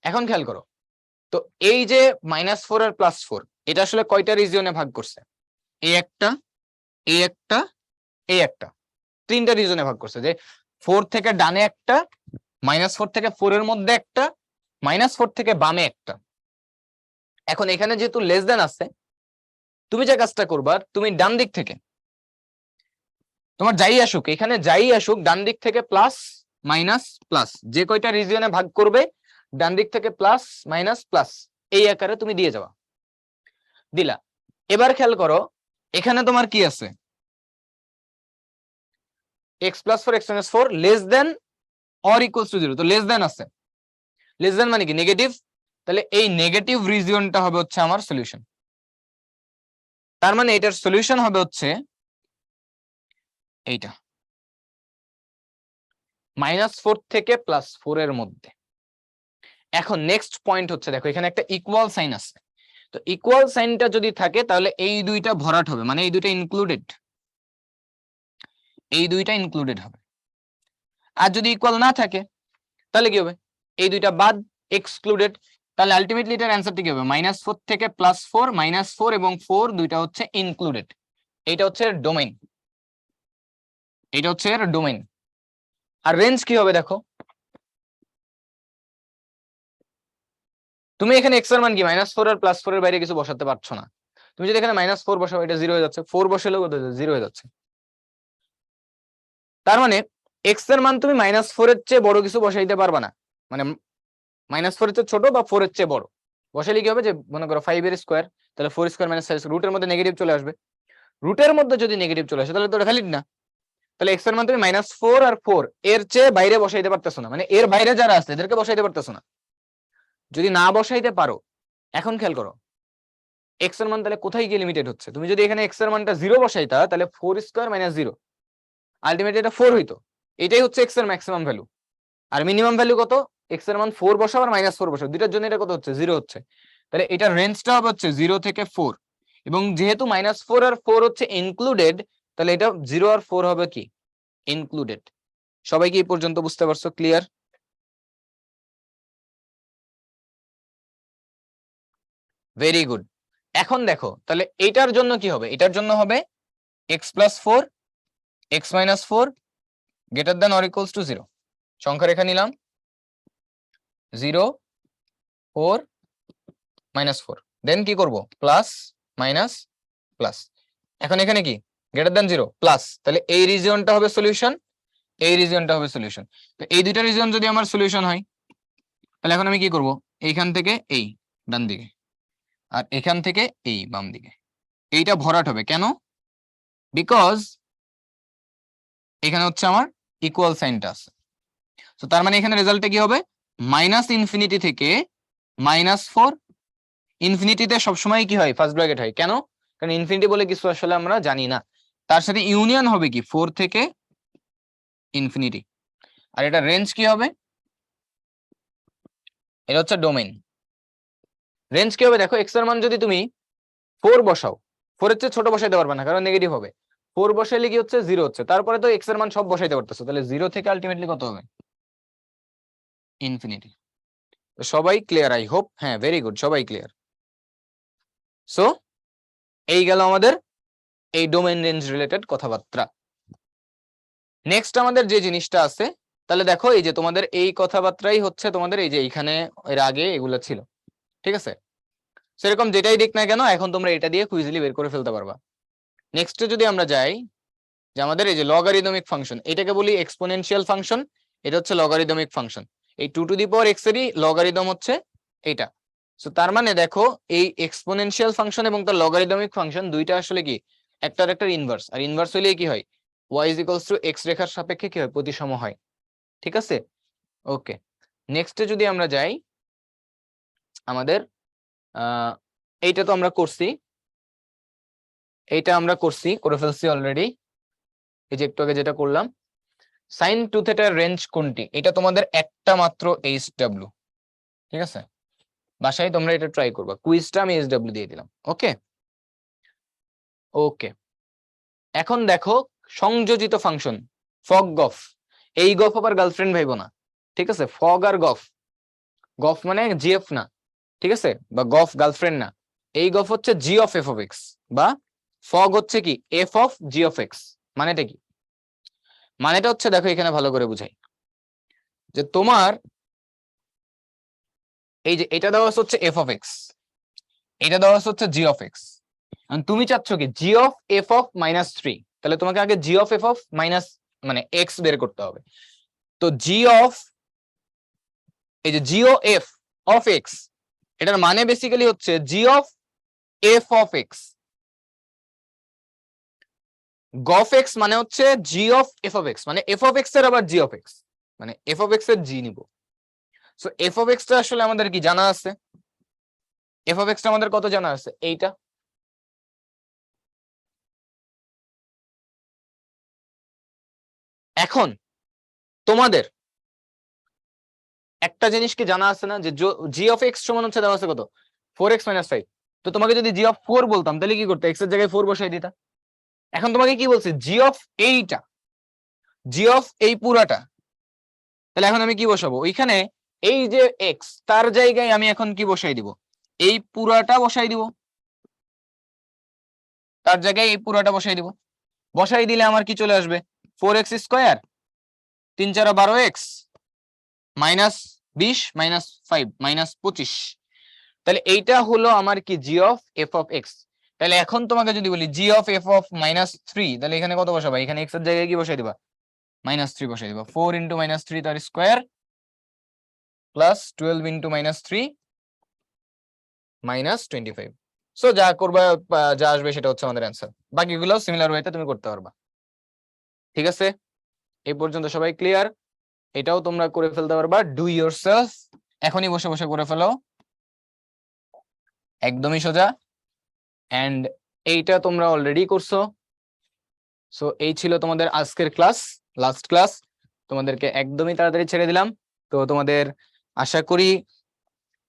এখন খেয়াল করো, তো এই যে -4 আর +4, এটা আসলে কয়টা রিজিয়নে ভাগ করছে, এই একটা, এই একটা, এই একটা, 3টা রিজনে ভাগ করছে। যে 4 থেকে ডানে একটা, -4 থেকে 4 এর মধ্যে একটা, -4 থেকে বামে একটা। এখন এখানে যেহেতু লেস দেন আছে, তুমি যে কাজটা করবা, তুমি ডান দিক থেকে, তোমার যাই আসুক, এখানে যাই আসুক, ডান দিক থেকে প্লাস মাইনাস প্লাস, যে কয়টা রিজিয়নে ভাগ করবে, ডান দিক থেকে প্লাস মাইনাস প্লাস, এই আকারে তুমি দিয়ে যাবা, দিলা। এবার খেয়াল করো, এখানে তোমার কি আছে, x plus 4 x minus 4 less than or equals to 0, তো লেস দেন আছে, লেস দেন মানে কি নেগেটিভ, তাহলে এই নেগেটিভ রিজিয়নটা হবে হচ্ছে আমার সলিউশন। তার মানে এটার সলিউশন হবে হচ্ছে এইটা, -4 থেকে +4 এর মধ্যে। এখন নেক্সট পয়েন্ট হচ্ছে, দেখো এখানে একটা ইকুয়াল সাইন আছে, তো ইকুয়াল সাইনটা যদি থাকে, তাহলে এই দুইটা ভরাট হবে, মানে এই দুইটা ইনক্লুডেড, এই দুইটা ইনক্লুডেড হবে। আর যদি ইকুয়াল না থাকে তাহলে কি হবে, এই দুইটা বাদ, এক্সক্লুডেড। তাহলে আলটিমেটলি এটার অ্যান্সারটা কি হবে, -4 থেকে +4, -4 এবং 4 দুইটা হচ্ছে ইনক্লুডেড। এটা হচ্ছে ডোমেইন, এটা হচ্ছে এর ডোমেইন। আর রেঞ্জ কি হবে দেখো, তুমি এখানে এক্স এর মান কি -4 আর +4 এর বাইরে কিছু বসাতে পারছো না। তুমি যদি এখানে -4 বসাও, এটা 0 হয়ে যাচ্ছে, 4 বসালেও 0 হয়ে যাচ্ছে। তার মানে এক্স এর মান তুমি -4 এর চেয়ে বড় কিছু বসাইতে পারবা না, মানে -4 এর চেয়ে ছোট বা 4 এর চেয়ে বড় বসাইলে কি হবে, যে মনে করো 5 এর স্কয়ার, তাহলে 4 স্কয়ার -5, রুটের মধ্যে নেগেটিভ চলে আসবে। রুটের মধ্যে যদি নেগেটিভ চলে আসে তাহলে তো এটা ভ্যালিড না। তাহলে এক্স এর মান তুমি -4 আর 4 এর চেয়ে বাইরে বসাইতে পারতেছো না, মানে এর বাইরে যারা আছে এদেরকে বসাইতে পারতেছো না। যদি না বসাইতে পারো, এখন খেয়াল করো এক্স এর মান তাহলে কোথায় গিয়ে লিমিটেড হচ্ছে। তুমি যদি এখানে এক্স এর মানটা 0 বসাইতা, তাহলে 4 স্কয়ার -0, আলটিমেটলি এটা 4 হইতো। এটাই হচ্ছে এক্স এর ম্যাক্সিমাম ভ্যালু। আর মিনিমাম ভ্যালু কত, এক্স এর মান 4 বসাও আর -4 বসাও, দুইটার জন্য এটা কত হচ্ছে, 0 হচ্ছে। তাহলে এটার রেঞ্জটা হবে হচ্ছে 0 থেকে 4, এবং যেহেতু -4 আর 4 হচ্ছে ইনক্লুডেড, তাহলে এটা 0 আর 4 হবে কি, ইনক্লুডেড। সবাই কি এই পর্যন্ত বুঝতে পারছো, ক্লিয়ার? Very good. এখন দেখো তাহলে এটার জন্য কি হবে, এটার জন্য হবে x+4 x-4 greater than or equals to 0। সংখ্যা রেখা নিলাম 0 4 -4, দেন কি করব, প্লাস মাইনাস প্লাস। এখন এখানে কি গ্রেটার দ্যান 0 প্লাস, তাহলে এই রিজিয়নটা হবে সলিউশন, এই রিজিয়নটা হবে সলিউশন। তো এই দুইটা রিজিয়ন যদি আমার সলিউশন হয়, তাহলে এখন আমি কি করব, এইখান থেকে এই ডান দিকে আর এখান থেকে এই বাম দিকে, এইটা ভরাট হবে। কেন, বিকজ এখানে হচ্ছে আমার ইকুয়াল সাইনটা আছে। তো তার মানে এখানে রেজাল্টটা কি হবে, -ইনফিনিটি থেকে -4। ইনফিনিটিতে সবসময় কি হয়, ফার্স্ট ব্র্যাকেট হয়। কেন, কারণ ইনফিনিটি বলে কিছু আসলে আমরা জানি না। তার সাথে ইউনিয়ন হবে কি 4 থেকে ইনফিনিটি। আর এটা রেঞ্জ কি হবে, এটা হচ্ছে ডোমেইন। রেঞ্জ কি হবে দেখো, এক্স এর মান যদি তুমি 4 বসাও, 4 এর চেয়ে ছোট বসাইতে পারবে না কারণ নেগেটিভ হবে। 4 বসাইলে কি হচ্ছে, 0 হচ্ছে। তারপরে তো এক্স এর মান সব বসাইতে পারতেছো, তাহলে 0 থেকে আলটিমেটলি কত হবে, ইনফিনিটি। সবাই ক্লিয়ার, আই হোপ। হ্যাঁ, ভেরি গুড, সবাই ক্লিয়ার। সো এই গেল আমাদের এই ডোমেইন রেঞ্জ রিলেটেড কথাবার্তা। নেক্সট আমাদের যে জিনিসটা আছে, তাহলে দেখো এই যে তোমাদের এই কথাবার্তাই হচ্ছে তোমাদের এই যে এইখানে এর আগে এগুলো ছিল, ঠিক আছে। সেরকম যেটাই দিক না কেন, এখন তোমরা এটা দিয়ে কুইজলি বের করে ফেলতে পারবা। নেক্সটে যদি আমরা যাই, যে আমাদের এই যে লগারিদমিক ফাংশন, এটাকে বলি এক্সপোনেনশিয়াল ফাংশন, এটা হচ্ছে লগারিদমিক ফাংশন। এই 2 টু দি পাওয়ার x এরই লগারিদম হচ্ছে এটা। সো তার মানে দেখো এই এক্সপোনেনশিয়াল ফাংশন এবং তার লগারিদমিক ফাংশন দুইটা আসলে কি একটার একটার ইনভার্স, আর ইনভার্স হইলে কি হয়, y is equals to x রেখার সাপেক্ষে কি হয়, প্রতিসম হয়। ঠিক আছে, ওকে। নেক্সটে যদি আমরা যাই, আমাদের এইটা তো আমরা করছি, এইটা আমরা করে ফেলছি অলরেডি। এই যে একটু আগে যেটা করলাম, সাইন 2 থিটার রেঞ্জ কোনটি, এটা তোমাদের একটা মাত্র HW। ঠিক আছে, বাসায় তোমরা এটা ট্রাই করবা, কুইজটা আমি HW দিয়ে দিলাম। ওকে ওকে, এখন দেখো সংযোজিত ফাংশন ফগ গফ। এই গফ আবার গার্লফ্রেন্ড ভাইবো না, ঠিক আছে। ফগ আর গফ, গফ মানে জিএফ না, ঠিক আছে, বা গফ গার্লফ্রেন্ড না। এই গফ হচ্ছে g of f of x, বা ফগ হচ্ছে কি F of G of x. মানেটা কি, মানেটা হচ্ছে দেখো এখানে ভালো করে বুঝাই, যে তোমার এই যে এটা দেওয়া হচ্ছে এফ অফ এক্স, এটা দেওয়া হচ্ছে জি অফ এক্স। তুমি চাচ্ছ কি জি অফ এফ অফ -3, তাহলে তোমাকে আগে জি অফ এফ অফ মাইনাস মানে এক্স বের করতে হবে। তো জি অফ এই যে জিও এফ অফ এক্স, এটার মানে বেসিক্যালি হচ্ছে g of f of x. G of x মানে হচ্ছে g of f of x, মানে এফ অফ এক্স এর আবার জি অফ এক্স, মানে এফ অফ এক্স এর জি নিব। সো এফ অফ এক্স টা আসলে আমাদের কি জানা আছে, এফ অফ এক্স টা আমাদের কত জানা আছে, এইটা। এখন তোমাদের একটা জিনিস কি জানা আছে না, যে জি অফ এক্স সমান হচ্ছে দেওয়া আছে কত, 4x - 5। তো তোমাকে যদি জি অফ 4 বলতাম তাহলে কি করতে, এক্স এর জায়গায় 4 বসাই দিতা। এখন তোমাকে কি বলছে, জি অফ এইটা, জি অফ এই পুরাটা, তাহলে এখন আমি কি বসাবো ওইখানে, এই যে এক্স তার জায়গায় আমি এখন কি বসাই দিব, এই পুরাটা বসাই দিব, তার জায়গায় এই পুরাটা বসাই দিব। বসাই দিলে আমার কি চলে আসবে, 4x square 3 4 12x minus 20 minus 5 minus 25। তাহলে এইটা হলো আমার কি জি অফ এফ অফ এক্স। তাহলে এখন তোমাকে যদি বলি জি অফ এফ অফ -3, তাহলে এখানে কত বসাবা, এখানে এক্স এর জায়গায় কি বসাই দিবা, -3 বসাই দিবা। 4 ইন্টু -3 তার স্কয়ার প্লাস 12 ইন্টু -3 -25। সো যা করবা যা আসবে সেটা হচ্ছে আমাদের অ্যান্সার। বাকিগুলো সিমিলার ওয়েতে তুমি করতে পারবা। ঠিক আছে, এই পর্যন্ত সবাই ক্লিয়ার? এটাও তোমরা করে ফেলতে পারবা, ডু ইয়োরসেলফ, এখনই বসে বসে করে ফেলো, একদমই সোজা। এন্ড এইটা তোমরা অলরেডি করছো। সো এই ছিল তোমাদের আজকের ক্লাস, লাস্ট ক্লাস। তোমাদেরকে একদমই তাড়াতাড়ি ছেড়ে দিলাম। তো তোমাদের আশা করি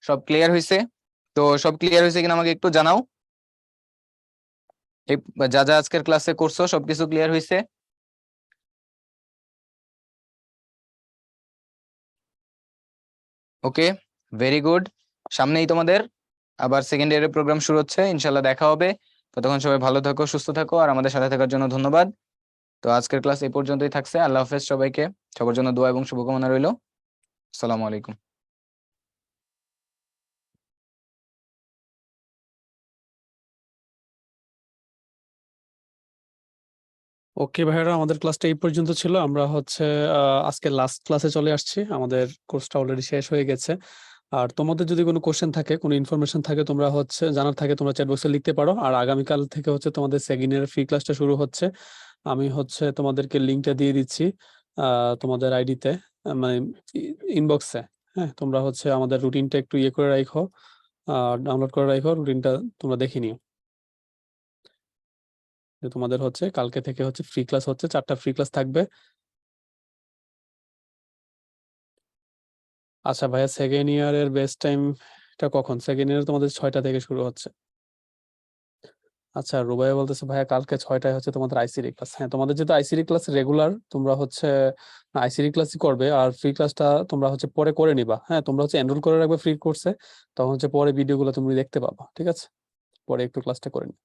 সব ক্লিয়ার হয়েছে। তো সব ক্লিয়ার হয়েছে কিনা আমাকে একটু জানাও। এই যা যা আজকের ক্লাসে করছো সবকিছু ক্লিয়ার হয়েছে? ওকে, ভেরি গুড। সামনেই তোমাদের আবার সেকেন্ড ইয়ারের প্রোগ্রাম শুরু হচ্ছে, ইনশাল্লাহ দেখা হবে। ততক্ষণ সবাই ভালো থাকো, সুস্থ থাকো, আর আমাদের সাথে থাকার জন্য ধন্যবাদ। তো আজকের ক্লাস এই পর্যন্তই থাকছে। আল্লাহ হাফেজ সবাইকে, সবার জন্য দোয়া এবং শুভকামনা রইল। আসসালামু আলাইকুম। ওকে ভাইয়ারা, আমাদের ক্লাসটা এই পর্যন্ত ছিল। আমরা হচ্ছে আজকে লাস্ট ক্লাসে চলে আসছি, আমাদের কোর্সটা অলরেডি শেষ হয়ে গেছে। আর তোমাদের যদি কোনো কোশ্চেন থাকে, কোনো ইনফরমেশন থাকে, তোমরা হচ্ছে জানার থাকে, তোমরা চ্যাট বক্সে লিখতে পারো। আর আগামীকাল থেকে হচ্ছে তোমাদের সেকেন্ড ইয়ারের ফ্রি ক্লাসটা শুরু হচ্ছে। আমি হচ্ছে তোমাদেরকে লিঙ্কটা দিয়ে দিচ্ছি তোমাদের আইডিতে, মানে ইনবক্সে। হ্যাঁ, তোমরা হচ্ছে আমাদের রুটিনটা একটু ইয়ে করে রাখো, ডাউনলোড করে রাখো, রুটিনটা তোমরা দেখে নিও। যে তোমাদের হচ্ছে কালকে থেকে হচ্ছে ফ্রি ক্লাস হচ্ছে, 4টা ফ্রি ক্লাস থাকবে। আচ্ছা ভাইয়া, সেকেন্ড ইয়ারের বেস্ট টাইমটা কখন? সেকেন্ড ইয়ার তোমাদের 6টা থেকে শুরু হচ্ছে। আচ্ছা, রুবাইয়া বলতেছে ভাইয়া কালকে 6টায় হচ্ছে তোমাদের আইসিডি ক্লাস। হ্যাঁ, তোমাদের যেহেতু আইসিডি ক্লাস রেগুলার, তোমরা হচ্ছে আইসিডি ক্লাসই করবে, আর ফ্রি ক্লাসটা তোমরা হচ্ছে পরে করে নিবা। হ্যাঁ, তোমরা হচ্ছে এনরোল করে রাখবে ফ্রি কোর্সে, তখন হচ্ছে পরে ভিডিওগুলো তুমি দেখতে পাবা। ঠিক আছে, পরে একটু ক্লাসটা করে নিও।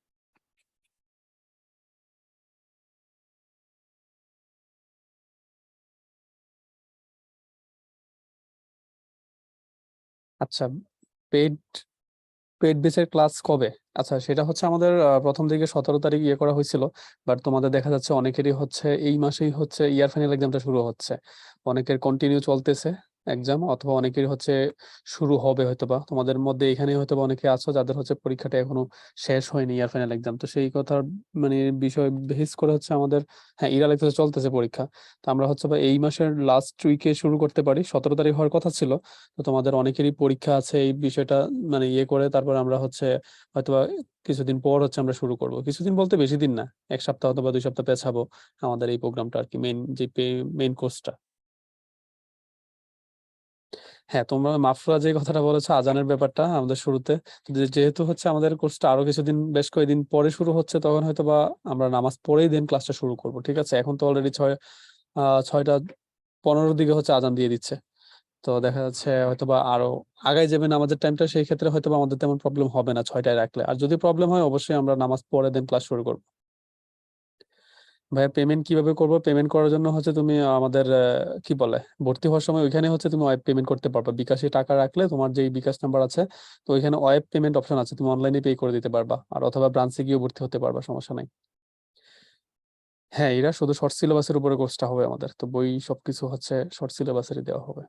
আচ্ছা, পেড পেড বেসের ক্লাস কবে? আচ্ছা, সেটা হচ্ছে আমাদের প্রথম দিকে 17 তারিখ ইয়ে করা হয়েছিল। বাট তোমাদের দেখা যাচ্ছে অনেকেরই হচ্ছে এই মাসেই হচ্ছে ইয়ার ফাইনাল এক্সামটা শুরু হচ্ছে। অনেকের কন্টিনিউ চলতেছে এক্সাম, অথবা অনেকের হচ্ছে শুরু হবে হয়তোবা। তোমাদের মধ্যে এখানে হয়তোবা অনেকে আছো যাদের হচ্ছে পরীক্ষাটা এখনো শেষ হয়নি, ইয়ার ফাইনাল এক্সাম। তো সেই কথার মানে বিষয় বেস করে হচ্ছে আমাদের, হ্যাঁ, ইরা লেগতেছে, চলতেছে পরীক্ষা। তো আমরা হচ্ছে বা এই মাসের লাস্ট উইকে শুরু করতে পারি, 17 তারিখ হওয়ার কথা ছিল। তো তোমাদের অনেকেরই পরীক্ষা আছে, এই বিষয়টা মানে ইয়ে করে তারপর আমরা হচ্ছে হয়তোবা কিছুদিন পর হচ্ছে আমরা শুরু করব। কিছুদিন বলতে বেশি দিন না, 1 সপ্তাহ অথবা 2 সপ্তাহ পেছাবো আমাদের এই প্রোগ্রামটা আর কি, যে মেইন কোর্সটা। হ্যাঁ, তোমরা মাফরা যে কথাটা বলেছো আজানের ব্যাপারটা আমাদের শুরুতে, যেহেতু হচ্ছে আমাদের কোর্সটা আরো কিছুদিন, বেশ কয়েকদিন পরে শুরু হচ্ছে, তখন হয়তো বা আমরা নামাজ পড়েই দেন ক্লাসটা শুরু করব। ঠিক আছে, এখন তো অলরেডি 6টা 15 দিকে হচ্ছে আজান দিয়ে দিচ্ছে। তো দেখা যাচ্ছে হয়তোবা আরো আগাই যাবে নামাজের টাইমটা, সেই ক্ষেত্রে হয়তোবা আমাদের তেমন প্রবলেম হবে না 6টায় রাখলে। আর যদি প্রবলেম হয়, অবশ্যই আমরা নামাজ পড়ে দেন ক্লাস শুরু করবো। ভাইয়া, পেমেন্ট কিভাবে করবো? পেমেন্ট করার জন্য হচ্ছে তুমি আমাদের কি বলে, ভর্তি হওয়ার সময় ওইখানে হচ্ছে তুমি ওয়েব পেমেন্ট করতে পারবা। বিকাশে টাকা রাখলে তোমার যেই বিকাশ নাম্বার আছে, তো ওইখানে ওয়েব পেমেন্ট অপশন আছে, তুমি অনলাইনে পে করে দিতে পারবা। আর অথবা ব্রাঞ্চে গিয়ে ভর্তি হতে পারবা, সমস্যা নাই। হ্যাঁ, এরা শুধু শর্ট সিলেবাসের উপরে কোর্সটা হবে আমাদের, তো বই সবকিছু হচ্ছে শর্ট সিলেবাসেরই দেওয়া হবে।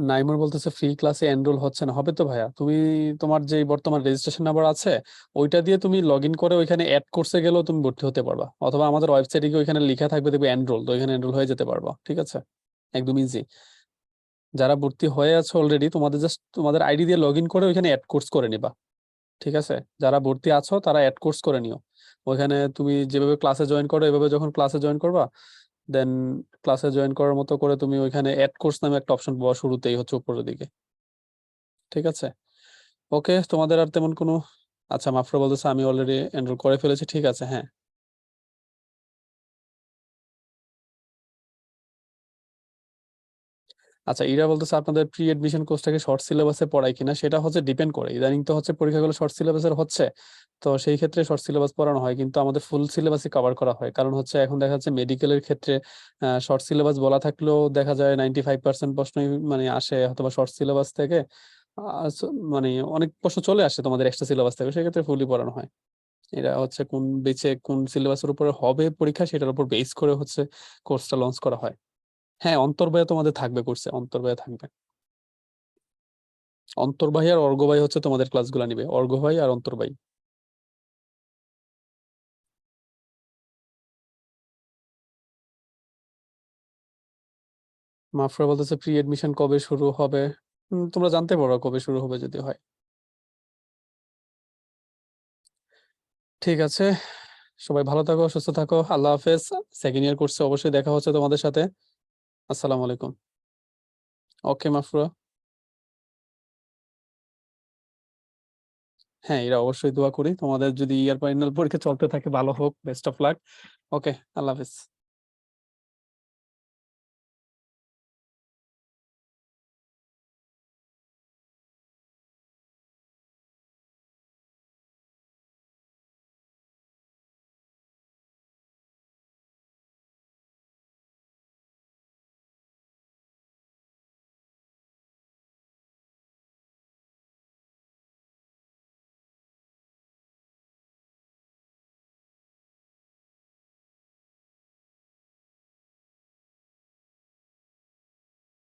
নাইমুর বলতেছে ফ্রি ক্লাসে এনরোল হচ্ছে না। হবে তো ভাইয়া, তুমি তোমার যে বর্তমান রেজিস্ট্রেশন নাম্বার আছে ওইটা দিয়ে তুমি লগ ইন করে ওইখানে অ্যাড কোর্সে গেলেও তুমি ভর্তি হতে পারবা, অথবা আমাদের ওয়েবসাইটে গিয়ে ওইখানে লেখা থাকবে দেখবে এনরোল, তো ওইখানে এনরোল হয়ে যেতে পারবা। ঠিক আছে, একদম ইজি। যারা ভর্তি হয়ে আছে অলরেডি, তোমাদের জাস্ট তোমাদের আইডি দিয়ে লগ ইন করে ওইখানে অ্যাড কোর্স করে নিবা। ঠিক আছে, যারা ভর্তি আছো তারা অ্যাড কোর্স করে নিও। ওইখানে তুমি যেভাবে ক্লাসে জয়েন করো, এভাবে যখন ক্লাসে জয়েন করবা, দেন ক্লাসে জয়েন করার মতো করে তুমি ওইখানে অ্যাড কোর্স নামে একটা অপশন পাওয়া, শুরুতেই হচ্ছে উপরের দিকে। ঠিক আছে, ওকে, তোমাদের আর তেমন কোনো। আচ্ছা, মাফরো বলতেছে আমি অলরেডি এনরোল করে ফেলেছি। ঠিক আছে, হ্যাঁ। আচ্ছা, ইরা বলতেছে আপনাদের প্রি এডমিশন কোর্সটাকে শর্ট সিলেবাসে পড়ায় কিনা? সেটা হচ্ছে ডিপেন্ড করে। ইদানিং তো হচ্ছে পরীক্ষাগুলো শর্ট সিলেবাসের হচ্ছে। তো সেই ক্ষেত্রে শর্ট সিলেবাস পড়ানো হয়। কিন্তু আমাদের ফুল সিলেবাসই কভার করা হয়। কারণ হচ্ছে এখন দেখা যাচ্ছে মেডিকেলের ক্ষেত্রে শর্ট সিলেবাস বলা থাকলেও দেখা যায় 95% প্রশ্নই মানে আসে হয়তোবা শর্ট সিলেবাস থেকে। আ সো মানে অনেক প্রশ্ন চলে আসে তোমাদের এক্সট্রা সিলেবাস থেকে। সেক্ষেত্রে ফুলই পড়ানো হয়। এরা হচ্ছে কোন বেচে কোন সিলেবাসের উপরে হবে পরীক্ষা সেটার উপর বেস করে হচ্ছে কোর্সটা লঞ্চ করা হয়। হ্যাঁ, অন্তর্বাহিও তোমাদের থাকবে কোর্সে, অন্তর্বাহিও থাকবে। অন্তর্বাহী আর অর্গবাহী হচ্ছে তোমাদের ক্লাসগুলা নিবে। অর্গবাহী আর অন্তর্বাহী। মাফরা বলতেছে প্রি এডমিশন কবে শুরু হবে? তোমরা জানতে পারো কবে শুরু হবে যদি হয়। ঠিক আছে। সবাই ভালো থাকো, সুস্থ থাকো। আল্লাহ হাফেজ। সেকেন্ড ইয়ার কোর্সে অবশ্যই দেখা হচ্ছে তোমাদের সাথে। আসসালামু আলাইকুম। ওকে মাফরুয়া। হ্যাঁ, এরা অবশ্যই দোয়া করি। তোমাদের যদি ইয়ার ফাইনাল পরীক্ষা চলতে থাকে ভালো হোক। Best of luck. ওকে, আল্লাহ হাফেজ।